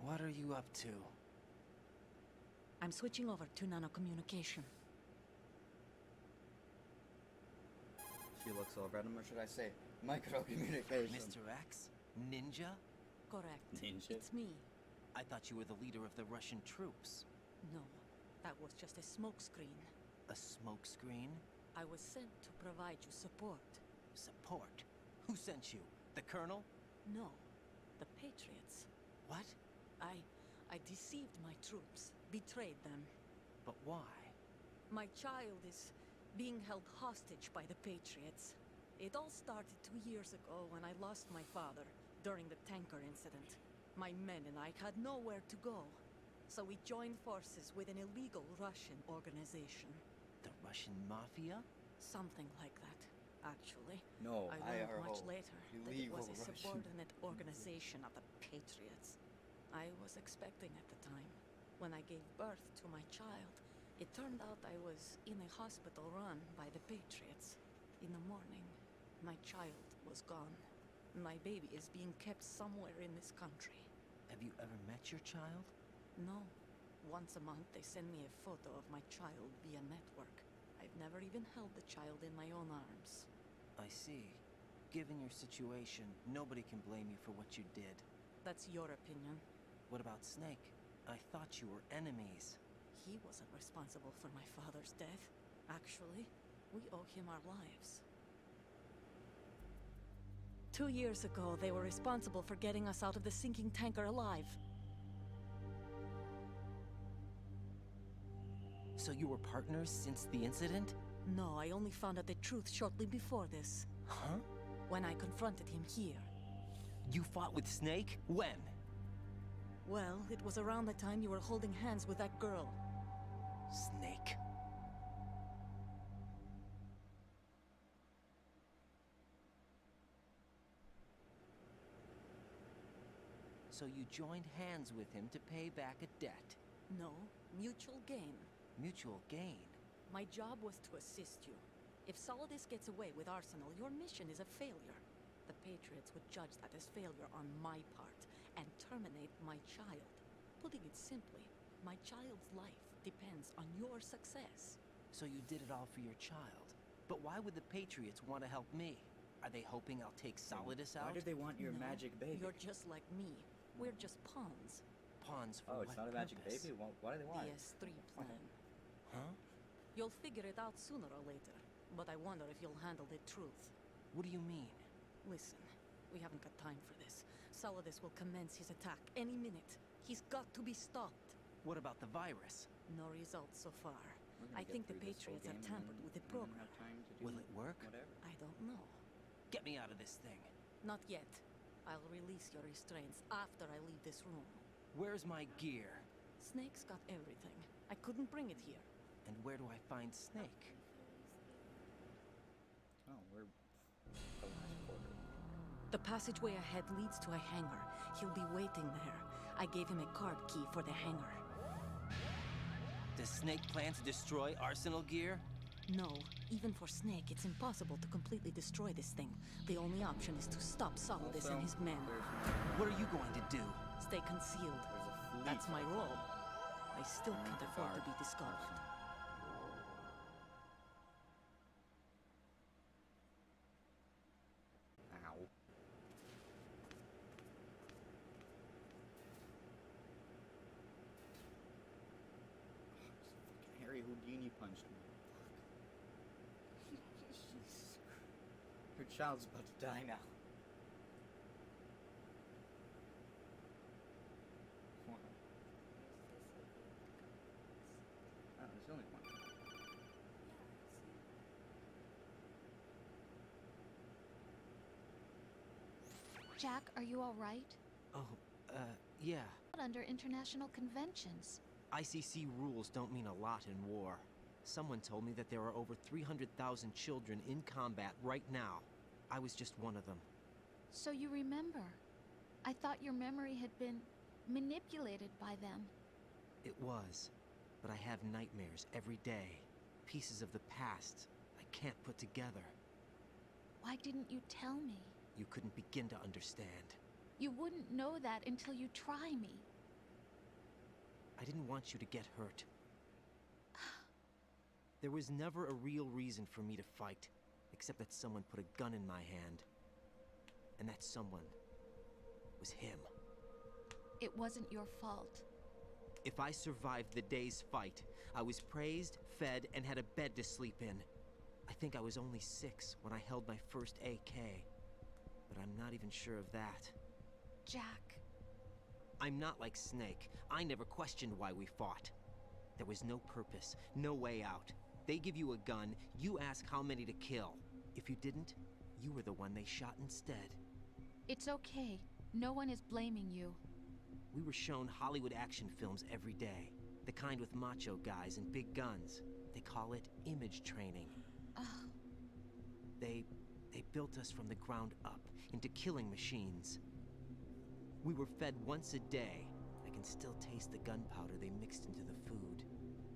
What are you up to? I'm switching over to nanocommunication. She looks over at him, or should I say, microcommunication. Mr. X? Ninja? Correct. Ninja? It's me. I thought you were the leader of the Russian troops. No, that was just a smokescreen. A smokescreen? I was sent to provide you support. Support? Who sent you? The Colonel? No, the Patriots. What? I deceived my troops, betrayed them. But why? My child is being held hostage by the Patriots. It all started 2 years ago when I lost my father during the tanker incident. My men and I had nowhere to go, so we joined forces with an illegal Russian organization. The Russian Mafia? Something like that, actually. No, I learned much later that it was a Russian. subordinate organization of the Patriots. I was expecting at the time. When I gave birth to my child, it turned out I was in a hospital run by the Patriots. In the morning, my child was gone. My baby is being kept somewhere in this country. Have you ever met your child? No. Once a month, they send me a photo of my child via network. I've never even held the child in my own arms. I see. Given your situation, nobody can blame you for what you did. That's your opinion. What about Snake? I thought you were enemies. He wasn't responsible for my father's death. Actually, we owe him our lives. 2 years ago, they were responsible for getting us out of the sinking tanker alive. So you were partners since the incident? No, I only found out the truth shortly before this. Huh? When I confronted him here. You fought with Snake? When? Well, it was around the time you were holding hands with that girl. Snake. So you joined hands with him to pay back a debt? No, mutual gain. Mutual gain? My job was to assist you. If Solidus gets away with Arsenal, your mission is a failure. The Patriots would judge that as failure on my part and terminate my child. Putting it simply, my child's life depends on your success. So you did it all for your child. But why would the Patriots want to help me? Are they hoping I'll take Solidus out? Why do they want your No, magic baby? You're just like me. We're just pawns. Pawns for Oh, it's what not a magic purpose? baby? Well, why do they want The it? S3 plan. Huh? You'll figure it out sooner or later, but I wonder if you'll handle the truth. What do you mean? Listen, we haven't got time for this. Solidus will commence his attack any minute. He's got to be stopped. What about the virus? No results so far. We're gonna I get think the through this whole Patriots have game and tampered then with the we're gonna program. have time to do Will it work? Whatever. I don't know. Get me out of this thing. Not yet. I'll release your restraints after I leave this room. Where's my gear? Snake's got everything. I couldn't bring it here. And where do I find Snake? Oh, we're the last quarter. The passageway ahead leads to a hangar. He'll be waiting there. I gave him a card key for the hangar. Does Snake plan to destroy Arsenal gear? No, even for Snake, it's impossible to completely destroy this thing. The only option is to stop Solidus Also, and his men. What are you going to do? Stay concealed. There's a That's my fleet. role. I still I'm can't the afford to guard. be discovered. Ow. Fucking Harry Houdini punched me. Jesus. Her child's about to die now. Wow. Oh, there's only one. Jack, are you all right? Oh, yeah. Not under international conventions. ICC rules don't mean a lot in war. Someone told me that there are over 300,000 children in combat right now. I was just one of them. So you remember. I thought your memory had been manipulated by them. It was. But I have nightmares every day. Pieces of the past I can't put together. Why didn't you tell me? You couldn't begin to understand. You wouldn't know that until you try me. I didn't want you to get hurt. There was never a real reason for me to fight, except that someone put a gun in my hand. And that someone was him. It wasn't your fault. If I survived the day's fight, I was praised, fed, and had a bed to sleep in. I think I was only 6 when I held my first AK. But I'm not even sure of that. Jack. I'm not like Snake. I never questioned why we fought. There was no purpose, no way out. They give you a gun, you ask how many to kill. If you didn't, you were the one they shot instead. It's okay. No one is blaming you. We were shown Hollywood action films every day. The kind with macho guys and big guns. They call it image training. They built us from the ground up into killing machines. We were fed once a day. I can still taste the gunpowder they mixed into the food.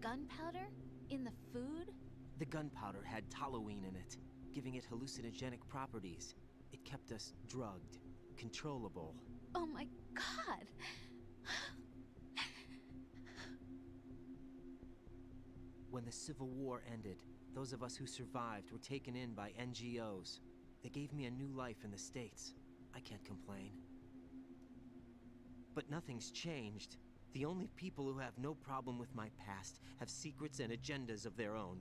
Gunpowder? In the food? The gunpowder had toluene in it, giving it hallucinogenic properties. It kept us drugged, controllable. Oh my god! When the Civil War ended, those of us who survived were taken in by NGOs. They gave me a new life in the States. I can't complain. But nothing's changed. The only people who have no problem with my past have secrets and agendas of their own.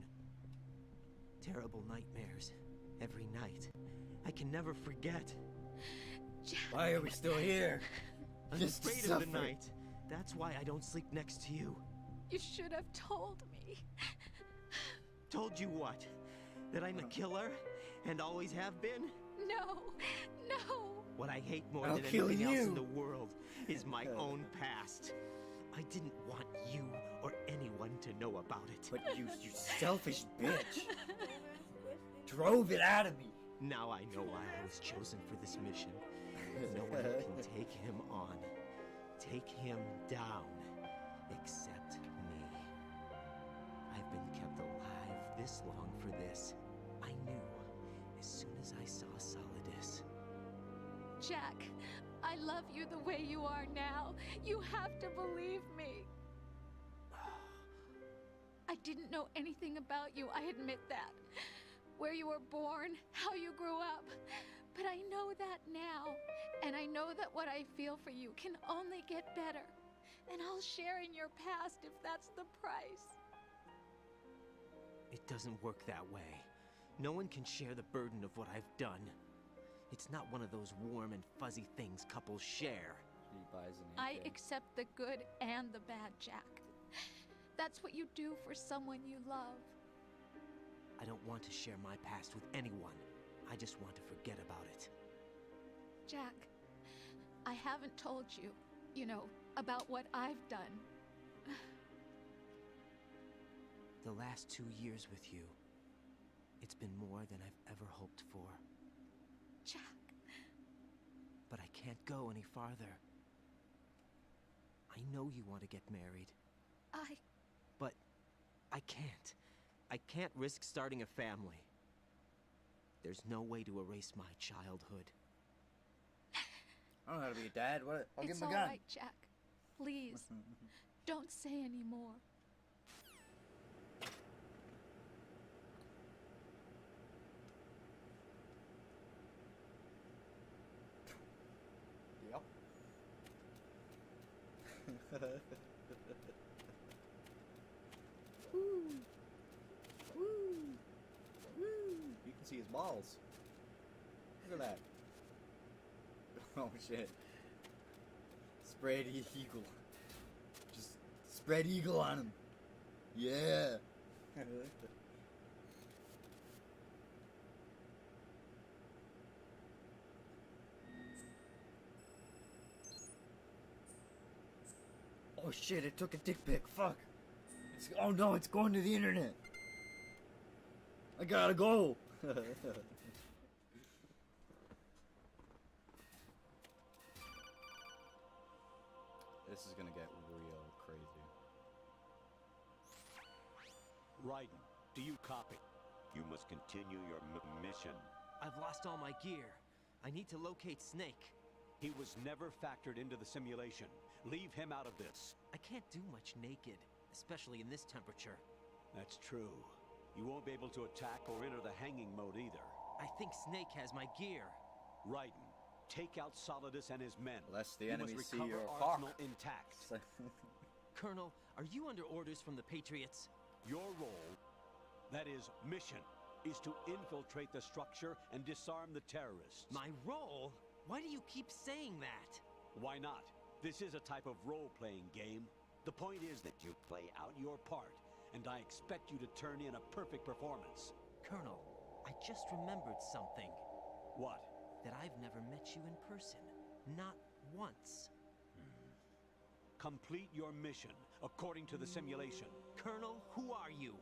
Terrible nightmares. Every night. I can never forget. Why are we still here? I'm Just afraid of suffering. the night. That's why I don't sleep next to you. You should have told me. Told you what? That I'm a killer? And always have been? No! No! What I hate more I'll than kill anything else you. in the world is my own past. I didn't want you or anyone to know about it. But you selfish bitch. Drove it out of me. Now I know why I was chosen for this mission. No one can take him on. Take him down. Except me. I've been kept alive this long for this. as I saw Solidus. Jack, I love you the way you are now. You have to believe me. I didn't know anything about you, I admit that. Where you were born, how you grew up. But I know that now. And I know that what I feel for you can only get better. And I'll share in your past if that's the price. It doesn't work that way. No one can share the burden of what I've done. It's not one of those warm and fuzzy things couples share. He buys an I AK. accept the good and the bad, Jack. That's what you do for someone you love. I don't want to share my past with anyone. I just want to forget about it. Jack, I haven't told you, about what I've done. The last 2 years with you, it's been more than I've ever hoped for. Jack. But I can't go any farther. I know you want to get married. But I can't. I can't risk starting a family. There's no way to erase my childhood. I don't know how to be a dad. What? I'll give It's him a all gun. right, Jack. Please, don't say any more. Yep. Woo. Woo. Woo. You can see his balls. Look at that. Oh shit. Spread eagle. Just spread eagle on him. Yeah. Oh shit, it took a dick pic. Fuck. Oh no, it's going to the internet. I gotta go. This is gonna get real crazy. Raiden, do you copy? You must continue your mission. I've lost all my gear. I need to locate Snake. He was never factored into the simulation. Leave him out of this. I can't do much naked, especially in this temperature. That's true. You won't be able to attack or enter the hanging mode either. I think Snake has my gear. Raiden, take out Solidus and his men. Lest the You enemy must see recover your Arsenal hawk. intact. Colonel, are you under orders from the Patriots? Your role, that is, mission, is to infiltrate the structure and disarm the terrorists. My role? Why do you keep saying that? Why not? This is a type of role-playing game. The point is that you play out your part, and I expect you to turn in a perfect performance. Colonel, I just remembered something. What? That I've never met you in person. Not once. Complete your mission, according to the simulation. Colonel, who are you?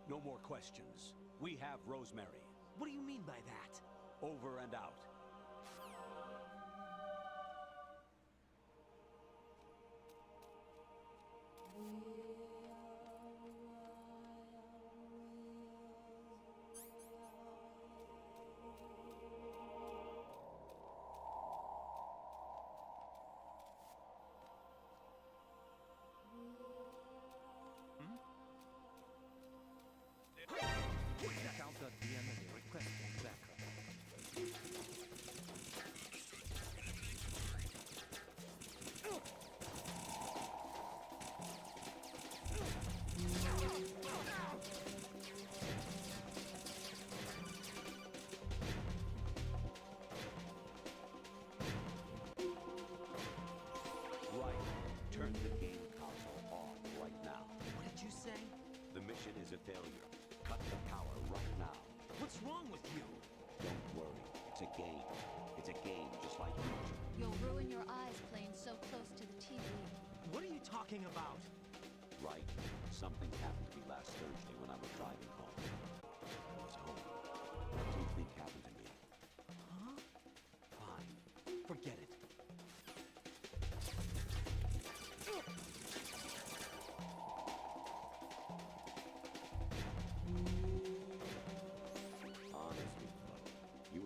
No more questions. We have Rosemary. What do you mean by that? Over and out. Turn the game console off right now. What did you say? The mission is a failure. Cut the power right now. What's wrong with you? Don't worry. It's a game. It's a game just like you. You'll ruin your eyes playing so close to the TV. What are you talking about? Right. Something happened to me last Thursday when I was driving home. I was home. What do you think happened to me? Huh? Fine. Forget it. Honestly, Flo, you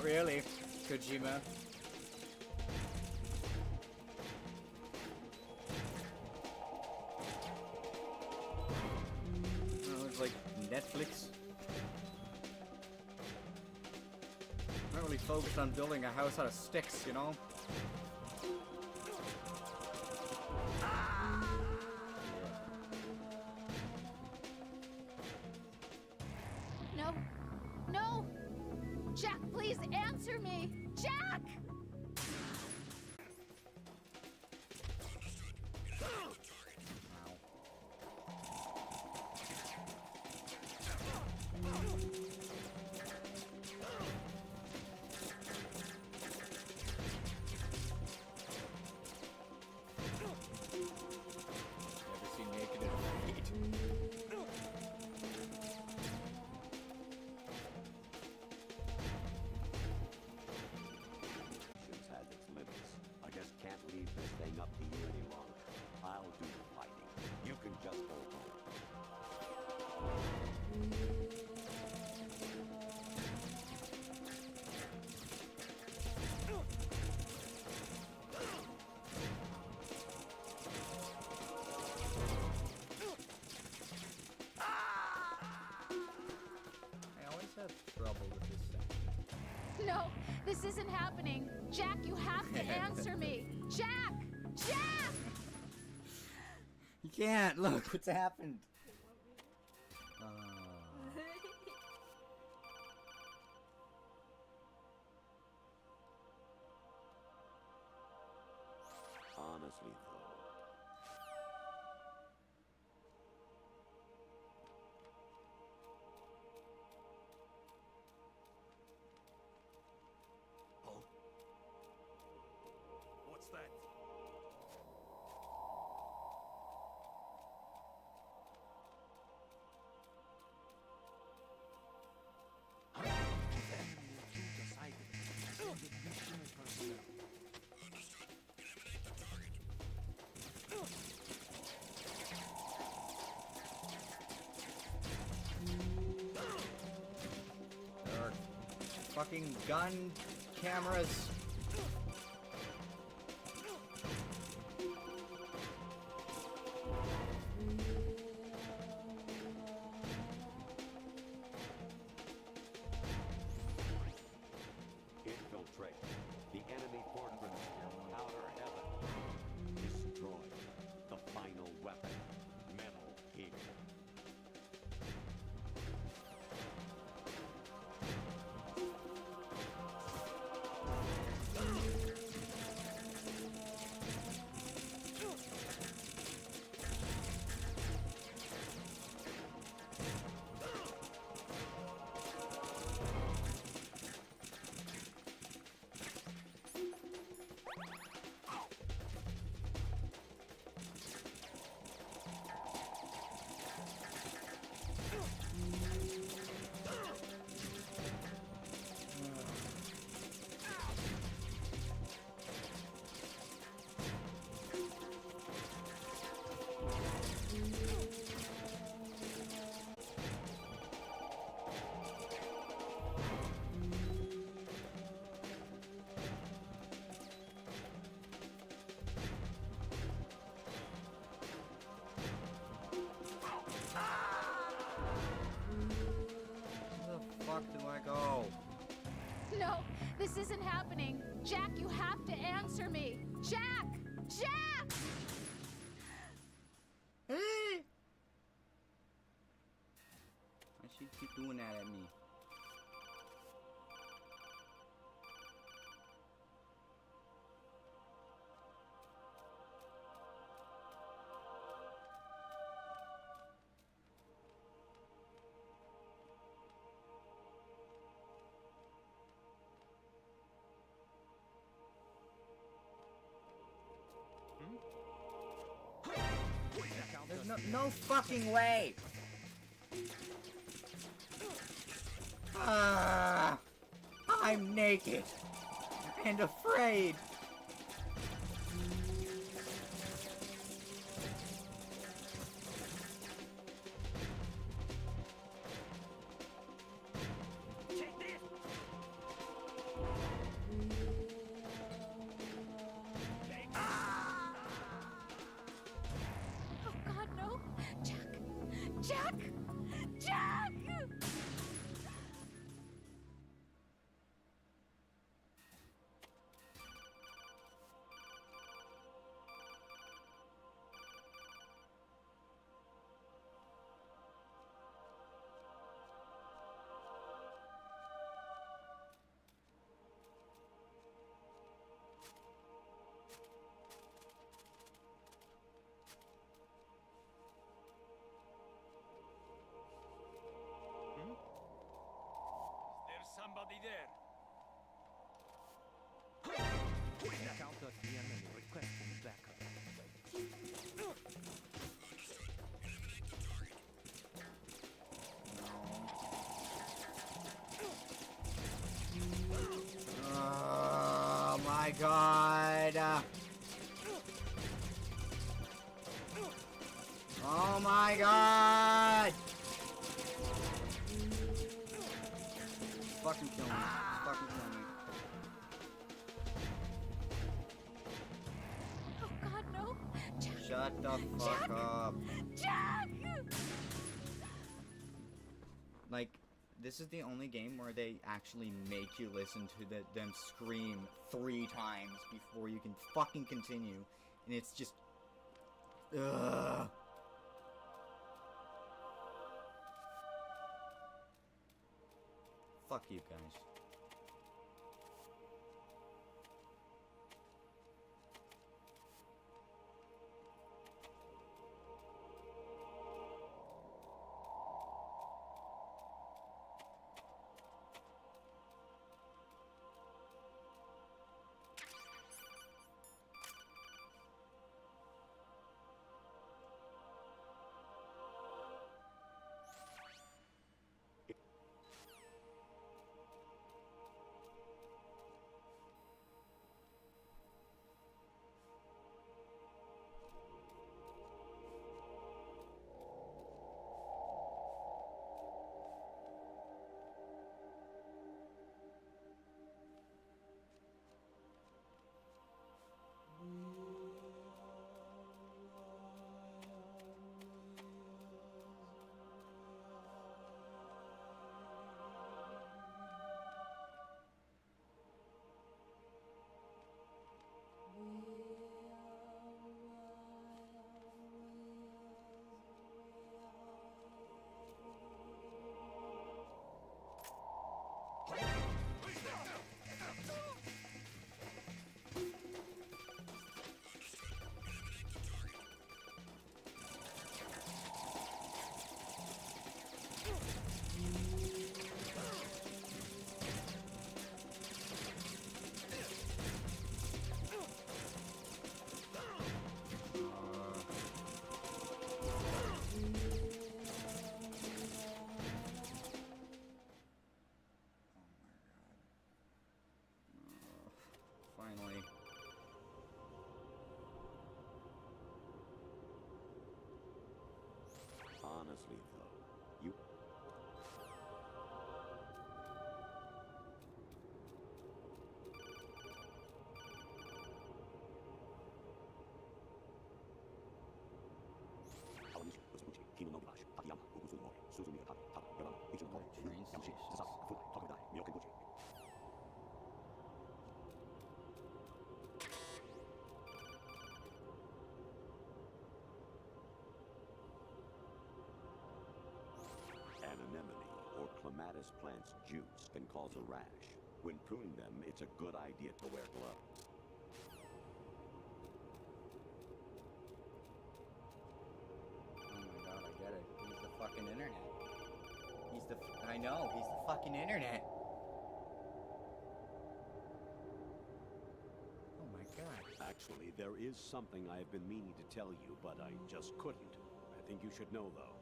Not really, Kojima. Oh, it's like Netflix. Not really focused on building a house out of sticks, you know? No. No! Jack, please answer me! Jack! Never seen naked in a fight. Has its limits. I just can't leave this thing up to you any longer. I'll do the fighting. You can just go home. I always have trouble with this section. No, this isn't happening. Jack, you have to answer me. Jack! Jack! You can't! Look what's happened! Honestly, though. Oh. What's that? There are fucking gun cameras. Infiltrate. The enemy fortress. Outer heaven. Destroy. The final weapon. Metal Gear. Where the fuck do I go? No, this isn't happening. Jack, you have to answer me. Jack! Jack! Why she keep doing that at me? There's no fucking way! Ah, I'm naked and afraid. Somebody there. Encounter the enemy requesting backup. Oh my god. Oh my god. Fucking kill me. Fucking kill me. Oh God, no! Jack. Shut the fuck up. Jack! Like, this is the only game where they actually make you listen to them scream 3 times before you can fucking continue. And it's just... Ugh. Fuck you guys. Finally. Honestly, though, you... Anemone, or clematis plant's juice, can cause a rash. When pruning them, it's a good idea to wear gloves. Oh my god, I get it. He's the fucking internet. I know, he's the fucking internet. Oh my god. Actually, there is something I have been meaning to tell you, but I just couldn't. I think you should know, though.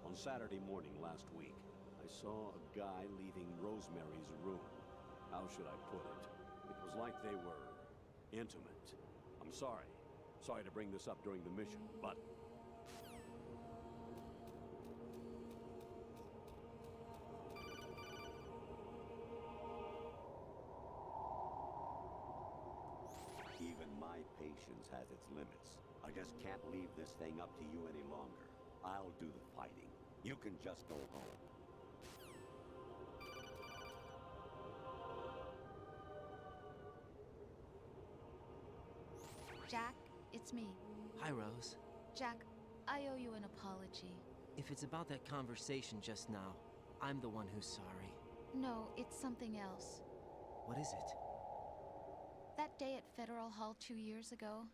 On Saturday morning last week, I saw a guy leaving Rosemary's room. How should I put it? It was like they were intimate. I'm sorry. Sorry to bring this up during the mission, but... Even my patience has its limits. I just can't leave this thing up to you any longer. I'll do the fighting. You can just go home. Jack, it's me. Hi, Rose. Jack, I owe you an apology. If it's about that conversation just now, I'm the one who's sorry. No, it's something else. What is it? That day at Federal Hall 2 years ago,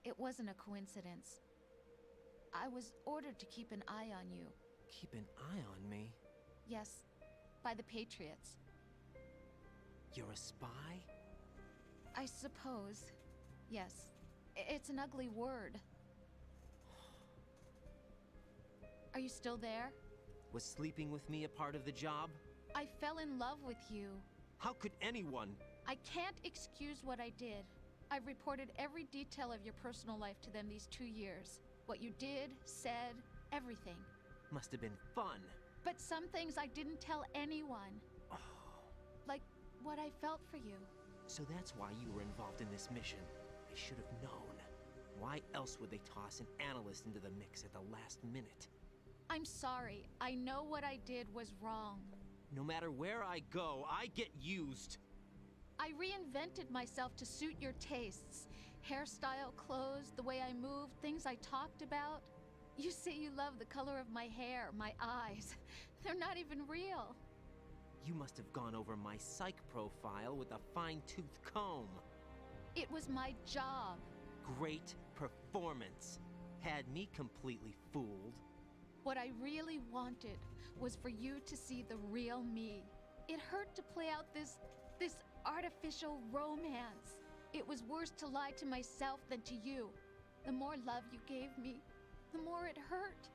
it wasn't a coincidence. I was ordered to keep an eye on you. Keep an eye on me? Yes, by the Patriots. You're a spy? I suppose. Yes. It's an ugly word. Are you still there? Was sleeping with me a part of the job? I fell in love with you. How could anyone? I can't excuse what I did. I've reported every detail of your personal life to them these 2 years. What you did, said, everything. Must have been fun. But some things I didn't tell anyone. Like what I felt for you. So that's why you were involved in this mission. I should have known. Why else would they toss an analyst into the mix at the last minute? I'm sorry. I know what I did was wrong. No matter where I go, I get used. I reinvented myself to suit your tastes. Hairstyle, clothes, the way I moved, things I talked about. You say you love the color of my hair, my eyes. They're not even real. You must have gone over my psych profile with a fine-tooth comb. It was my job. Great performance. Had me completely fooled. What I really wanted was for you to see the real me. It hurt to play out this artificial romance. It was worse to lie to myself than to you. The more love you gave me, the more it hurt.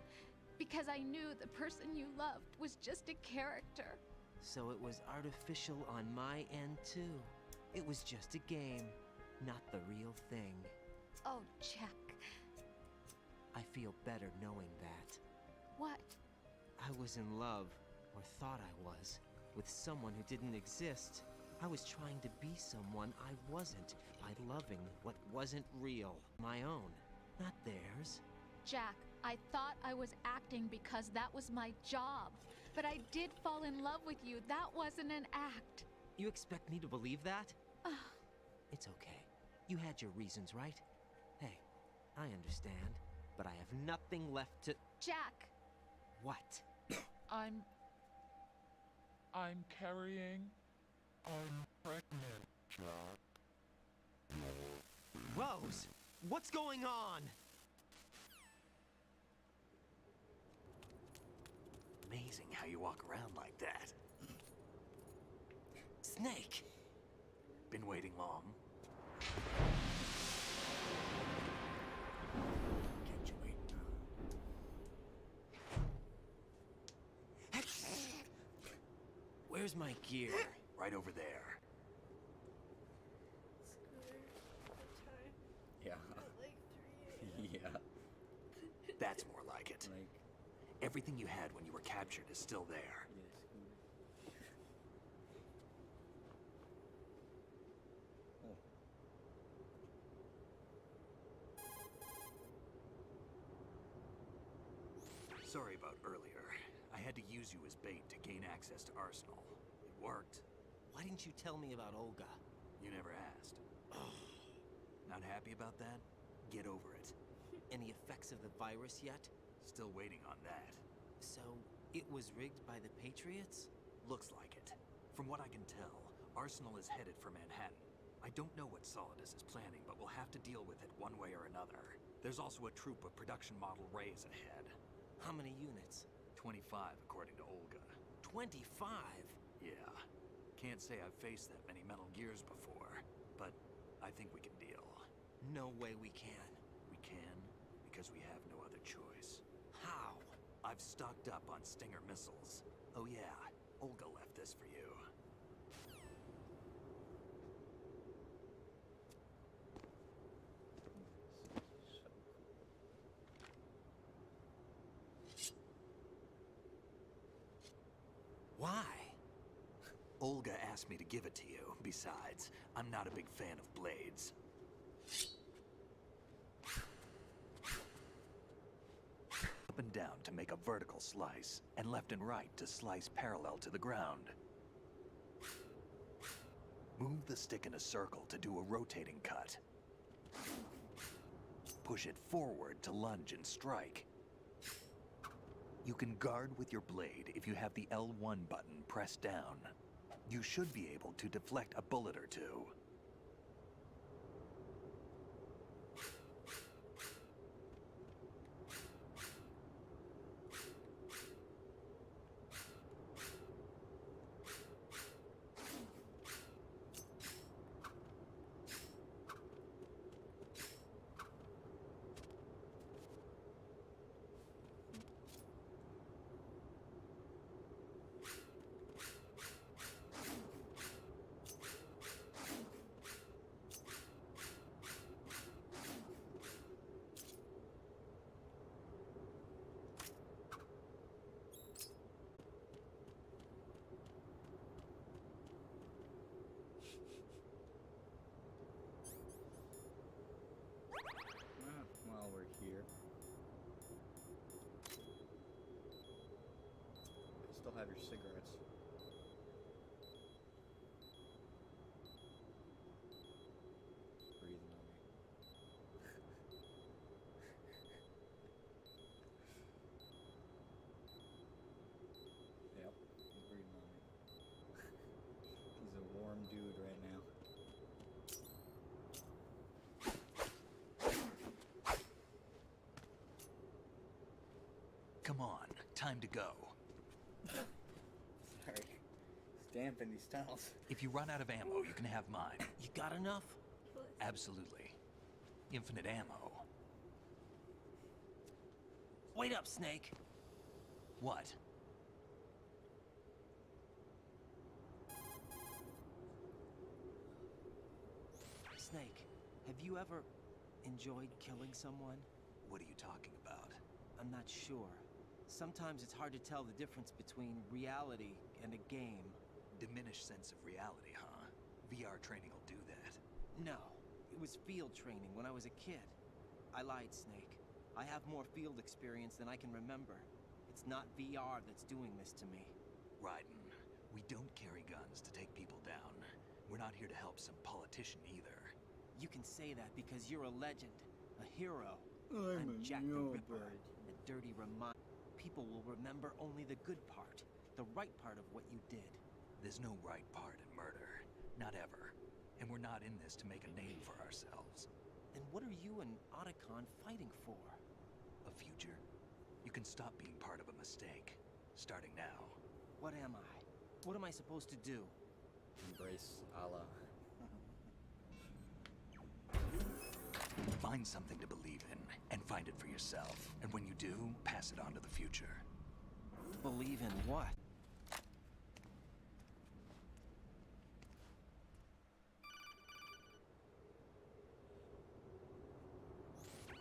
Because I knew the person you loved was just a character. So it was artificial on my end too. It was just a game, not the real thing. Oh, Jack. I feel better knowing that. What? I was in love, or thought I was, with someone who didn't exist. I was trying to be someone I wasn't by loving what wasn't real. My own, not theirs. Jack, I thought I was acting because that was my job. But I did fall in love with you. That wasn't an act. You expect me to believe that? It's okay. You had your reasons, right? Hey, I understand, but I have nothing left to... Jack! What? I'm carrying... I'm pregnant, Jack. Rose! What's going on? Amazing how you walk around like that. Snake! Been waiting long? Can't you wait? Where's my gear? Right over there. Yeah. Yeah. That's more like it. Everything you had when you were captured is still there. Sorry about earlier. I had to use you as bait to gain access to Arsenal. It worked. Why didn't you tell me about Olga? You never asked. Not happy about that? Get over it. Any effects of the virus yet? Still waiting on that. So, it was rigged by the Patriots? Looks like it. From what I can tell, Arsenal is headed for Manhattan. I don't know what Solidus is planning, but we'll have to deal with it one way or another. There's also a troop of production model Rays ahead. How many units? 25, according to Olga. 25? Yeah. Can't say I've faced that many Metal Gears before, but I think we can deal. No way we can. We can, because we have no other choice. How? I've stocked up on Stinger missiles. Oh yeah, Olga left this for you. Why? Olga asked me to give it to you. Besides, I'm not a big fan of blades. Up and down to make a vertical slice, and left and right to slice parallel to the ground. Move the stick in a circle to do a rotating cut. Push it forward to lunge and strike. You can guard with your blade if you have the L1 button pressed down. You should be able to deflect a bullet or two. still have your cigarettes. Breathing on me. Yep, he's breathing on me. He's a warm dude right now. Come on, time to go. Sorry. Dampen these tunnels. If you run out of ammo, you can have mine. You got enough? Absolutely. Infinite ammo. Wait up, Snake. What? Snake, have you ever enjoyed killing someone? What are you talking about? I'm not sure. Sometimes it's hard to tell the difference between reality and a game. Diminished sense of reality, huh? VR training will do that. No, it was field training when I was a kid. I lied, Snake. I have more field experience than I can remember. It's not VR that's doing this to me. Raiden, we don't carry guns to take people down. We're not here to help some politician either. You can say that because you're a legend, a hero. I'm Jack the Ripper, a dirty reminder. People will remember only the good part, the right part of what you did. There's no right part in murder. Not ever. And we're not in this to make a name for ourselves. Then what are you and Otacon fighting for? A future? You can stop being part of a mistake. Starting now. What am I? What am I supposed to do? Embrace Allah. Find something to believe in, and find it for yourself. And when you do, pass it on to the future. Believe in what?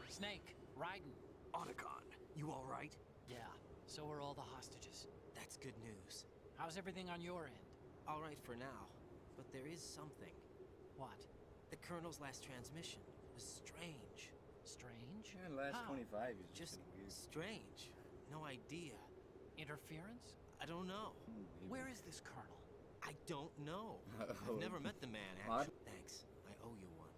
Snake, Raiden. Otacon, you all right? Yeah, so are all the hostages. That's good news. How's everything on your end? All right for now, but there is something. What? The Colonel's last transmission was strange. Strange? Yeah, last How? 25 is Just weird. strange. No idea. Interference? I don't know. Where is this Colonel? I don't know. Uh-oh. I've never met the man, Odd. actually. Thanks. I owe you one.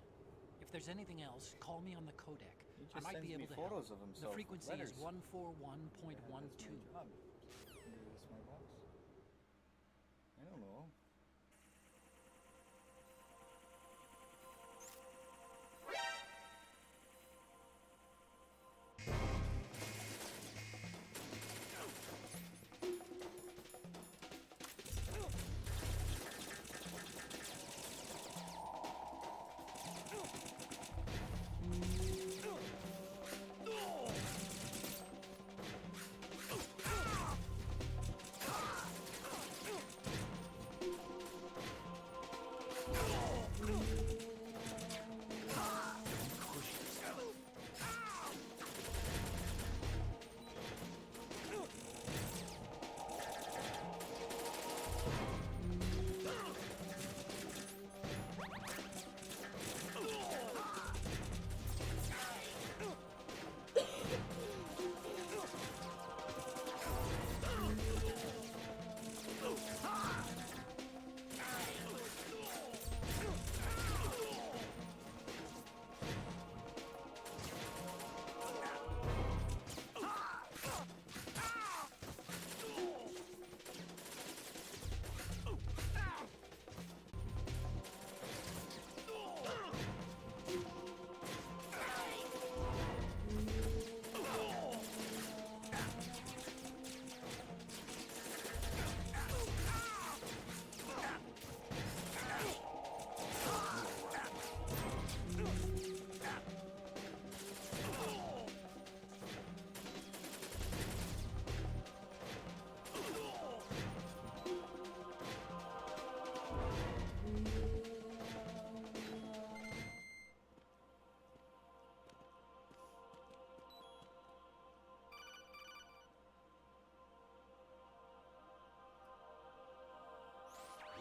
If there's anything else, call me on the codec. He I just might sends be me able to photos help. of himself The with frequency is letters. 141.12. That's my job. Maybe that's my boss. I don't know.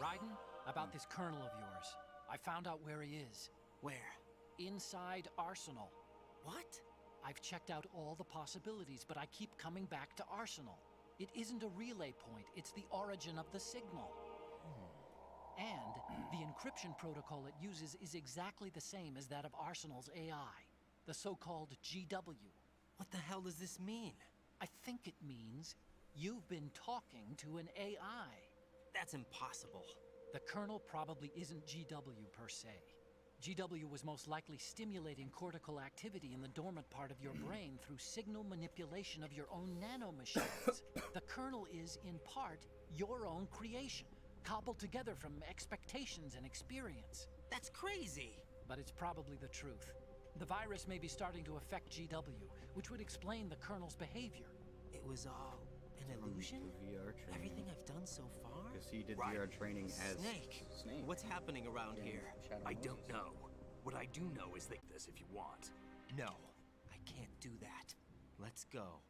Raiden, about this Colonel of yours. I found out where he is. Where? Inside Arsenal. What? I've checked out all the possibilities, but I keep coming back to Arsenal. It isn't a relay point, it's the origin of the signal. And the encryption protocol it uses is exactly the same as that of Arsenal's AI, the so-called GW. What the hell does this mean? I think it means you've been talking to an AI. That's impossible. The kernel probably isn't GW per se. GW was most likely stimulating cortical activity in the dormant part of your brain through signal manipulation of your own nanomachines. The kernel is, in part, your own creation, cobbled together from expectations and experience. That's crazy! But it's probably the truth. The virus may be starting to affect GW, which would explain the kernel's behavior. It was all an illusion? VR training. Everything I've done so far? Because he did VR training as Snake. What's happening around here? I don't know. What I do know is this if you want. No, I can't do that. Let's go.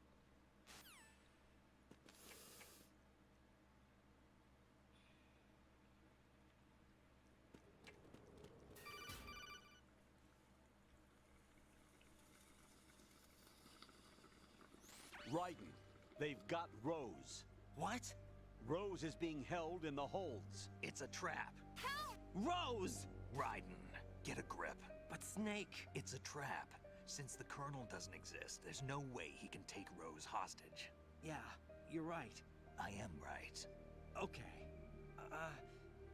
Raiden, they've got Rose. What? Rose is being held in the holds. It's a trap. Help! Rose! Raiden, get a grip. But Snake... It's a trap. Since the Colonel doesn't exist, there's no way he can take Rose hostage. Yeah, you're right. I am right. Okay.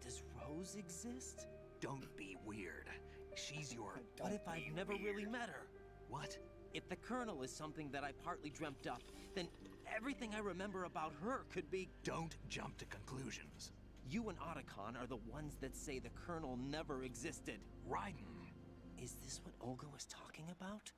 Does Rose exist? Don't be weird. She's your... What if I've never really met her? What? If the Colonel is something that I partly dreamt up, then everything I remember about her could be... Don't jump to conclusions. You and Otacon are the ones that say the Colonel never existed. Raiden. Is this what Olga was talking about?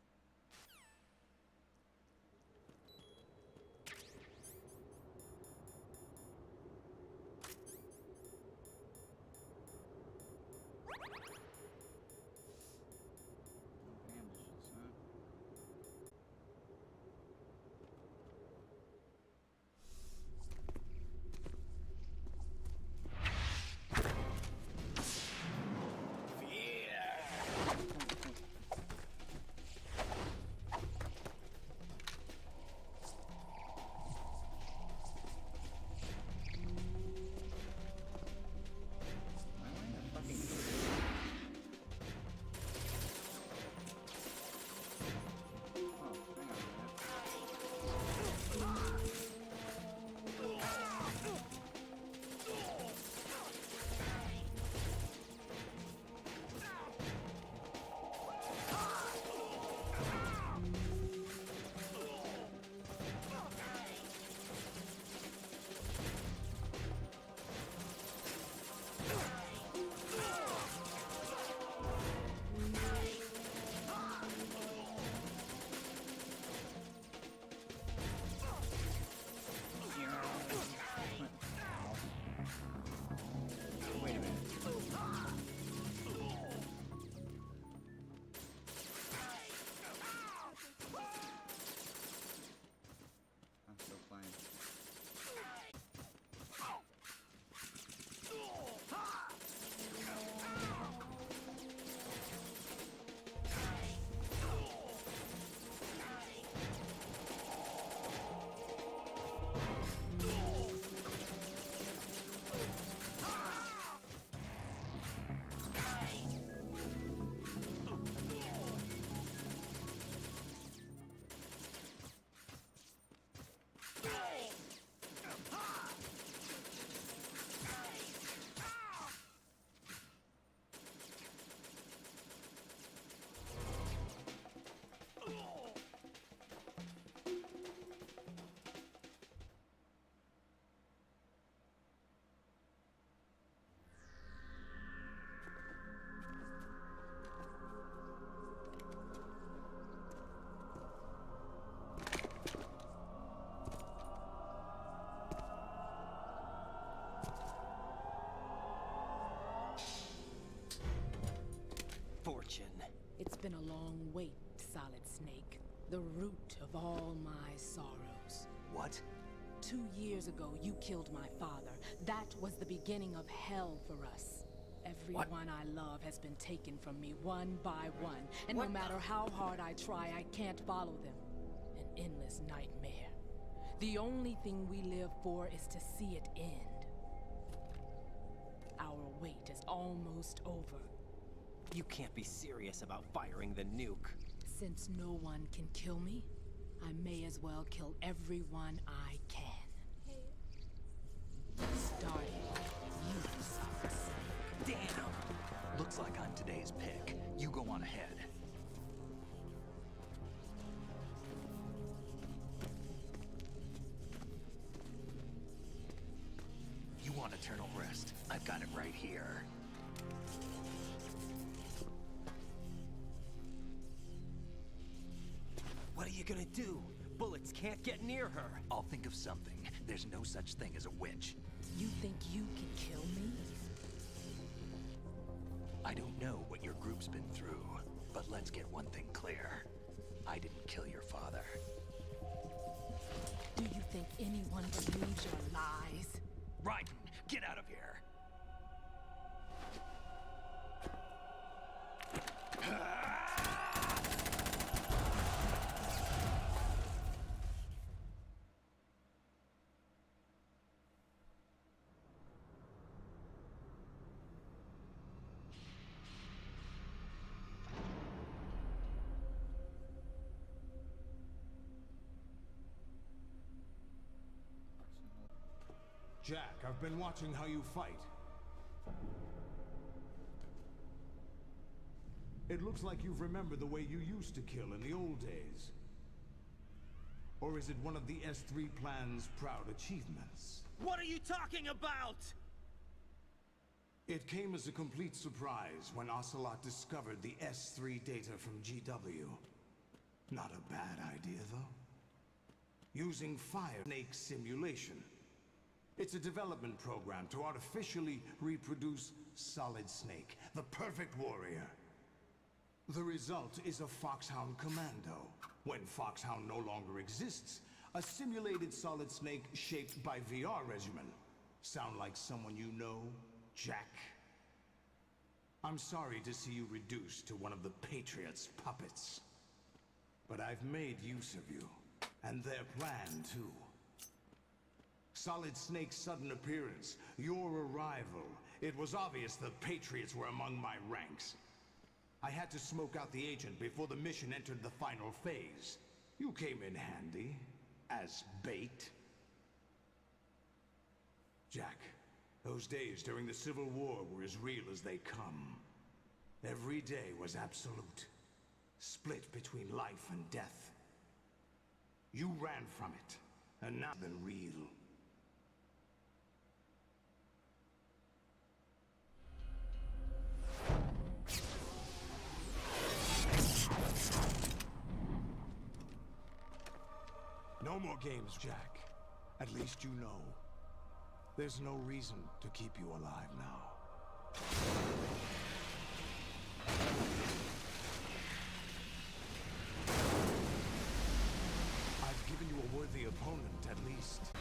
Fortune. It's been a long wait, Solid Snake. The root of all my sorrows. What? 2 years ago, you killed my father. That was the beginning of hell for us. Everyone I love has been taken from me one by one, and no matter how hard I try, I can't follow them. An endless nightmare. The only thing we live for is to see it end. Our wait is almost over. You can't be serious about firing the nuke. Since no one can kill me, I may as well kill everyone I can. Starting with you, Solid Snake. Damn! Looks like I'm today's pick. You go on ahead. You want eternal rest? I've got it right here. What are you gonna do? Bullets can't get near her. I'll think of something. There's no such thing as a witch. You think you can kill me? I don't know what your group's been through, but let's get one thing clear. I didn't kill your father. Do you think anyone believes your lies? Raiden, get out of here! Jack, I've been watching how you fight. It looks like you've remembered the way you used to kill in the old days. Or is it one of the S3 plan's proud achievements? What are you talking about? It came as a complete surprise when Ocelot discovered the S3 data from GW. Not a bad idea, though. Using Fire Snake simulation. It's a development program to artificially reproduce Solid Snake, the perfect warrior. The result is a Foxhound Commando. When Foxhound no longer exists, a simulated Solid Snake shaped by VR regimen. Sound like someone you know, Jack? I'm sorry to see you reduced to one of the Patriots' puppets. But I've made use of you, and their plan too. Solid Snake's sudden appearance, your arrival. It was obvious the Patriots were among my ranks. I had to smoke out the agent before the mission entered the final phase. You came in handy, as bait. Jack, those days during the Civil War were as real as they come. Every day was absolute, split between life and death. You ran from it, and now been real. No more games, Jack. At least you know. There's no reason to keep you alive now. I've given you a worthy opponent, at least.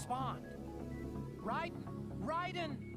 respond. Raiden! Raiden!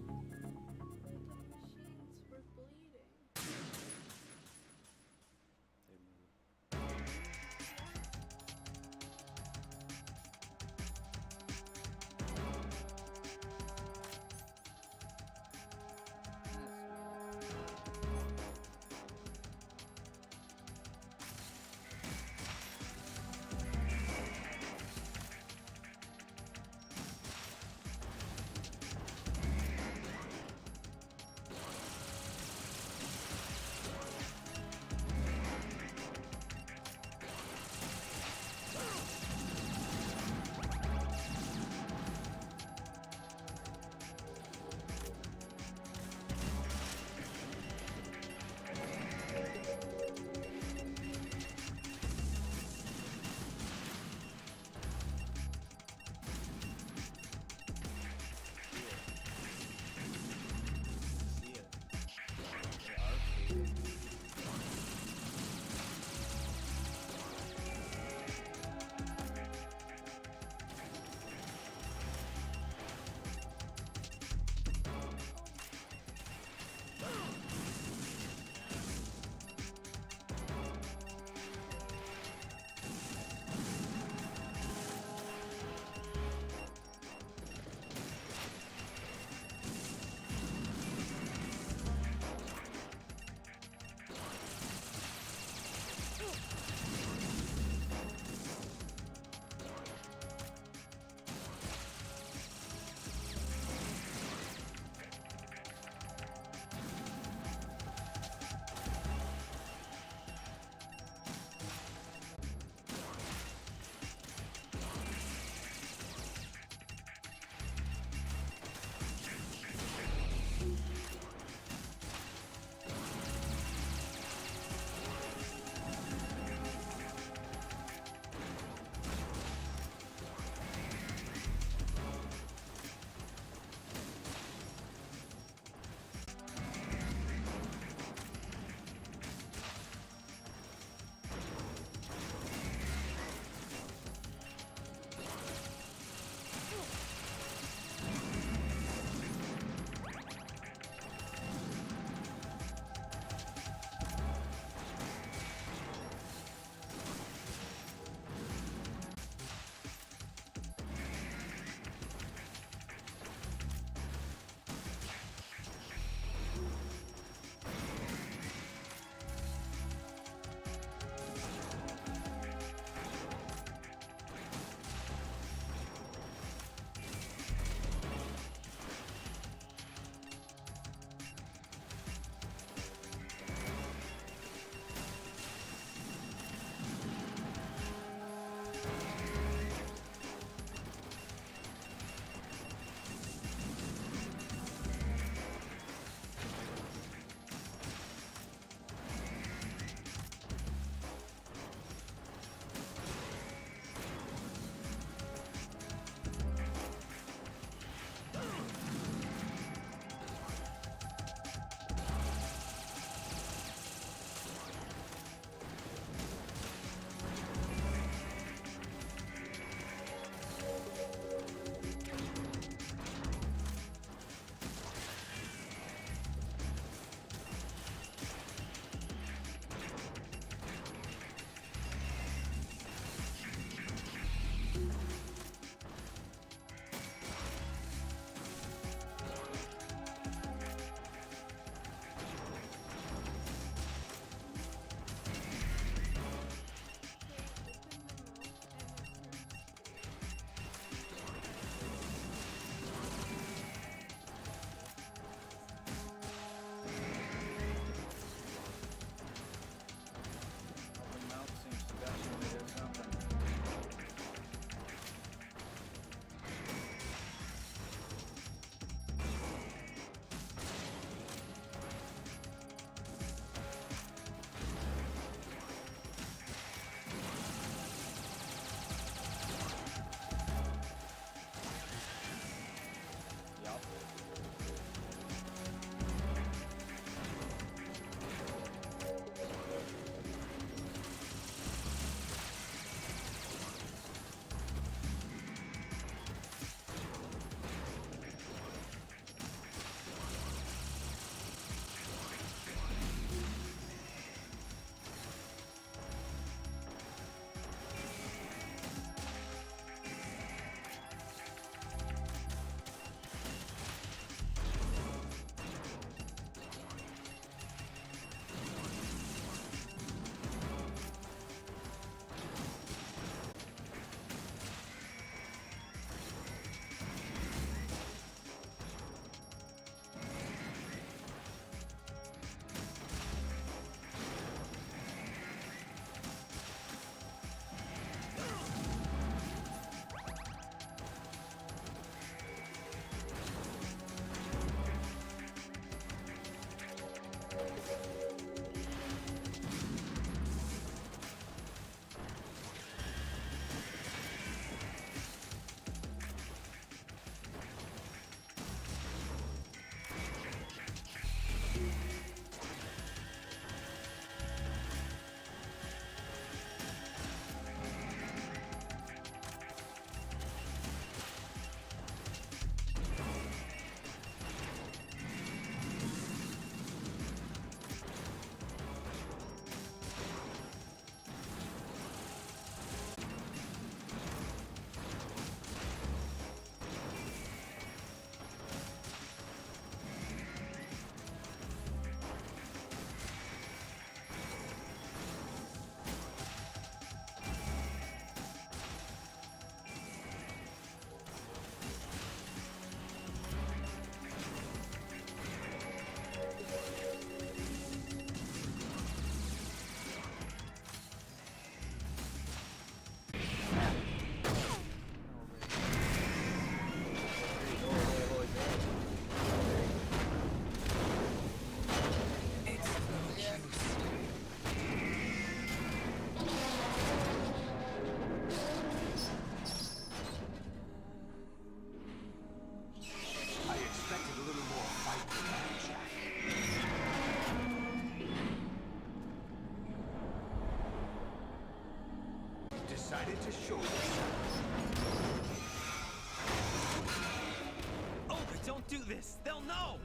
this. They'll know.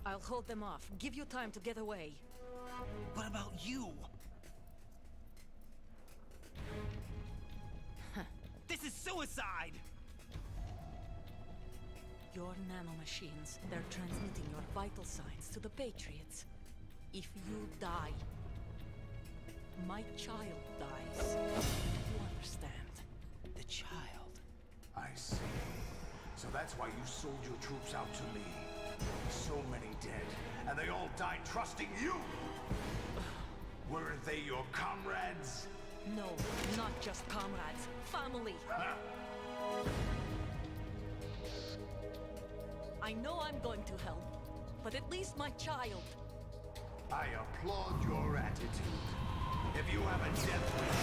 I'll hold them off. Give you time to get away. What about you? This is suicide! Your nanomachines, they're transmitting your vital signs to the Patriots. If you die, my child dies. You understand? The child. I see. So that's why you sold your troops out to me. So many dead, and they all died trusting you! Weren't they your comrades? No, not just comrades. Family! I know I'm going to hell, but at least my child. I applaud your attitude. If you have a death wish...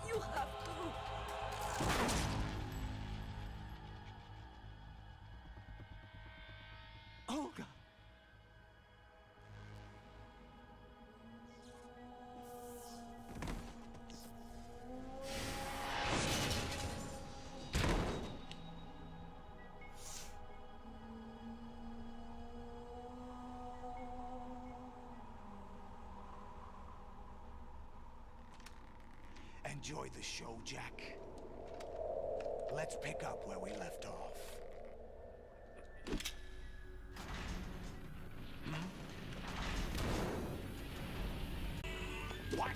You have to. Olga! Enjoy the show, Jack. Let's pick up where we left off. What?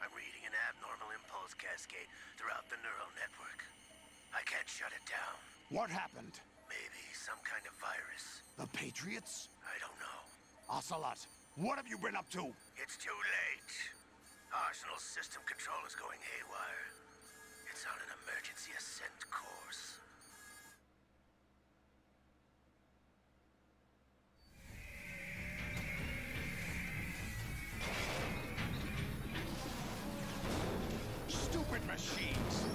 I'm reading an abnormal impulse cascade throughout the neural network. I can't shut it down. What happened? Maybe some kind of virus. The Patriots? I don't know. Ocelot, what have you been up to? It's too late. Arsenal system control is going haywire. It's on an emergency ascent course. Stupid machines!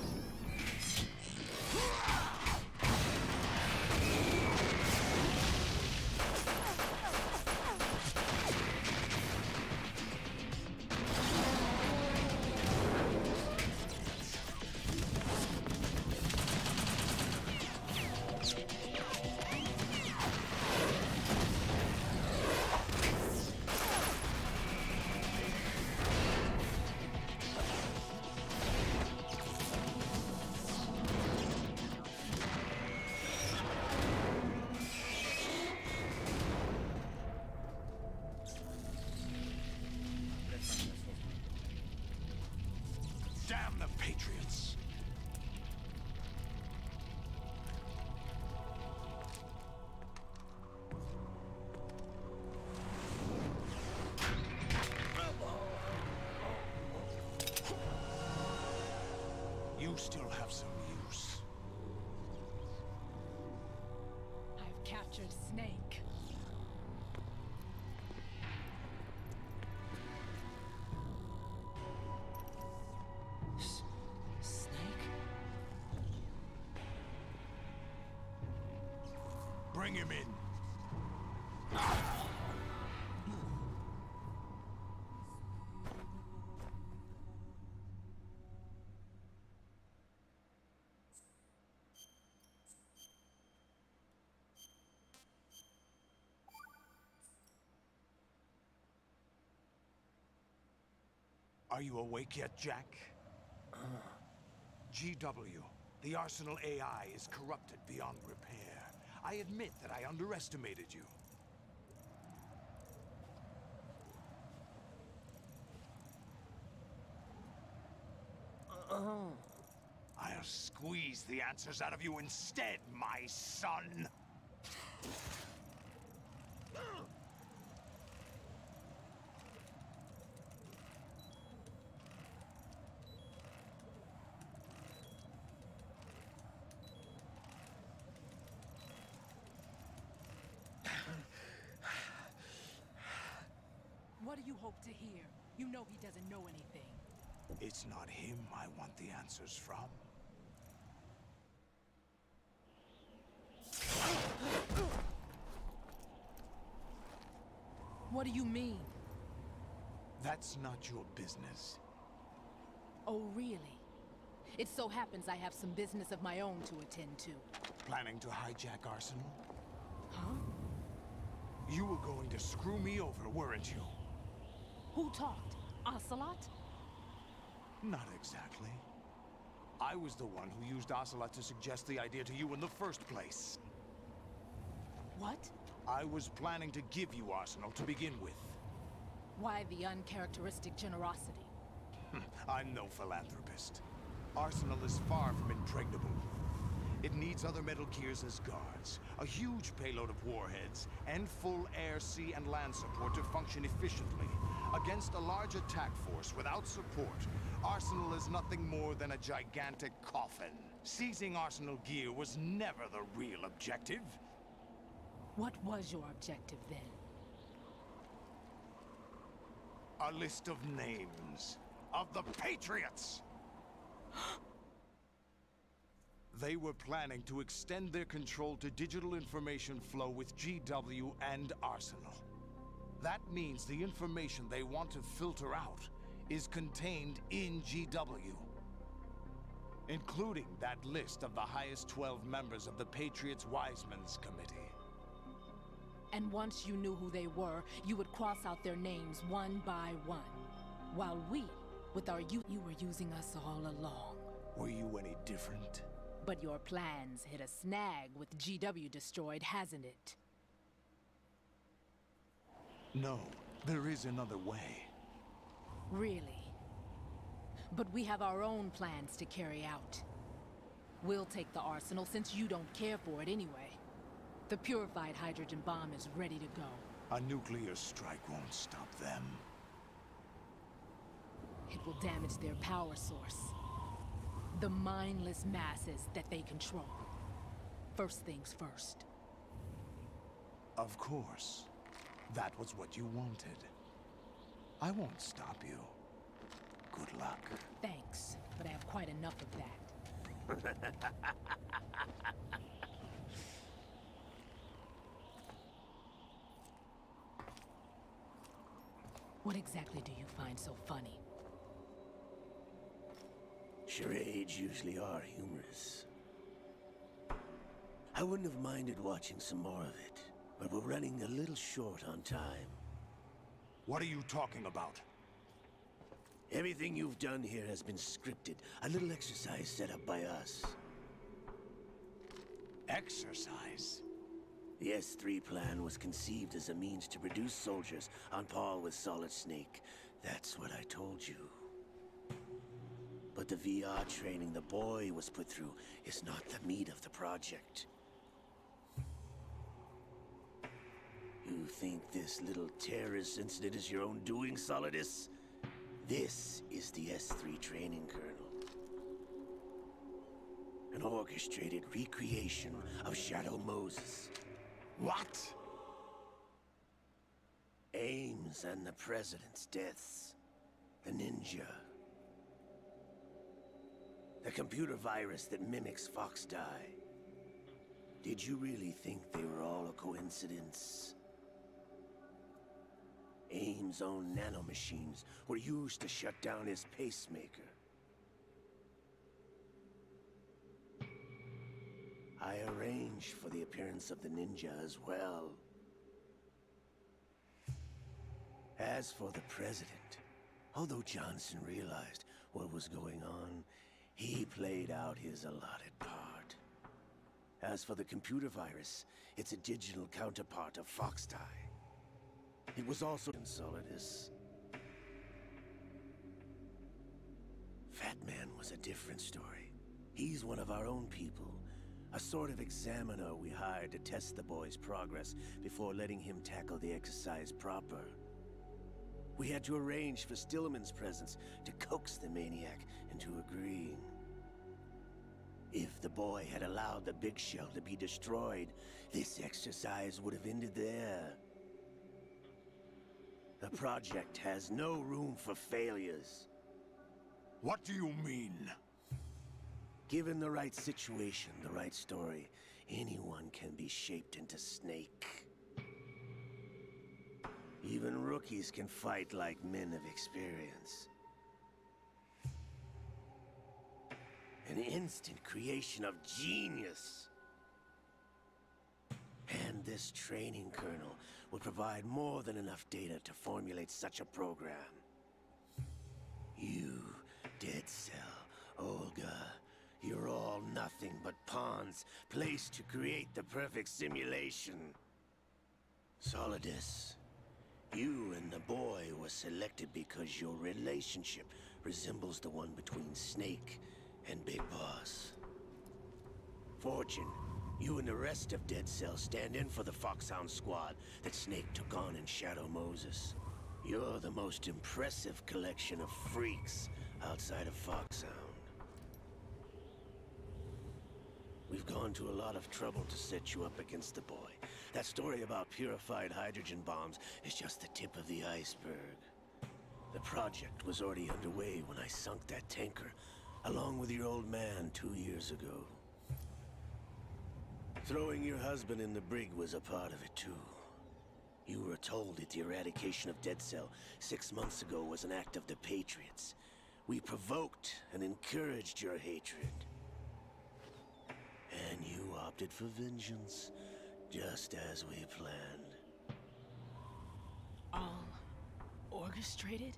Damn the Patriots! You still have some use. I've captured Snake. Snake? Bring him in. Are you awake yet, Jack? GW, the Arsenal AI is corrupted beyond repair. I admit that I underestimated you. Oh. I'll squeeze the answers out of you instead, my son! What do you hope to hear? You know he doesn't know anything. It's not him I want the answers from. What do you mean? That's not your business. Oh, really? It so happens I have some business of my own to attend to. Planning to hijack Arsenal? Huh? You were going to screw me over, weren't you? Who talked? Ocelot? Not exactly. I was the one who used Ocelot to suggest the idea to you in the first place. What? I was planning to give you Arsenal to begin with. Why the uncharacteristic generosity? I'm no philanthropist. Arsenal is far from impregnable. It needs other Metal Gears as guards, a huge payload of warheads, and full air, sea, and land support to function efficiently. Against a large attack force without support, Arsenal is nothing more than a gigantic coffin. Seizing Arsenal gear was never the real objective. What was your objective then? A list of names of the Patriots! They were planning to extend their control to digital information flow with GW and Arsenal. That means the information they want to filter out is contained in GW, including that list of the highest 12 members of the Patriots Wiseman's Committee. And once you knew who they were, you would cross out their names one by one. While we, with our you were using us all along. Were you any different? But your plans hit a snag with GW destroyed, hasn't it? No, there is another way. Really? But we have our own plans to carry out. We'll take the arsenal since you don't care for it anyway. The purified hydrogen bomb is ready to go. A nuclear strike won't stop them. It will damage their power source. The mindless masses that they control. First things first. Of course. That was what you wanted. I won't stop you. Good luck. Thanks, but I have quite enough of that. What exactly do you find so funny? Charades usually are humorous. I wouldn't have minded watching some more of it, but we're running a little short on time. What are you talking about? Everything you've done here has been scripted. A little exercise set up by us. Exercise? The S3 plan was conceived as a means to produce soldiers on par with Solid Snake. That's what I told you. But the VR training the boy was put through is not the meat of the project. You think this little terrorist incident is your own doing, Solidus? This is the S3 training kernel. An orchestrated recreation of Shadow Moses. What? Ames and the President's deaths. The ninja. The computer virus that mimics Fox Die. Did you really think they were all a coincidence? Ames' own nanomachines were used to shut down his pacemaker. I arranged for the appearance of the ninja as well. As for the President, although Johnson realized what was going on, he played out his allotted part. As for the computer virus, it's a digital counterpart of Fox Die. It was also in Solidus. Fat Man was a different story. He's one of our own people. A sort of examiner we hired to test the boy's progress before letting him tackle the exercise proper. We had to arrange for Stillman's presence to coax the maniac into agreeing. If the boy had allowed the big shell to be destroyed, this exercise would have ended there. The project has no room for failures. What do you mean? Given the right situation, the right story, anyone can be shaped into Snake. Even rookies can fight like men of experience. An instant creation of genius. And this training kernel would provide more than enough data to formulate such a program. You, Dead Cell, Olga, you're all nothing but pawns placed to create the perfect simulation. Solidus, you and the boy were selected because your relationship resembles the one between Snake and Big Boss. Fortune, you and the rest of Dead Cell stand in for the Foxhound squad that Snake took on in Shadow Moses. You're the most impressive collection of freaks outside of Foxhound. We've gone to a lot of trouble to set you up against the boy. That story about purified hydrogen bombs is just the tip of the iceberg. The project was already underway when I sunk that tanker, along with your old man 2 years ago. Throwing your husband in the brig was a part of it too. You were told that the eradication of Dead Cell 6 months ago was an act of the Patriots. We provoked and encouraged your hatred. And you opted for vengeance, just as we planned. All orchestrated?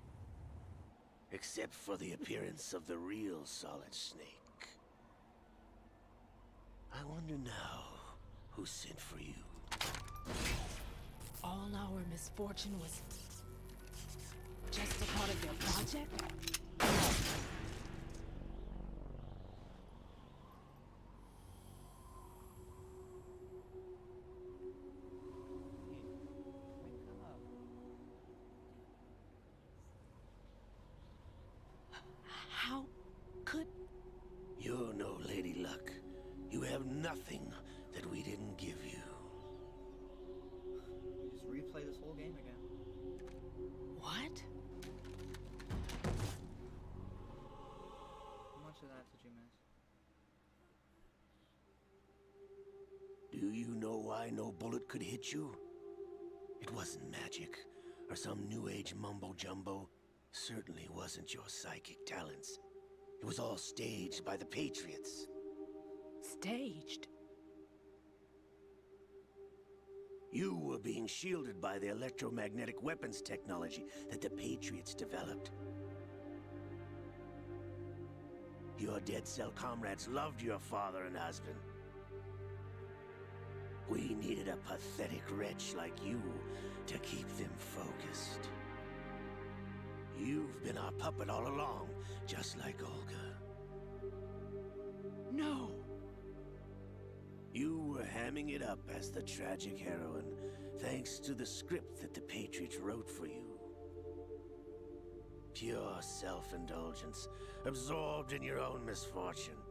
Except for the appearance of the real Solid Snake. I wonder now who sent for you. All our misfortune was just a part of your project? How could... You're no Lady Luck. You have nothing that we didn't give you. Just replay this whole game again. What? How much of that did you miss? Do you know why no bullet could hit you? It wasn't magic, or some new age mumbo-jumbo. Certainly wasn't your psychic talents. It was all staged by the Patriots. Staged? You were being shielded by the electromagnetic weapons technology that the Patriots developed. Your Dead Cell comrades loved your father and husband. We needed a pathetic wretch like you to keep them focused. You've been our puppet all along, just like Olga. No! You were hamming it up as the tragic heroine, thanks to the script that the Patriots wrote for you. Pure self-indulgence, absorbed in your own misfortune.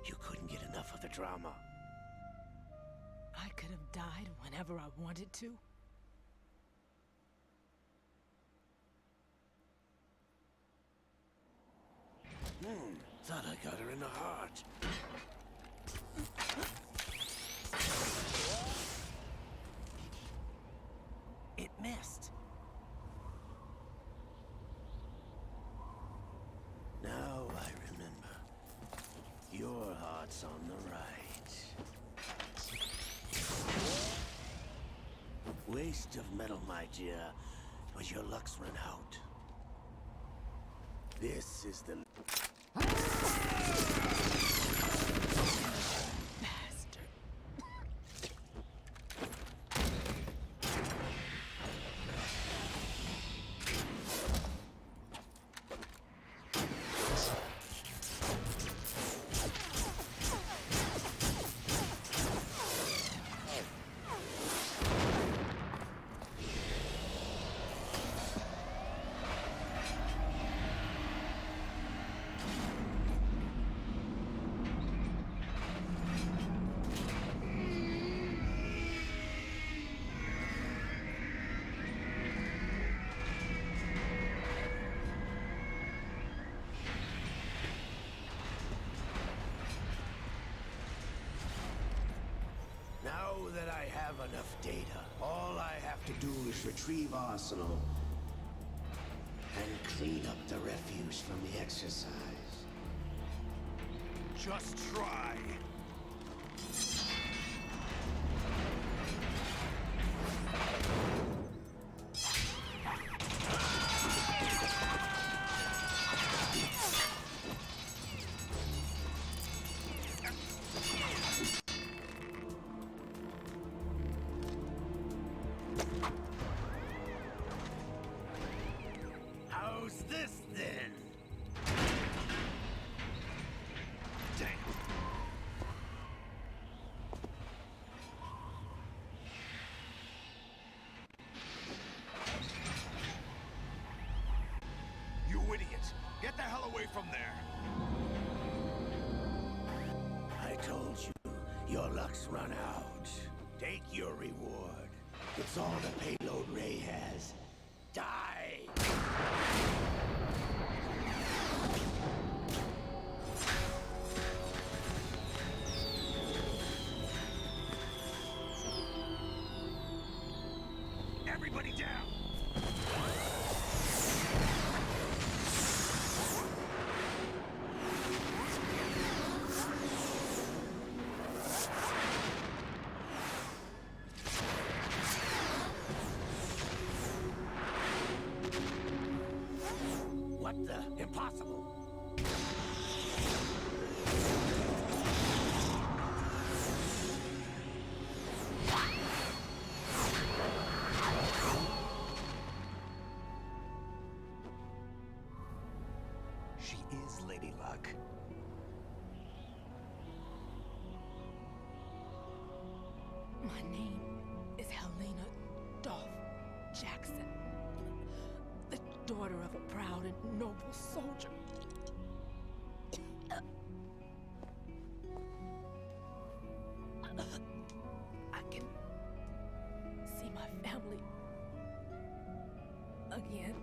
You couldn't get enough of the drama. I could have died whenever I wanted to. Thought I got her in the heart. It missed. Now I remember. Your heart's on the right. Waste of metal, my dear, but your luck's run out. This is the... have enough data. All I have to do is retrieve Arsenal and clean up the refuse from the exercise. Just try. How's this then? Damn. You idiot! Get the hell away from there! I told you, your luck's run out. Take your reward. It's all the payload Ray has. Die! Everybody down! What the? Impossible! She is Lady Luck. My name is Helena Dolph Jackson, the daughter of a proud and noble soldier. I can see my family again.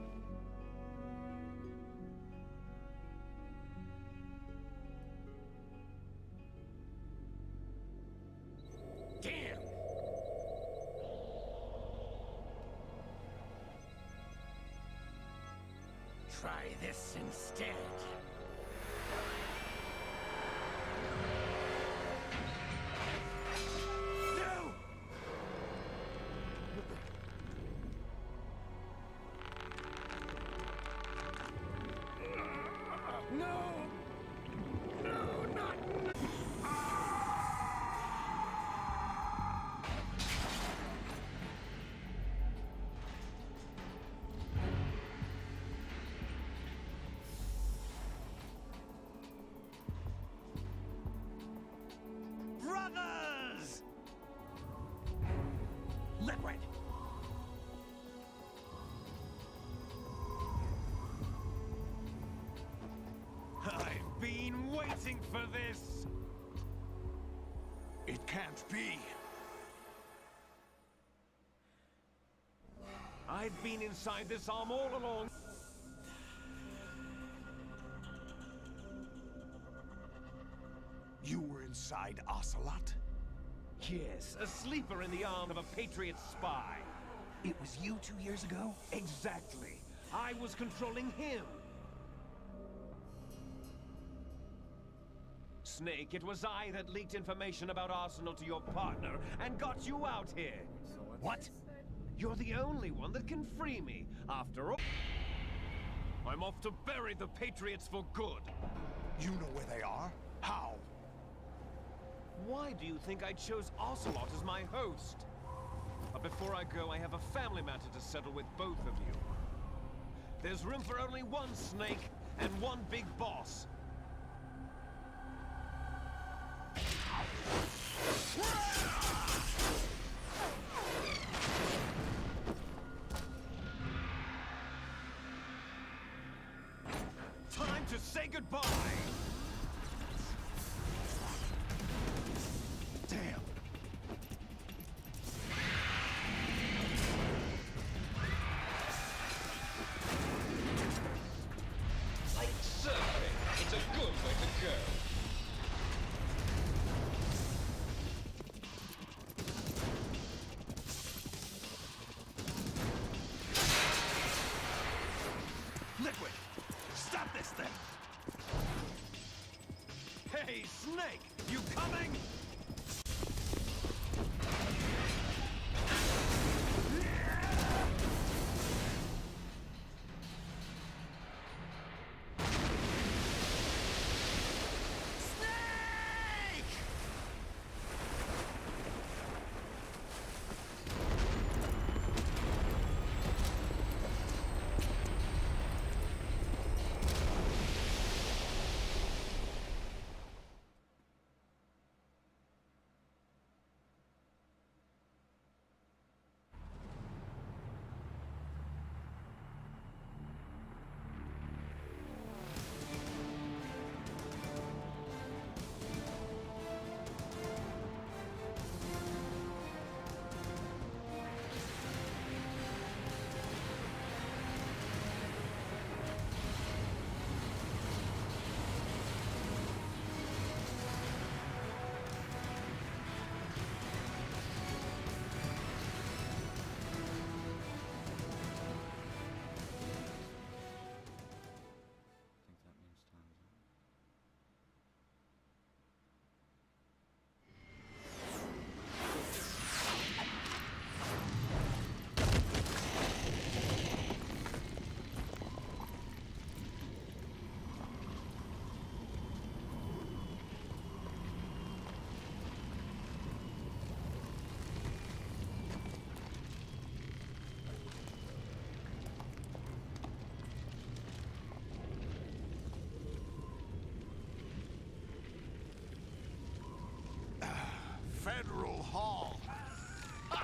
Damn! Try this instead. No! No! No, not... Brothers! Liquid! I've been waiting for this! It can't be. I've been inside this arm all along. You were inside Ocelot? Yes, a sleeper in the arm of a Patriot spy. It was you 2 years ago? Exactly. I was controlling him. Snake, it was I that leaked information about Arsenal to your partner and got you out here. What? You're the only one that can free me. After all, I'm off to bury the Patriots for good. You know where they are? How? Why do you think I chose Ocelot as my host? But before I go, I have a family matter to settle with both of you. There's room for only one Snake and one big boss. Time to say goodbye! Damn. Like surfing, it's coming! I think that means time's up. Federal Hall. What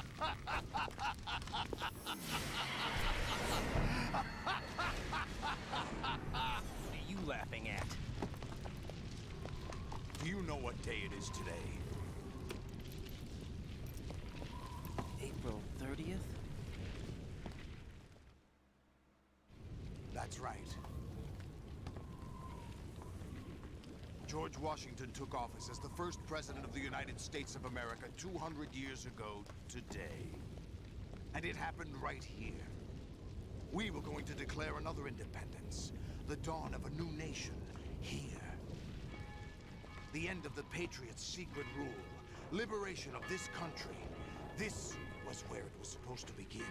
are you laughing at? Do you know what day it is today? April 30th? That's right. George Washington took office as the first president of the United States of America 200 years ago today. And it happened right here. We were going to declare another independence, the dawn of a new nation, here. The end of the Patriots' secret rule, liberation of this country. This was where it was supposed to begin.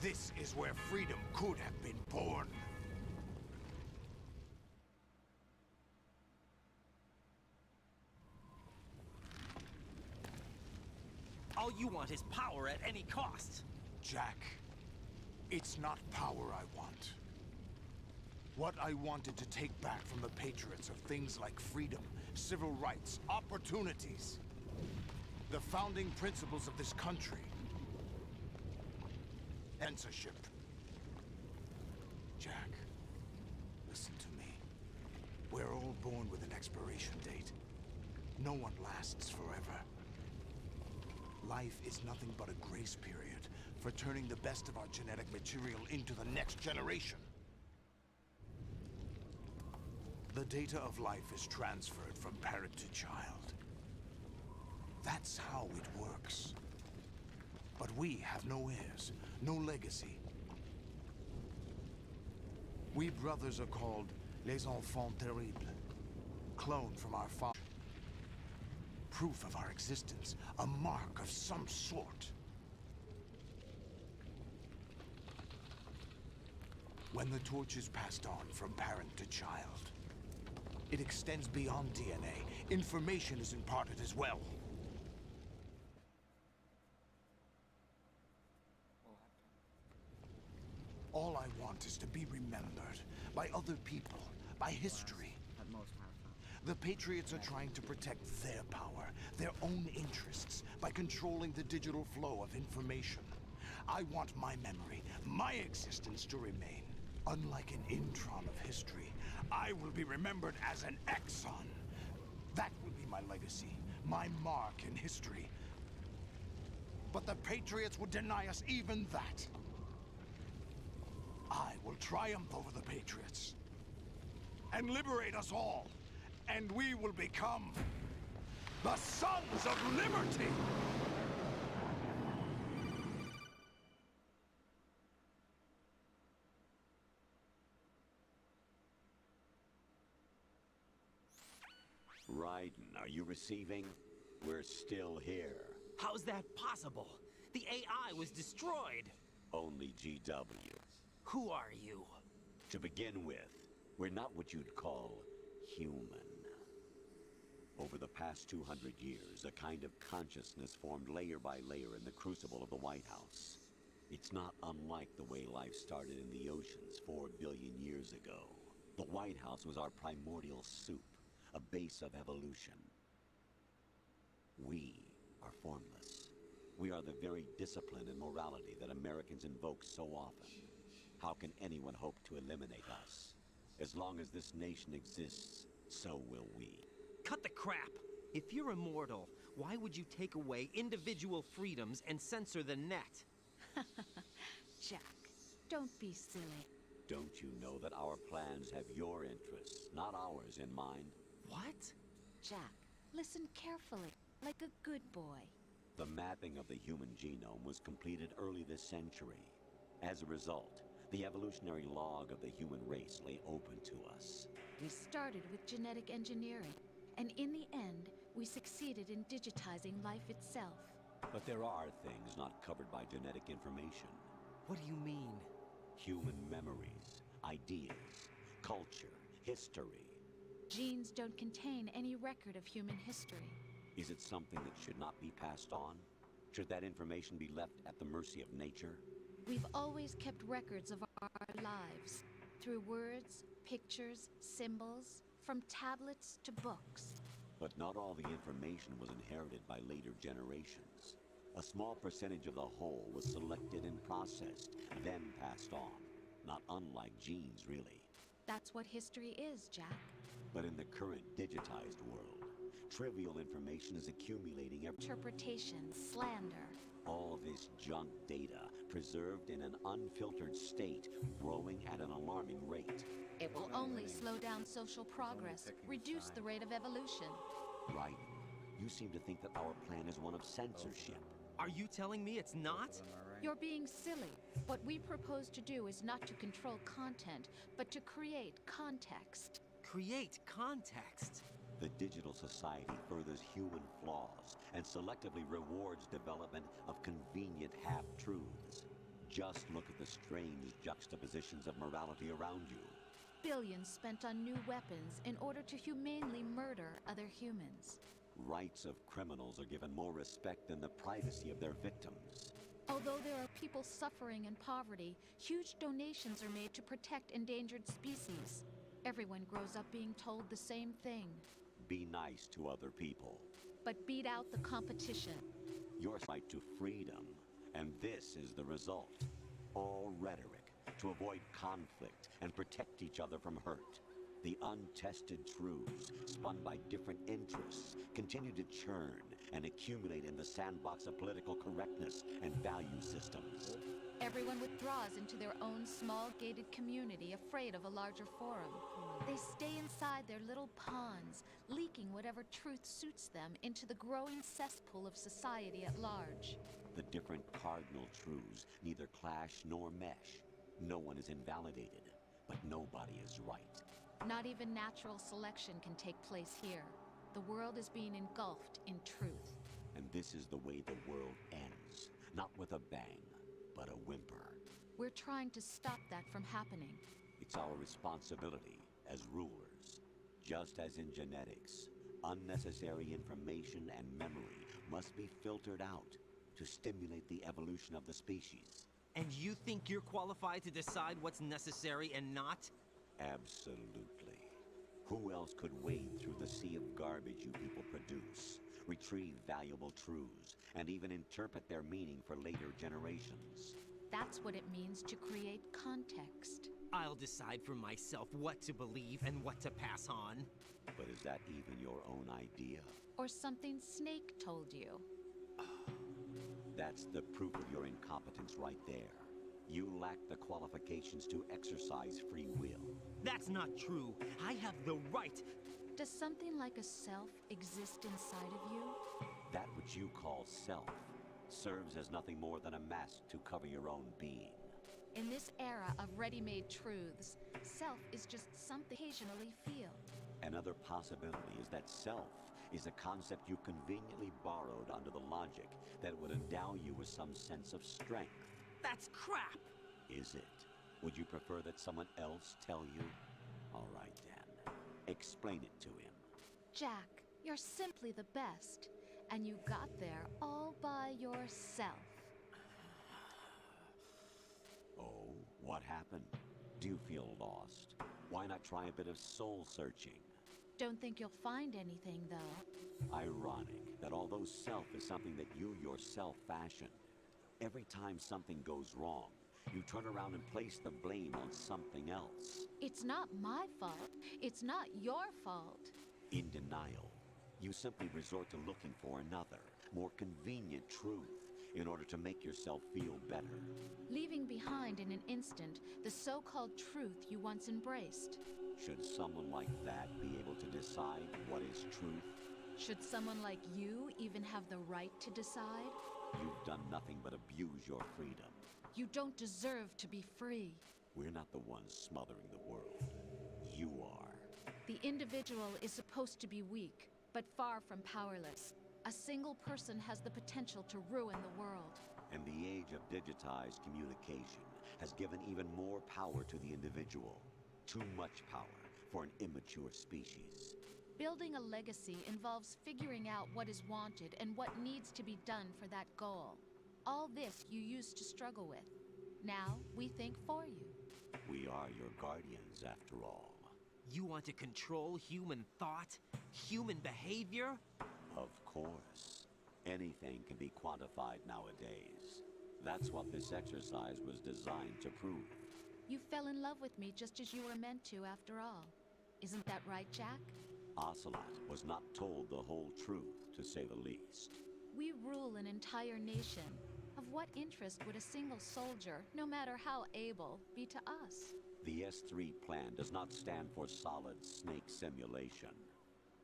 This is where freedom could have been born. All you want is power at any cost. Jack, it's not power I want. What I wanted to take back from the Patriots are things like freedom, civil rights, opportunities. The founding principles of this country. Censorship. Jack, listen to me. We're all born with an expiration date. No one lasts forever. Life is nothing but a grace period for turning the best of our genetic material into the next generation. The data of life is transferred from parent to child. That's how it works. But we have no heirs, no legacy. We brothers are called les enfants terribles, cloned from our father. Proof of our existence, a mark of some sort. When the torch is passed on from parent to child, it extends beyond DNA. Information is imparted as well. All I want is to be remembered by other people, by history. At most, half time. The Patriots are trying to protect their power, their own interests, by controlling the digital flow of information. I want my memory, my existence to remain. Unlike an intron of history, I will be remembered as an exon. That will be my legacy, my mark in history. But the Patriots would deny us even that. I will triumph over the Patriots and liberate us all. And we will become the Sons of Liberty! Raiden, are you Receiving, we're still here. How's that possible? The AI was destroyed. Only GW. Who are you? To begin with, we're not what you'd call human. Over the past 200 years, a kind of consciousness formed layer by layer in the crucible of the White House. It's not unlike the way life started in the oceans 4 billion years ago. The White House was our primordial soup, a base of evolution. We are formless. We are the very discipline and morality that Americans invoke so often. How can anyone hope to eliminate us? As long as this nation exists, so will we. Cut the crap! If you're immortal, why would you take away individual freedoms and censor the net? Jack, don't be silly. Don't you know that our plans have your interests, not ours, in mind? What? Jack, listen carefully, like a good boy. The mapping of the human genome was completed early this century. As a result, the evolutionary log of the human race lay open to us. We started with genetic engineering, and in the end, we succeeded in digitizing life itself. But there are things not covered by genetic information. What do you mean? Human memories, ideas, culture, history. Genes don't contain any record of human history. Is it something that should not be passed on? Should that information be left at the mercy of nature? We've always kept records of our lives, through words, pictures, symbols, from tablets to books. But not all the information was inherited by later generations. A small percentage of the whole was selected and processed, then passed on. Not unlike genes, really. That's what history is, Jack. But in the current digitized world, trivial information is accumulating interpretation, slander. All this junk data, preserved in an unfiltered state, growing at an alarming rate. It will only slow down social progress, reduce the rate of evolution. Right. You seem to think that our plan is one of censorship. Are you telling me it's not? You're being silly. What we propose to do is not to control content, but to create context. Create context? The digital society furthers human flaws and selectively rewards development of convenient half-truths. Just look at the strange juxtapositions of morality around you. Billions spent on new weapons in order to humanely murder other humans. Rights of criminals are given more respect than the privacy of their victims. Although there are people suffering in poverty, huge donations are made to protect endangered species. Everyone grows up being told the same thing. Be nice to other people. But beat out the competition. Your right to freedom, and this is the result. All rhetoric to avoid conflict and protect each other from hurt. The untested truths, spun by different interests, continue to churn and accumulate in the sandbox of political correctness and value systems. Everyone withdraws into their own small gated community, afraid of a larger forum. They stay inside their little ponds, leaking whatever truth suits them into the growing cesspool of society at large. The different cardinal truths neither clash nor mesh. No one is invalidated, but nobody is right. Not even natural selection can take place here. The world is being engulfed in truth. And this is the way the world ends. Not with a bang, but a whimper. We're trying to stop that from happening. It's our responsibility as rulers. Just as in genetics, unnecessary information and memory must be filtered out to stimulate the evolution of the species. And you think you're qualified to decide what's necessary and not? Absolutely. Who else could wade through the sea of garbage you people produce, retrieve valuable truths, and even interpret their meaning for later generations? That's what it means to create context. I'll decide for myself what to believe and what to pass on. But is that even your own idea? Or something Snake told you? That's the proof of your incompetence right there. You lack the qualifications to exercise free will. That's not true. I have the right. Does something like a self exist inside of you? That which you call self serves as nothing more than a mask to cover your own being. In this era of ready-made truths, self is just something you occasionally feel. Another possibility is that self is a concept you conveniently borrowed under the logic that would endow you with some sense of strength. That's crap! Is it? Would you prefer that someone else tell you? All right, then. Explain it to him. Jack, you're simply the best. And you got there all by yourself. Oh, what happened? Do you feel lost? Why not try a bit of soul searching? Don't think you'll find anything, though. Ironic that although self is something that you yourself fashioned, every time something goes wrong, you turn around and place the blame on something else. It's not my fault. It's not your fault. In denial, you simply resort to looking for another, more convenient truth in order to make yourself feel better. Leaving behind in an instant the so-called truth you once embraced. Should someone like that be able to decide what is truth? Should someone like you even have the right to decide? You've done nothing but abuse your freedom. You don't deserve to be free. We're not the ones smothering the world. You are. The individual is supposed to be weak, but far from powerless. A single person has the potential to ruin the world. And the age of digitized communication has given even more power to the individual. Too much power for an immature species. Building a legacy involves figuring out what is wanted and what needs to be done for that goal. All this you used to struggle with. Now, we think for you. We are your guardians, after all. You want to control human thought? Human behavior? Of course. Anything can be quantified nowadays. That's what this exercise was designed to prove. You fell in love with me just as you were meant to, after all. Isn't that right, Jack? Ocelot was not told the whole truth, to say the least. We rule an entire nation. Of what interest would a single soldier, no matter how able, be to us? The S3 plan does not stand for solid snake simulation.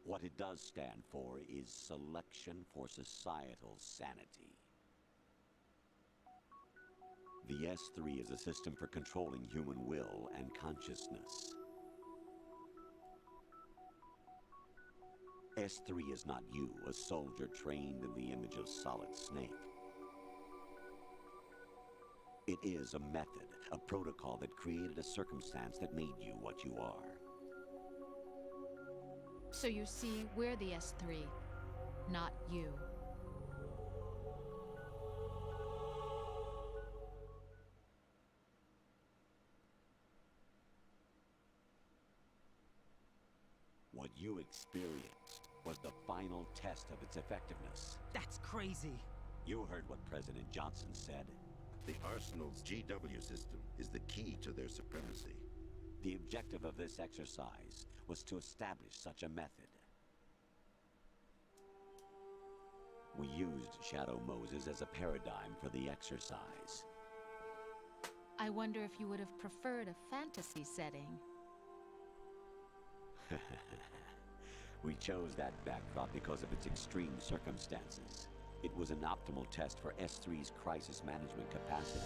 What it does stand for is selection for societal sanity. The S3 is a system for controlling human will and consciousness. S3 is not you, a soldier trained in the image of Solid Snake. It is a method, a protocol that created a circumstance that made you what you are. So you see, we're the S3, not you. What you experienced was the final test of its effectiveness. That's crazy. You heard what President Johnson said. The Arsenal's GW system is the key to their supremacy. The objective of this exercise was to establish such a method. We used Shadow Moses as a paradigm for the exercise. I wonder if you would have preferred a fantasy setting. We chose that backdrop because of its extreme circumstances. It was an optimal test for S3's crisis management capacity.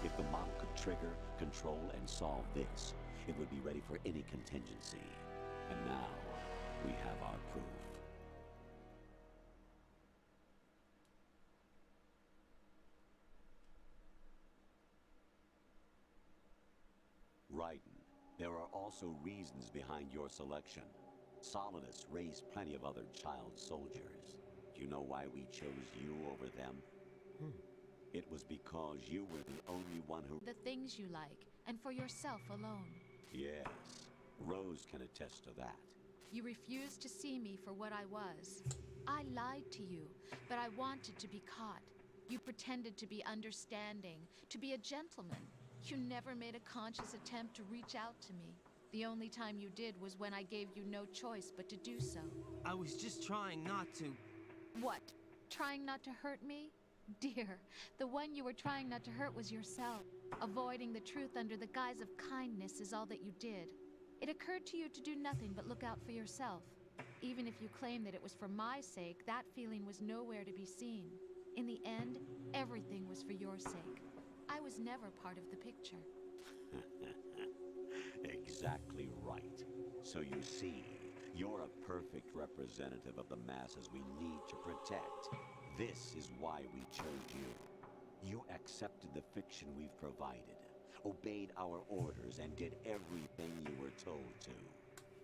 If the model could trigger, control, and solve this, it would be ready for any contingency. And now, we have our proof. Raiden, there are also reasons behind your selection. Solidus raised plenty of other child soldiers. Do you know why we chose you over them? It was because you were the only one who... The things you like, and for yourself alone. Yes, Rose can attest to that. You refused to see me for what I was. I lied to you, but I wanted to be caught. You pretended to be understanding, to be a gentleman. You never made a conscious attempt to reach out to me. The only time you did was when I gave you no choice but to do so. I was just trying not to... What? Trying not to hurt me? Dear, the one you were trying not to hurt was yourself. Avoiding the truth under the guise of kindness is all that you did. It occurred to you to do nothing but look out for yourself. Even if you claim that it was for my sake, that feeling was nowhere to be seen. In the end, everything was for your sake. I was never part of the picture. Exactly right. So you see, You're a perfect representative of the masses we need to protect. This is why we chose you. You accepted the fiction we've provided, obeyed our orders, and did everything you were told to.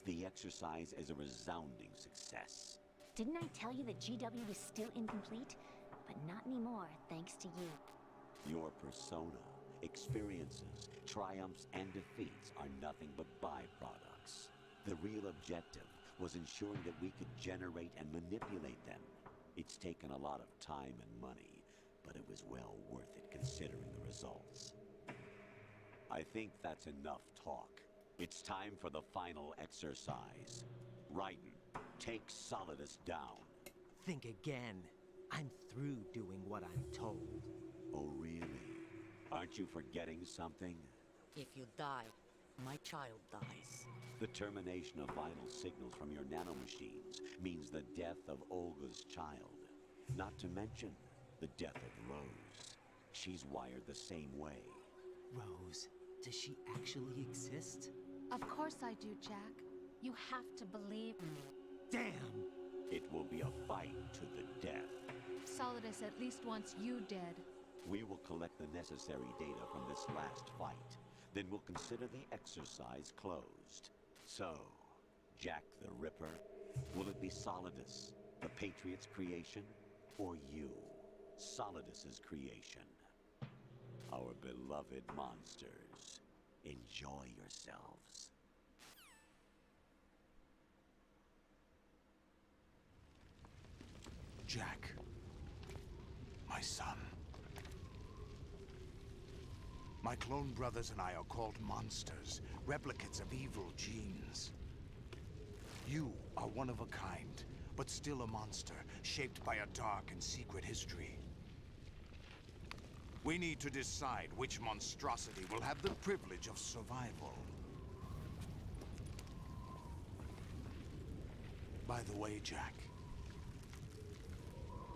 The exercise is a resounding success. Didn't I tell you that GW was still incomplete? But not anymore, thanks to you. Your persona, experiences, triumphs, and defeats are nothing but byproducts. The real objective was ensuring that we could generate and manipulate them. It's taken a lot of time and money, but it was well worth it considering the results. I think that's enough talk. It's time for the final exercise. Raiden, take Solidus down. Think again. I'm through doing what I'm told. Oh, really? Aren't you forgetting something? If you die, my child dies. The termination of vital signals from your nanomachines means the death of Olga's child. Not to mention the death of Rose. She's wired the same way. Rose, does she actually exist? Of course I do, Jack. You have to believe me. Damn! It will be a fight to the death. Solidus at least wants you dead. We will collect the necessary data from this last fight. Then we'll consider the exercise closed. So, Jack the Ripper, will it be Solidus, the Patriot's creation, or you, Solidus's creation? Our beloved monsters, enjoy yourselves. Jack, my son. My clone brothers and I are called monsters, replicates of evil genes. You are one of a kind, but still a monster, shaped by a dark and secret history. We need to decide which monstrosity will have the privilege of survival. By the way, Jack,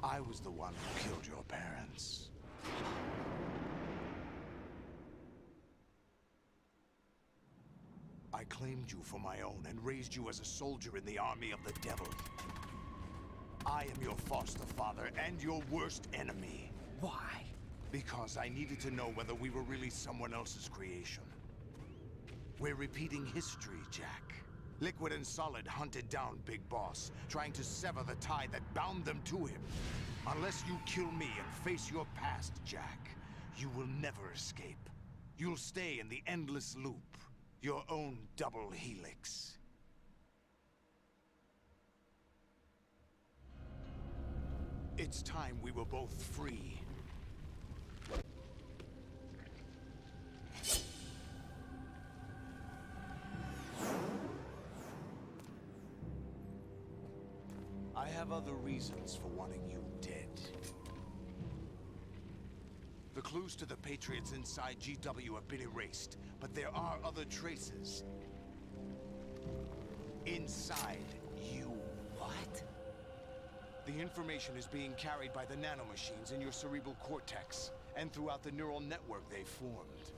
I was the one who killed your parents. I claimed you for my own and raised you as a soldier in the army of the devil. I am your foster father and your worst enemy. Why? Because I needed to know whether we were really someone else's creation. We're repeating history, Jack. Liquid and Solid hunted down Big Boss, trying to sever the tie that bound them to him. Unless you kill me and face your past, Jack, you will never escape. You'll stay in the endless loop. Your own double helix. It's time we were both free. I have other reasons for wanting you dead. The clues to the Patriots inside GW have been erased, but there are other traces. Inside you. What? The information is being carried by the nanomachines in your cerebral cortex, and throughout the neural network they formed.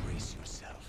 Brace yourself.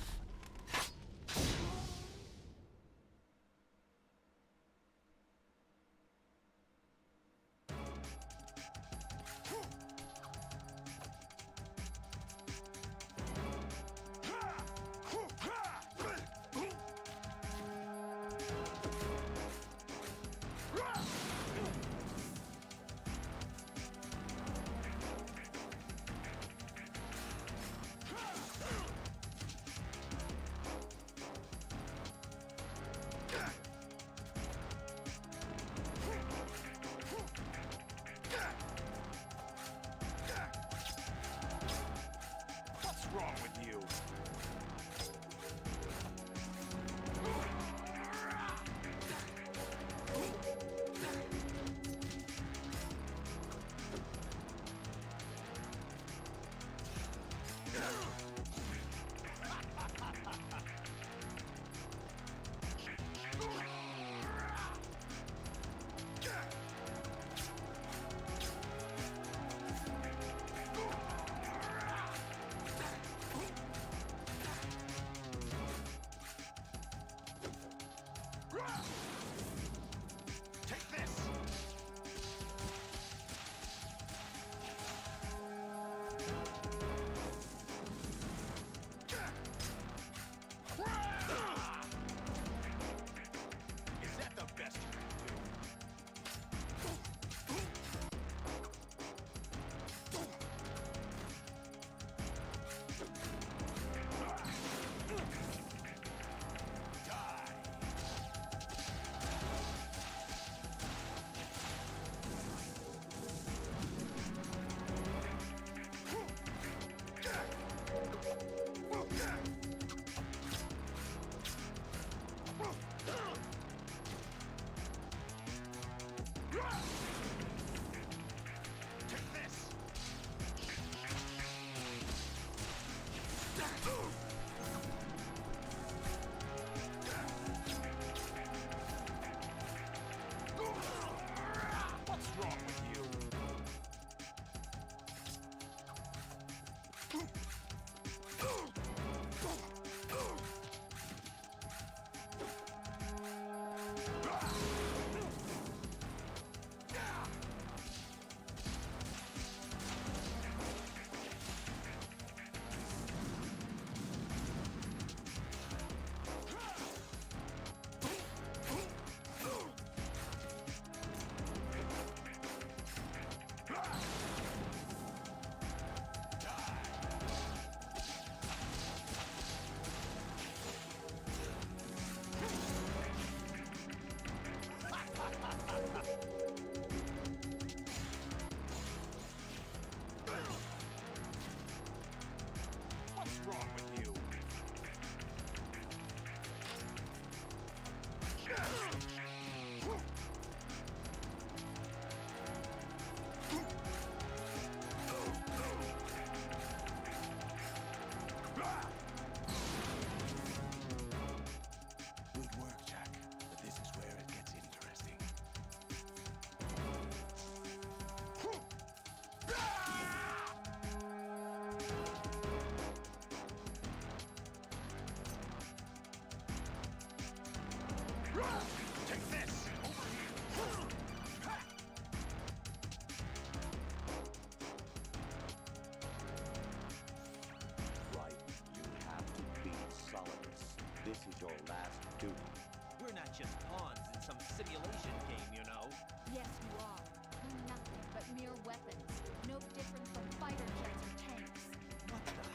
Yes, you are. You're nothing but mere weapons. No different from fighter jets or tanks. What the?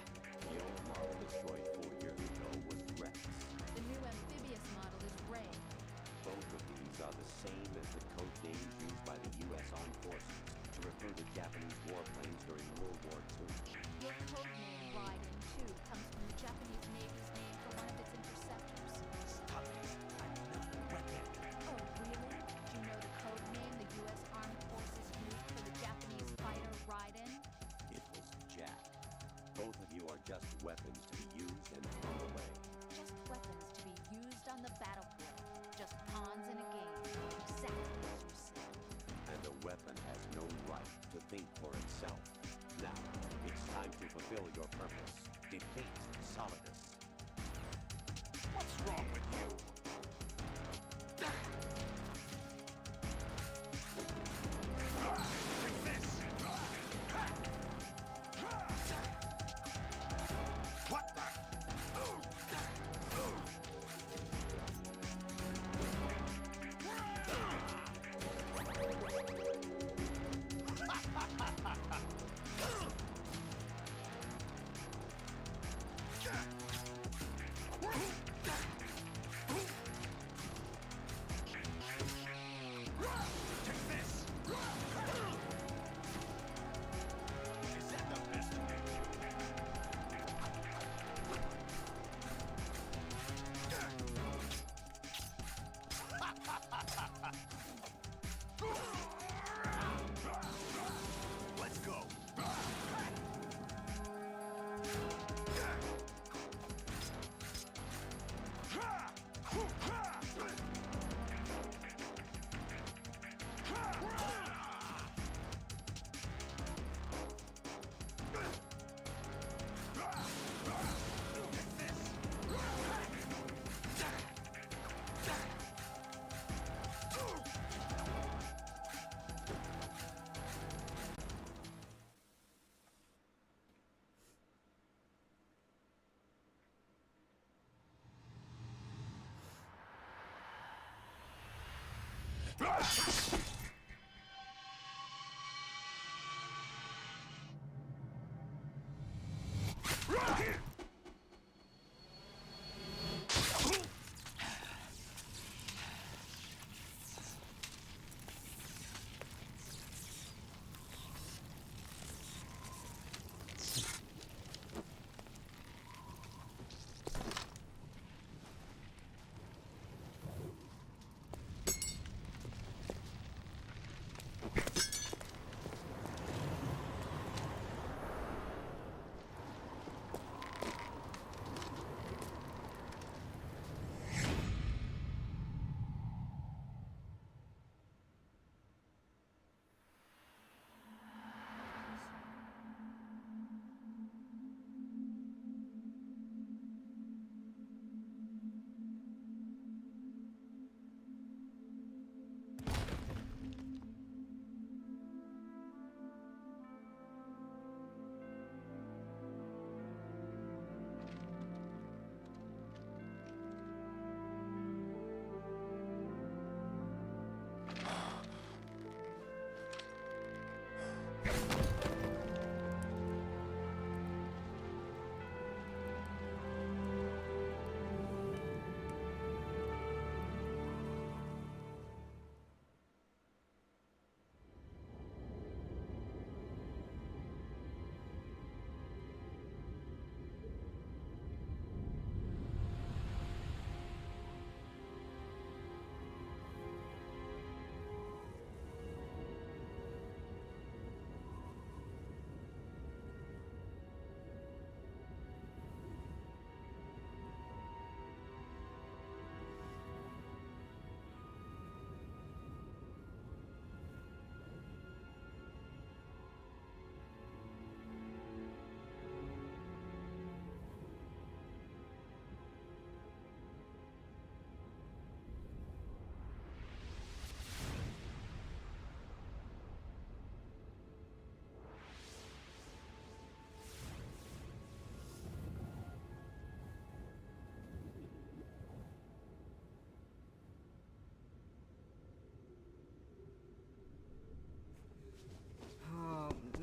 The old model destroyed 4 years ago was Rex. The new amphibious model is Ray. Both of these are the same as the code names used by the U.S. Armed Forces to refer to Japanese warplanes during World War II. Your code name, Raiden, too, comes from the Japanese Navy's name for one of its interceptors. Stop it. I'm not a weapon. Oh, really? Do you know the code name the U.S. Armed Forces used for the Japanese fighter Raiden? It was Jack. Both of you are just weapons to be used and thrown away. Just weapons to be used on the battlefield. Just pawns in a game. Exactly as you said. And a weapon has no right to think for itself. Now, it's time to fulfill your purpose. Defeat Solidus. What's wrong with you? What the?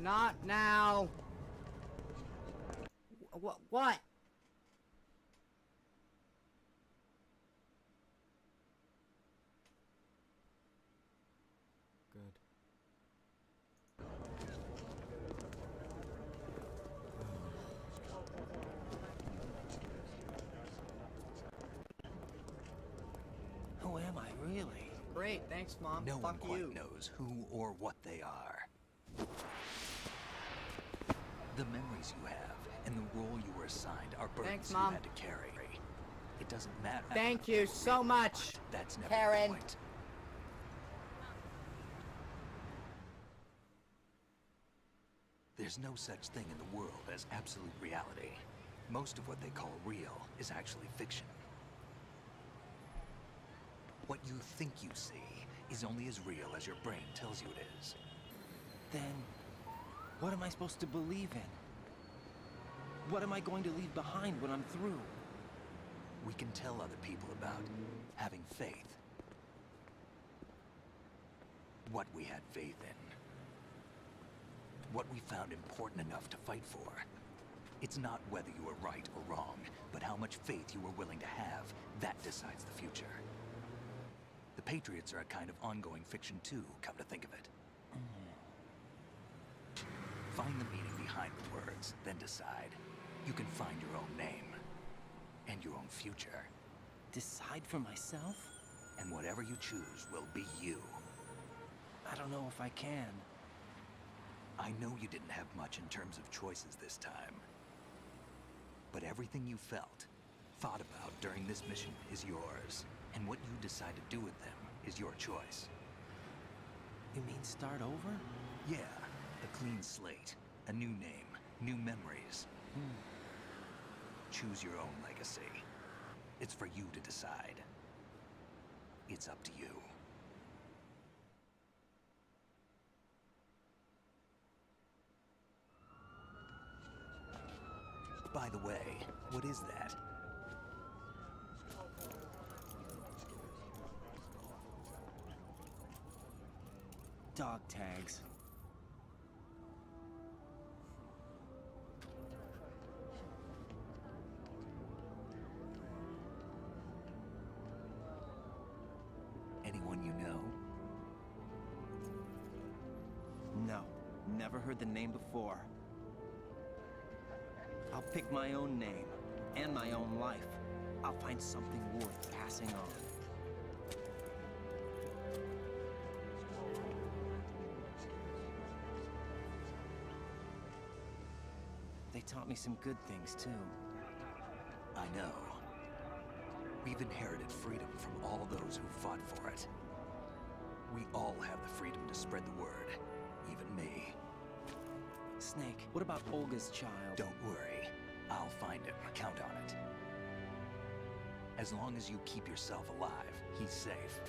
Not now. What? Good. Who am I, really? Great, thanks, Mom. No one Fuck quite you. knows who or what they are. The memories you have and the role you were assigned are burdens Thanks, you Mom. had to carry. It doesn't matter. Thank you so much, That's never Karen. the point. There's no such thing in the world as absolute reality. Most of what they call real is actually fiction. What you think you see is only as real as your brain tells you it is. Then, what am I supposed to believe in? What am I going to leave behind when I'm through? We can tell other people about having faith. What we had faith in. What we found important enough to fight for. It's not whether you were right or wrong, but how much faith you were willing to have. That decides the future. The Patriots are a kind of ongoing fiction too, come to think of it. Find the meaning behind the words, then decide. You can find your own name. And your own future. Decide for myself? And whatever you choose will be you. I don't know if I can. I know you didn't have much in terms of choices this time. But everything you felt, thought about during this mission is yours. And what you decide to do with them is your choice. You mean start over? Yeah, a clean slate, a new name, new memories. Choose your own legacy. It's for you to decide. It's up to you. By the way, what is that? Dog tags. Anyone you know? No, never heard the name before. I'll pick my own name, and my own life. I'll find something worth passing on. They taught me some good things, too. I know. We've inherited freedom from all those who fought for it. We all have the freedom to spread the word, even me. Snake, what about Olga's child? Don't worry. I'll find him. Count on it. As long as you keep yourself alive, he's safe.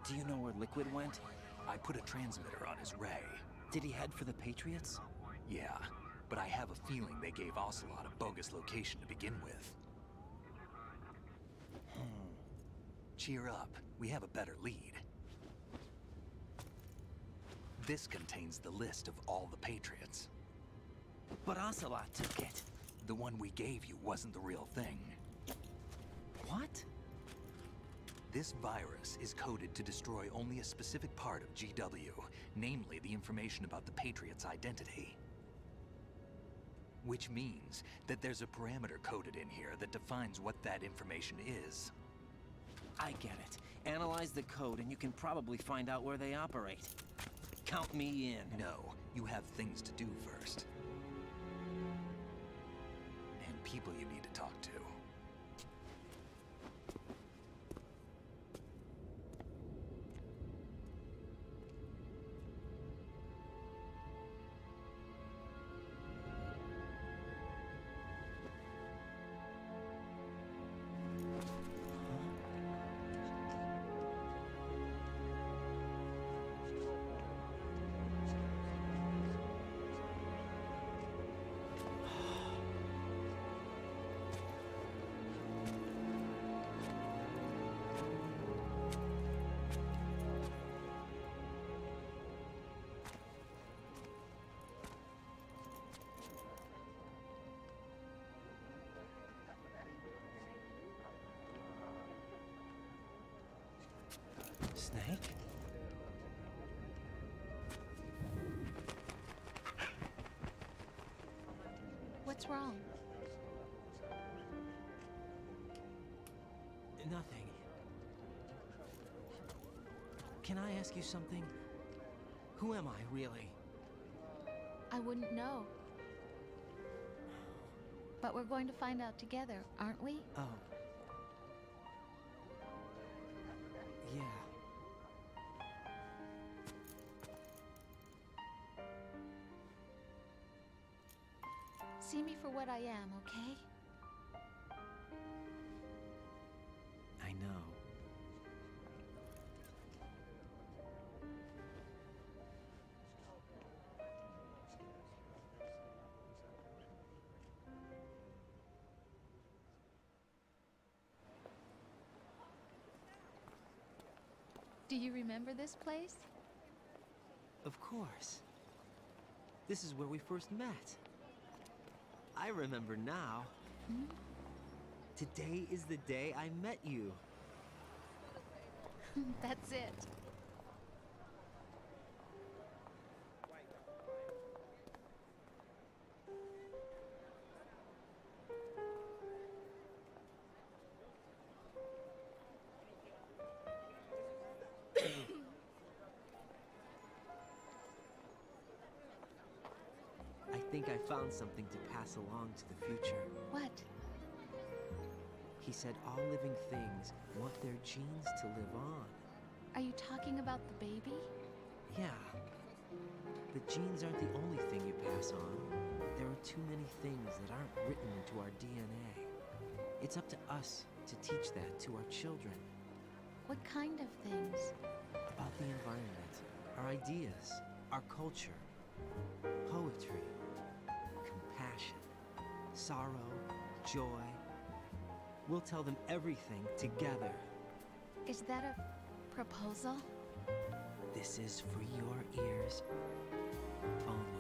Do you know where Liquid went? I put a transmitter on his ray. Did he head for the Patriots? Yeah, but I have a feeling they gave Ocelot a bogus location to begin with. Cheer up. We have a better lead. This contains the list of all the Patriots. But Ocelot took it. The one we gave you wasn't the real thing. What? This virus is coded to destroy only a specific part of GW, namely the information about the Patriots' identity. Which means that there's a parameter coded in here that defines what that information is. I get it. Analyze the code and you can probably find out where they operate. Count me in. No, you have things to do first. And people you need to talk to. Snake? What's wrong? Nothing. Can I ask you something? Who am I, really? I wouldn't know. But we're going to find out together, aren't we? Oh. Yeah. See me for what I am, okay? I know. Do you remember this place? Of course. This is where we first met. I remember now. Hmm? Today is the day I met you. That's it. I think I found something to pass along to the future. What? He said all living things want their genes to live on. Are you talking about the baby? Yeah. The genes aren't the only thing you pass on. There are too many things that aren't written into our DNA. It's up to us to teach that to our children. What kind of things? About the environment, our ideas, our culture, poetry, compassion, sorrow, joy. We'll tell them everything together. Is that a proposal? This is for your ears only.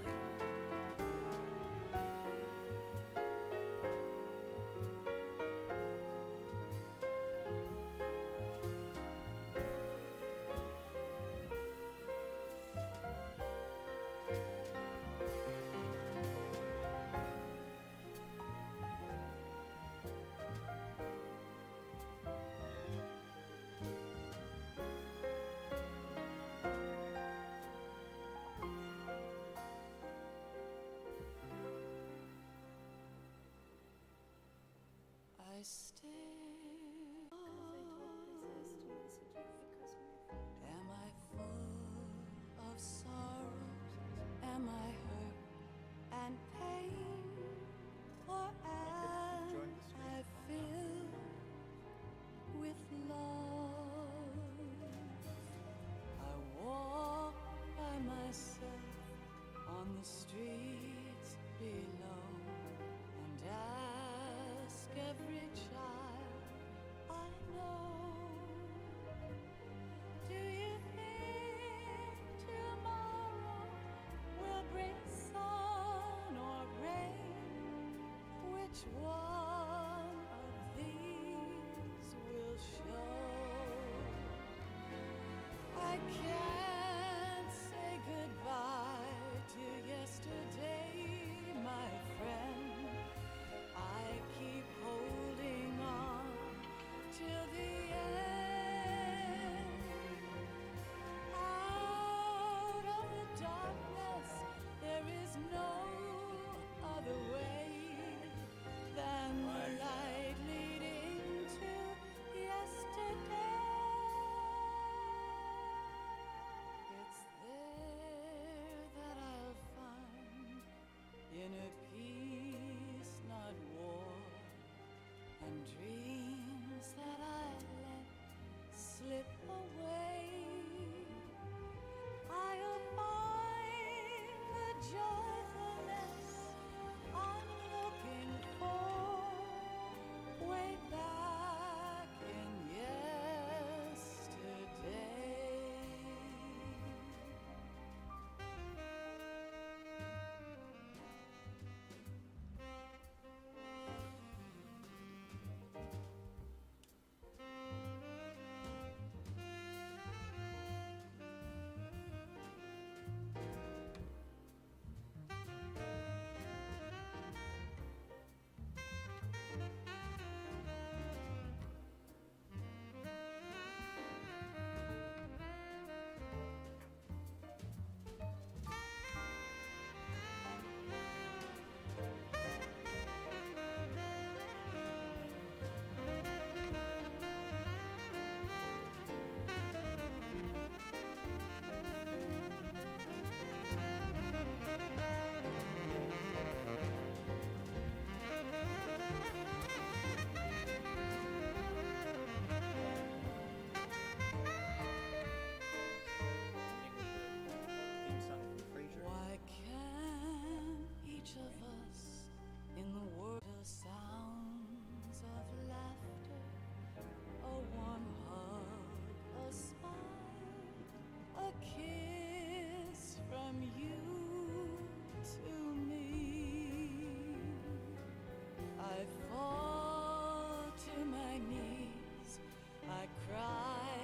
cry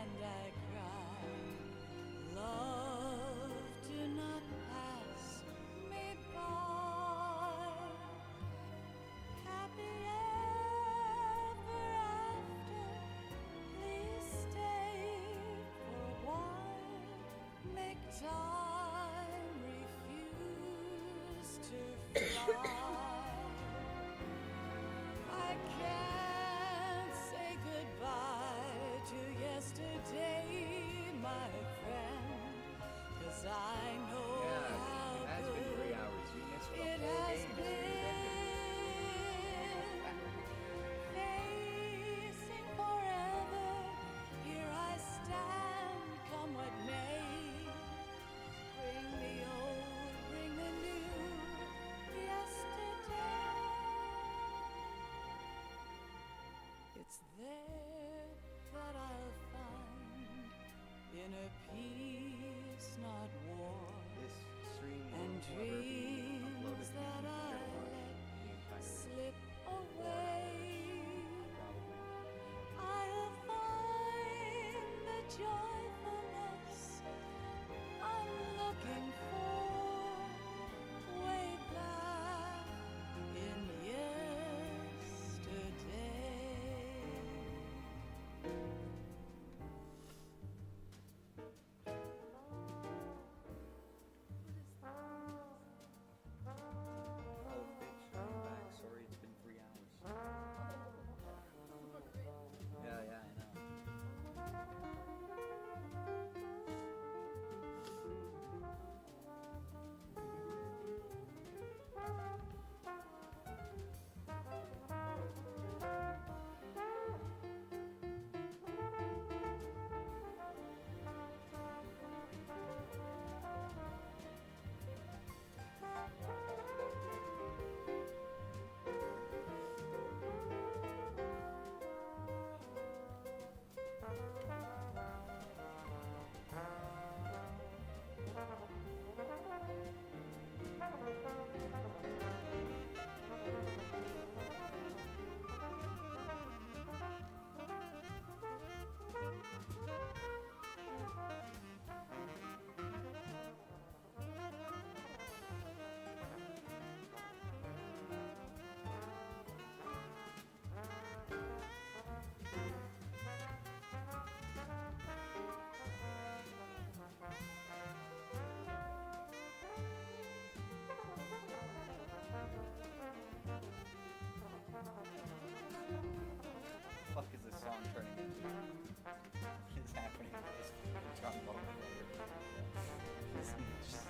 and I cry. Love, do not pass me by. Happy ever after. Please stay for a while. Make time refuse to fly. I can't say goodbye to yesterday, my friend, 'cause I know how It has been 3 hours. You missed the it whole has game. been. Facing forever, here I stand, come what may. Bring the old, bring the new, yesterday. It's there that I'll find inner peace, not war, This stream and will never be dreams uploaded. that I let slip away. I'll find the joyfulness I'm looking for way back in yesterday. Oh, bitch, I'm back. Sorry, it's been 3 hours. Yeah, I know. What the fuck is this song turning into? What is happening with this trombone player? This is just...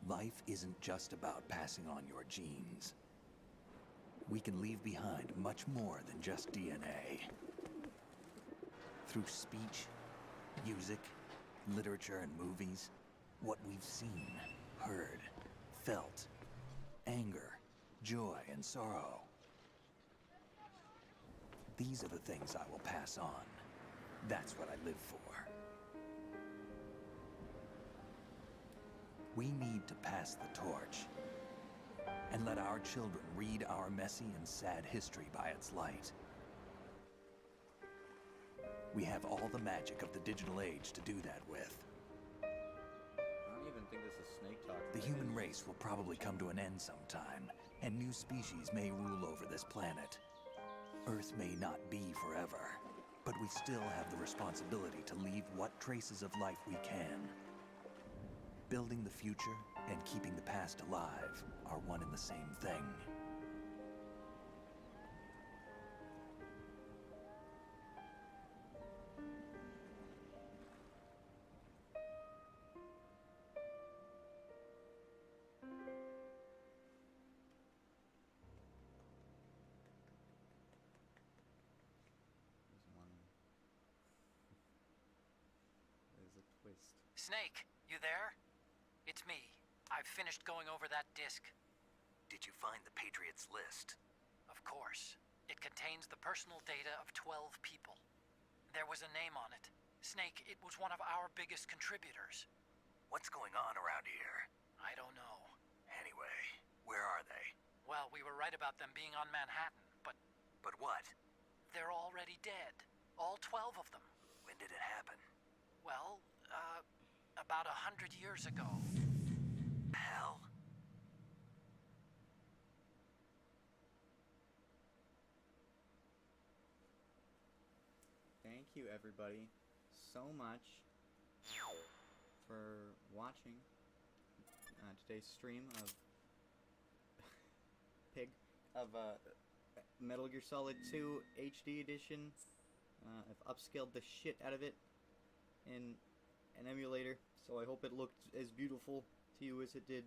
Life isn't just about passing on your genes. We can leave behind much more than just DNA. Through speech, music, literature, and movies, what we've seen, heard, felt, anger, joy, and sorrow. These are the things I will pass on. That's what I live for. We need to pass the torch and let our children read our messy and sad history by its light. We have all the magic of the digital age to do that with. I don't even think this is Snake talking. The human race will probably come to an end sometime, and new species may rule over this planet. Earth may not be forever, but we still have the responsibility to leave what traces of life we can. Building the future and keeping the past alive are one and the same thing. Christ. Snake, you there? It's me. I've finished going over that disk. Did you find the Patriots list? Of course. It contains the personal data of 12 people. There was a name on it. Snake, it was one of our biggest contributors. What's going on around here? I don't know. Anyway, where are they? Well, we were right about them being on Manhattan, but... But what? They're already dead. All 12 of them. When did it happen? Well, about 100 years ago. Hell? Thank you, everybody, so much for watching today's stream of Metal Gear Solid 2 HD Edition. I've upscaled the shit out of it in an emulator, so I hope it looked as beautiful to you as it did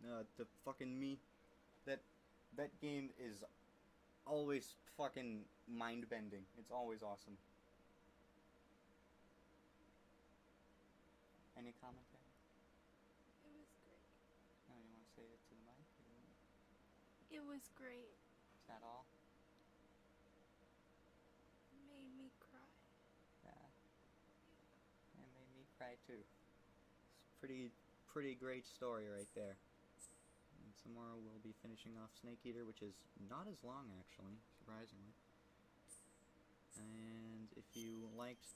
to fucking me. That game is always fucking mind-bending. It's always awesome. Any commentary? It was great. No, you want to say it to the mic? It was great. Is that all? Made me cry. Yeah. It made me cry too. It's pretty great story right there. And tomorrow we'll be finishing off Snake Eater, which is not as long actually, surprisingly. And if you liked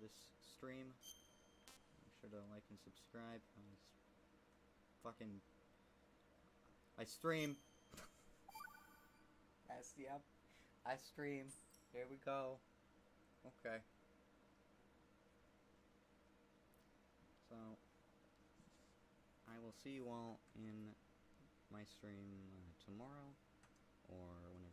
this stream, make sure to like and subscribe. I stream. Yep. I stream. Here we go. Okay. So, I will see you all in my stream tomorrow, or whenever